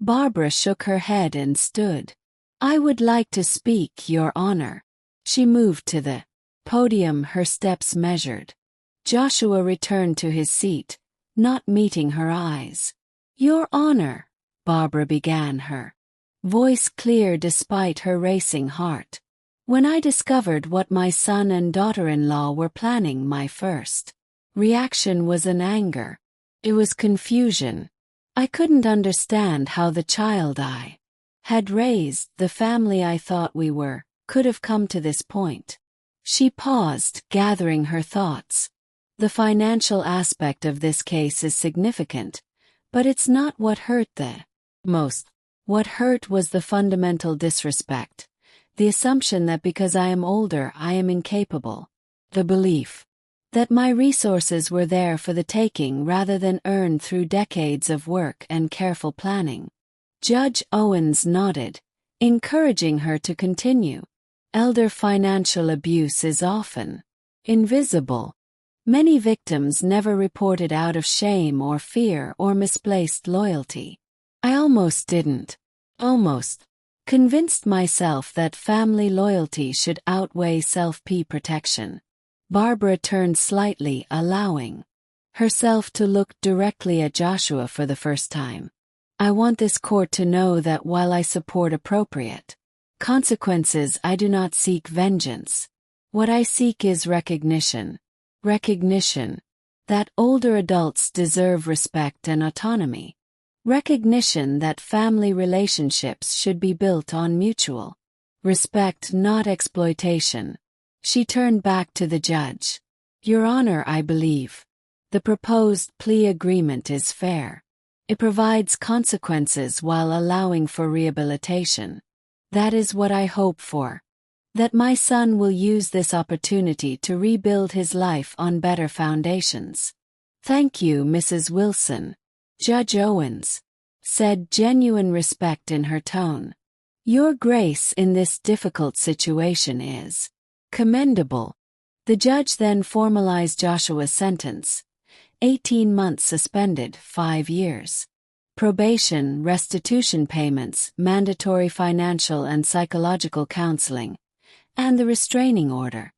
Barbara shook her head and stood. I would like to speak, Your Honor. She moved to the podium, her steps measured. Joshua returned to his seat, not meeting her eyes. Your Honor, Barbara began, her voice clear despite her racing heart. When I discovered what my son and daughter-in-law were planning, my first reaction was an anger. It was confusion. I couldn't understand how the child I had raised, the family I thought we were, could have come to this point. She paused, gathering her thoughts. The financial aspect of this case is significant, but it's not what hurt the most. What hurt was the fundamental disrespect. The assumption that because I am older I am incapable. The belief that my resources were there for the taking rather than earned through decades of work and careful planning. Judge Owens nodded, encouraging her to continue. Elder financial abuse is often invisible. Many victims never report it out of shame or fear or misplaced loyalty. I almost convinced myself that family loyalty should outweigh self-protection. Barbara turned slightly, allowing herself to look directly at Joshua for the first time. I want this court to know that while I support appropriate consequences, I do not seek vengeance. What I seek is recognition. Recognition that older adults deserve respect and autonomy. Recognition that family relationships should be built on mutual respect, not exploitation. She turned back to the judge. Your Honor, I believe the proposed plea agreement is fair. It provides consequences while allowing for rehabilitation. That is what I hope for. That my son will use this opportunity to rebuild his life on better foundations. Thank you, Mrs. Wilson. Judge Owens said, genuine respect in her tone. Your grace in this difficult situation is commendable. The judge then formalized Joshua's sentence. 18 months suspended, 5 years. Probation, restitution payments, mandatory financial and psychological counseling, and the restraining order.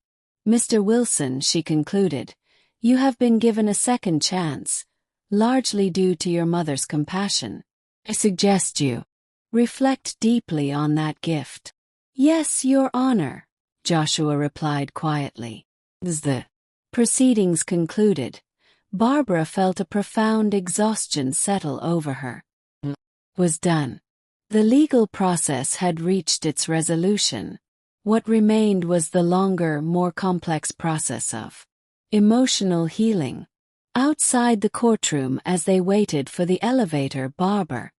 Mr. Wilson, she concluded, you have been given a second chance, largely due to your mother's compassion. I suggest you reflect deeply on that gift. Yes, Your Honor, Joshua replied quietly. As the proceedings concluded, Barbara felt a profound exhaustion settle over her. Was done. The legal process had reached its resolution. What remained was the longer, more complex process of emotional healing. Outside the courtroom as they waited for the elevator, Barbara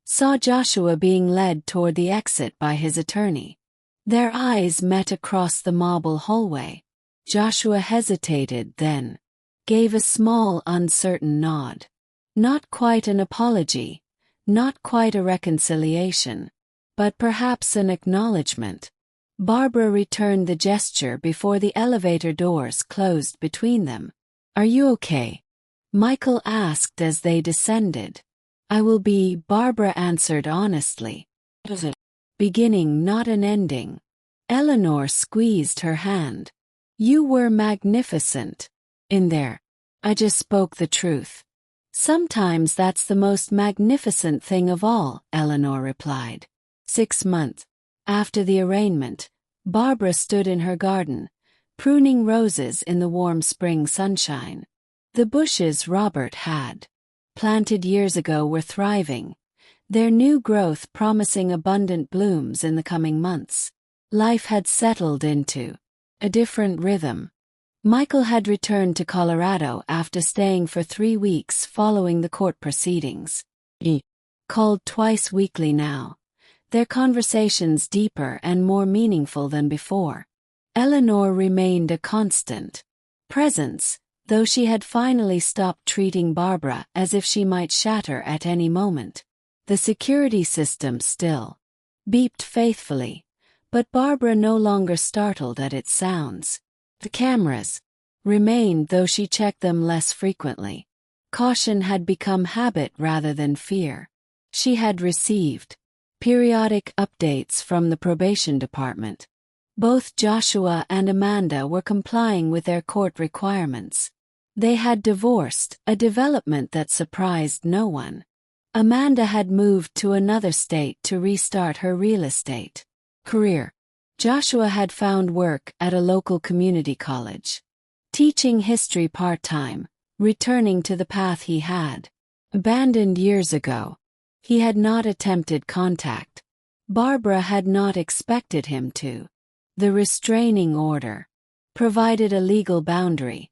saw Joshua being led toward the exit by his attorney. Their eyes met across the marble hallway. Joshua hesitated, then gave a small, uncertain nod. Not quite an apology, not quite a reconciliation, but perhaps an acknowledgement. Barbara returned the gesture before the elevator doors closed between them. "Are you okay?" Michael asked as they descended. "I will be," Barbara answered honestly. "Does it?" Beginning, not an ending. Eleanor squeezed her hand. "You were magnificent in there. I just spoke the truth." "Sometimes that's the most magnificent thing of all," Eleanor replied. 6 months after the arraignment, Barbara stood in her garden, pruning roses in the warm spring sunshine. The bushes Robert had planted years ago were thriving, their new growth promising abundant blooms in the coming months. Life had settled into a different rhythm. Michael had returned to Colorado after staying for 3 weeks following the court proceedings. He called twice weekly now, their conversations deeper and more meaningful than before. Eleanor remained a constant presence, though she had finally stopped treating Barbara as if she might shatter at any moment. The security system still beeped faithfully, but Barbara no longer startled at its sounds. The cameras remained, though she checked them less frequently. Caution had become habit rather than fear. She had received periodic updates from the probation department. Both Joshua and Amanda were complying with their court requirements. They had divorced, a development that surprised no one. Amanda had moved to another state to restart her real estate career. Joshua had found work at a local community college, teaching history part-time, returning to the path he had abandoned years ago. He had not attempted contact. Barbara had not expected him to. The restraining order provided a legal boundary,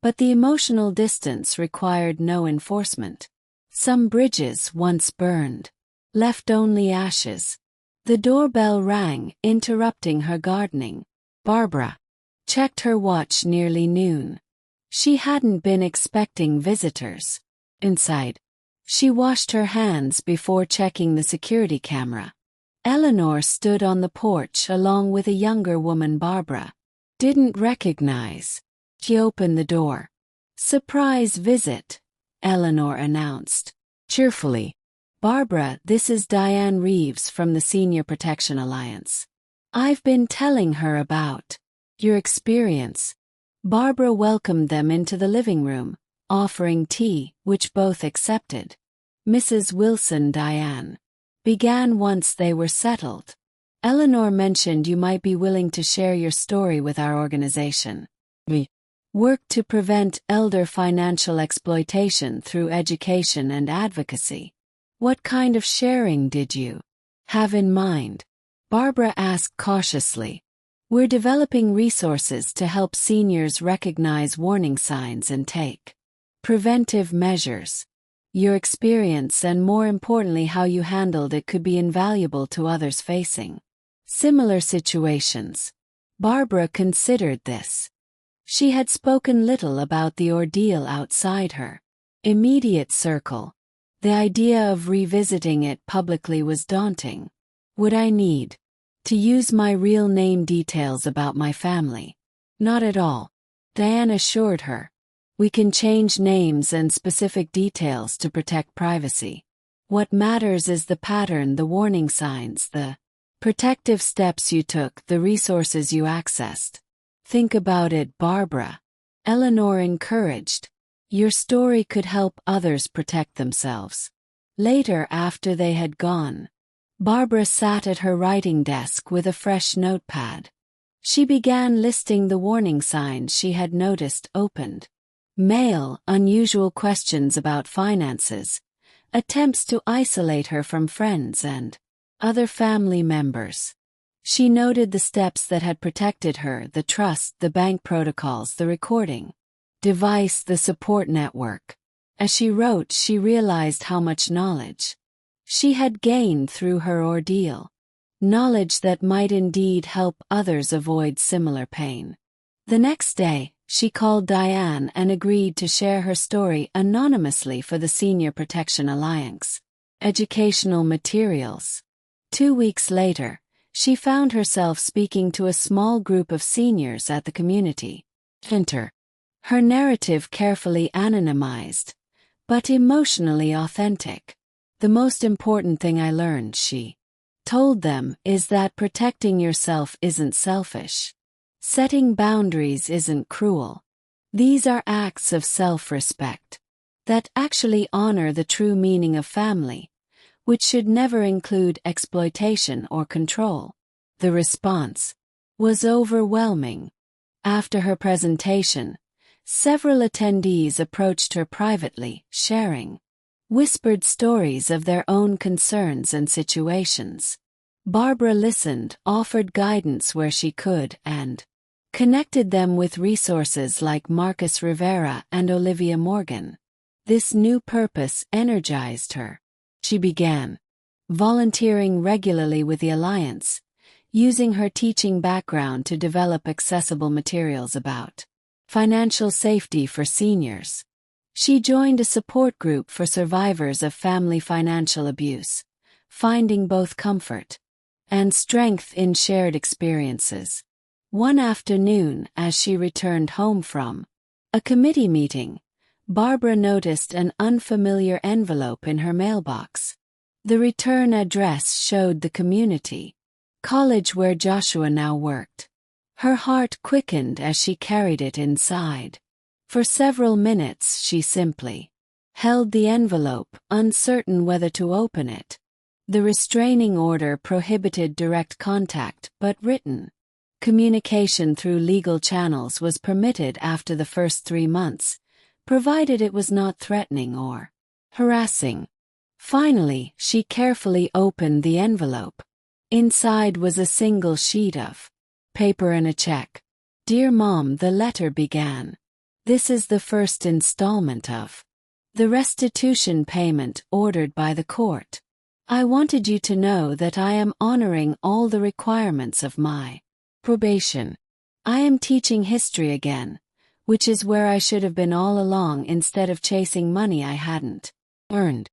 but the emotional distance required no enforcement. Some bridges once burned, left only ashes. The doorbell rang, interrupting her gardening. Barbara checked her watch, nearly noon. She hadn't been expecting visitors. Inside, she washed her hands before checking the security camera. Eleanor stood on the porch along with a younger woman Barbara didn't recognize. She opened the door. "Surprise visit," Eleanor announced cheerfully. "Barbara, this is Diane Reeves from the Senior Protection Alliance. I've been telling her about your experience." Barbara welcomed them into the living room, offering tea, which both accepted. "Mrs. Wilson," Diane began once they were settled. "Eleanor mentioned you might be willing to share your story with our organization. We work to prevent elder financial exploitation through education and advocacy." "What kind of sharing did you have in mind?" Barbara asked cautiously. "We're developing resources to help seniors recognize warning signs and take preventive measures. Your experience and, more importantly, how you handled it could be invaluable to others facing similar situations." Barbara considered this. She had spoken little about the ordeal outside her immediate circle. The idea of revisiting it publicly was daunting. "Would I need to use my real name, details about my family?" "Not at all," Diane assured her. "We can change names and specific details to protect privacy. What matters is the pattern, the warning signs, the protective steps you took, the resources you accessed. Think about it, Barbara," Eleanor encouraged. "Your story could help others protect themselves." Later, after they had gone, Barbara sat at her writing desk with a fresh notepad. She began listing the warning signs she had noticed: opened mail, unusual questions about finances, attempts to isolate her from friends and other family members. She noted the steps that had protected her: the trust, the bank protocols, the recording. device the support network. As she wrote, she realized how much knowledge she had gained through her ordeal. Knowledge that might indeed help others avoid similar pain. The next day, she called Diane and agreed to share her story anonymously for the Senior Protection Alliance. Educational materials. 2 weeks later, she found herself speaking to a small group of seniors at the community center. Her narrative carefully anonymized, but emotionally authentic. The most important thing I learned, she told them, is that protecting yourself isn't selfish. Setting boundaries isn't cruel. These are acts of self-respect that actually honor the true meaning of family, which should never include exploitation or control. The response was overwhelming. After her presentation, several attendees approached her privately, sharing whispered stories of their own concerns and situations. Barbara listened, offered guidance where she could, and connected them with resources like Marcus Rivera and Olivia Morgan. This new purpose energized her. She began volunteering regularly with the Alliance, using her teaching background to develop accessible materials about financial safety for seniors. She joined a support group for survivors of family financial abuse, finding both comfort and strength in shared experiences. One afternoon, as she returned home from a committee meeting, Barbara noticed an unfamiliar envelope in her mailbox. The return address showed the community college where Joshua now worked. Her heart quickened as she carried it inside. For several minutes she simply held the envelope, uncertain whether to open it. The restraining order prohibited direct contact, but written communication through legal channels was permitted after the first 3 months, provided it was not threatening or harassing. Finally, she carefully opened the envelope. Inside was a single sheet of paper and a check. "Dear Mom," the letter began. "This is the first installment of the restitution payment ordered by the court. I wanted you to know that I am honoring all the requirements of my probation. I am teaching history again, which is where I should have been all along instead of chasing money I hadn't earned."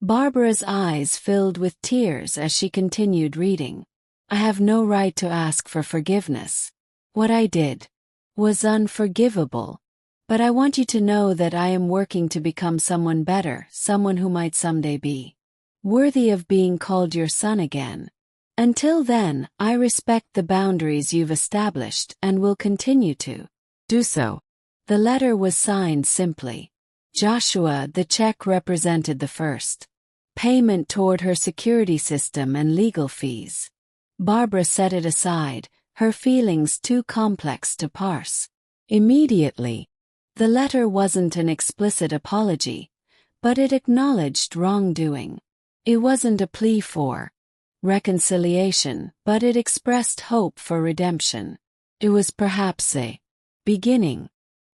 Barbara's eyes filled with tears as she continued reading. "I have no right to ask for forgiveness. What I did was unforgivable. But I want you to know that I am working to become someone better, someone who might someday be worthy of being called your son again. Until then, I respect the boundaries you've established and will continue to do so." The letter was signed simply Joshua. The check represented the first payment toward her security system and legal fees. Barbara set it aside, her feelings too complex to parse. Immediately, the letter wasn't an explicit apology, but it acknowledged wrongdoing. It wasn't a plea for reconciliation, but it expressed hope for redemption. It was perhaps a beginning.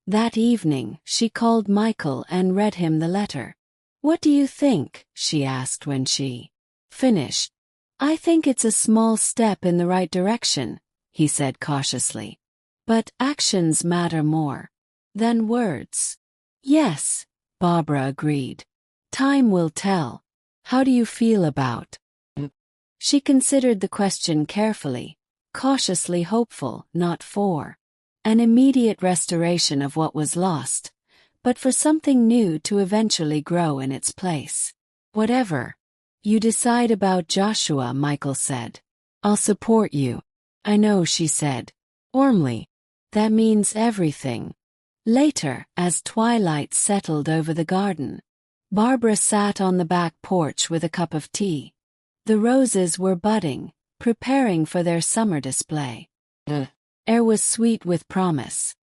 That evening, she called Michael and read him the letter. "What do you think?" she asked when she finished. "I think it's a small step in the right direction," he said cautiously. "But actions matter more than words." "Yes," Barbara agreed. "Time will tell. How do you feel about it?" She considered the question carefully, cautiously hopeful, not for an immediate restoration of what was lost, but for something new to eventually grow in its place. "Whatever you decide about Joshua," Michael said, "I'll support you." "I know," she said warmly. "That means everything." Later, as twilight settled over the garden, Barbara sat on the back porch with a cup of tea. The roses were budding, preparing for their summer display. The air was sweet with promise.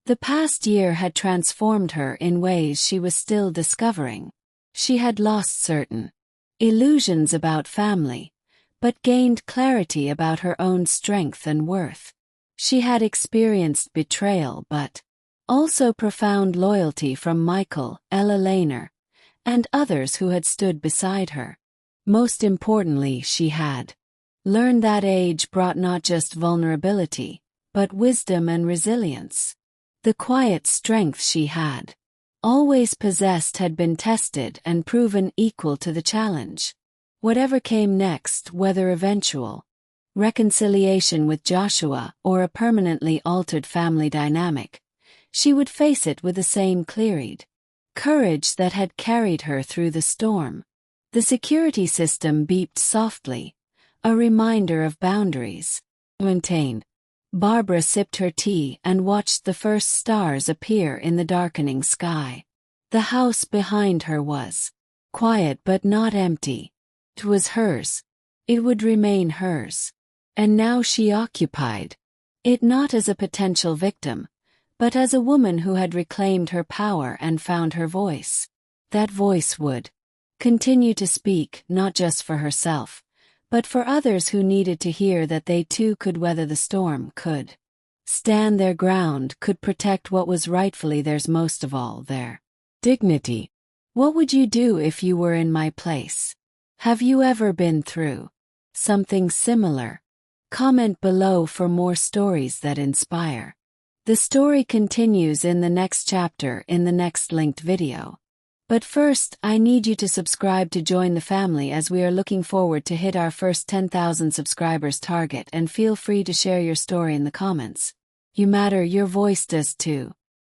The past year had transformed her in ways she was still discovering. She had lost certain illusions about family, but gained clarity about her own strength and worth. She had experienced betrayal but Also profound loyalty from Michael, Ella Lehner, and others who had stood beside her. Most importantly, she had learned that age brought not just vulnerability, but wisdom and resilience. The quiet strength she had always possessed had been tested and proven equal to the challenge. Whatever came next, whether eventual reconciliation with Joshua or a permanently altered family dynamic, she would face it with the same clear-eyed courage that had carried her through the storm. The security system beeped softly, a reminder of boundaries maintained. Barbara sipped her tea and watched the first stars appear in the darkening sky. The house behind her was quiet but not empty. It was hers. It would remain hers. And now she occupied it not as a potential victim, but as a woman who had reclaimed her power and found her voice. That voice would continue to speak not just for herself, but for others who needed to hear that they too could weather the storm, could stand their ground, could protect what was rightfully theirs, most of all, their dignity. What would you do if you were in my place? Have you ever been through something similar? Comment below for more stories that inspire. The story continues in the next chapter in the next linked video. But first, I need you to subscribe to join the family, as we are looking forward to hit our first 10,000 subscribers target, and feel free to share your story in the comments. You matter, your voice does too.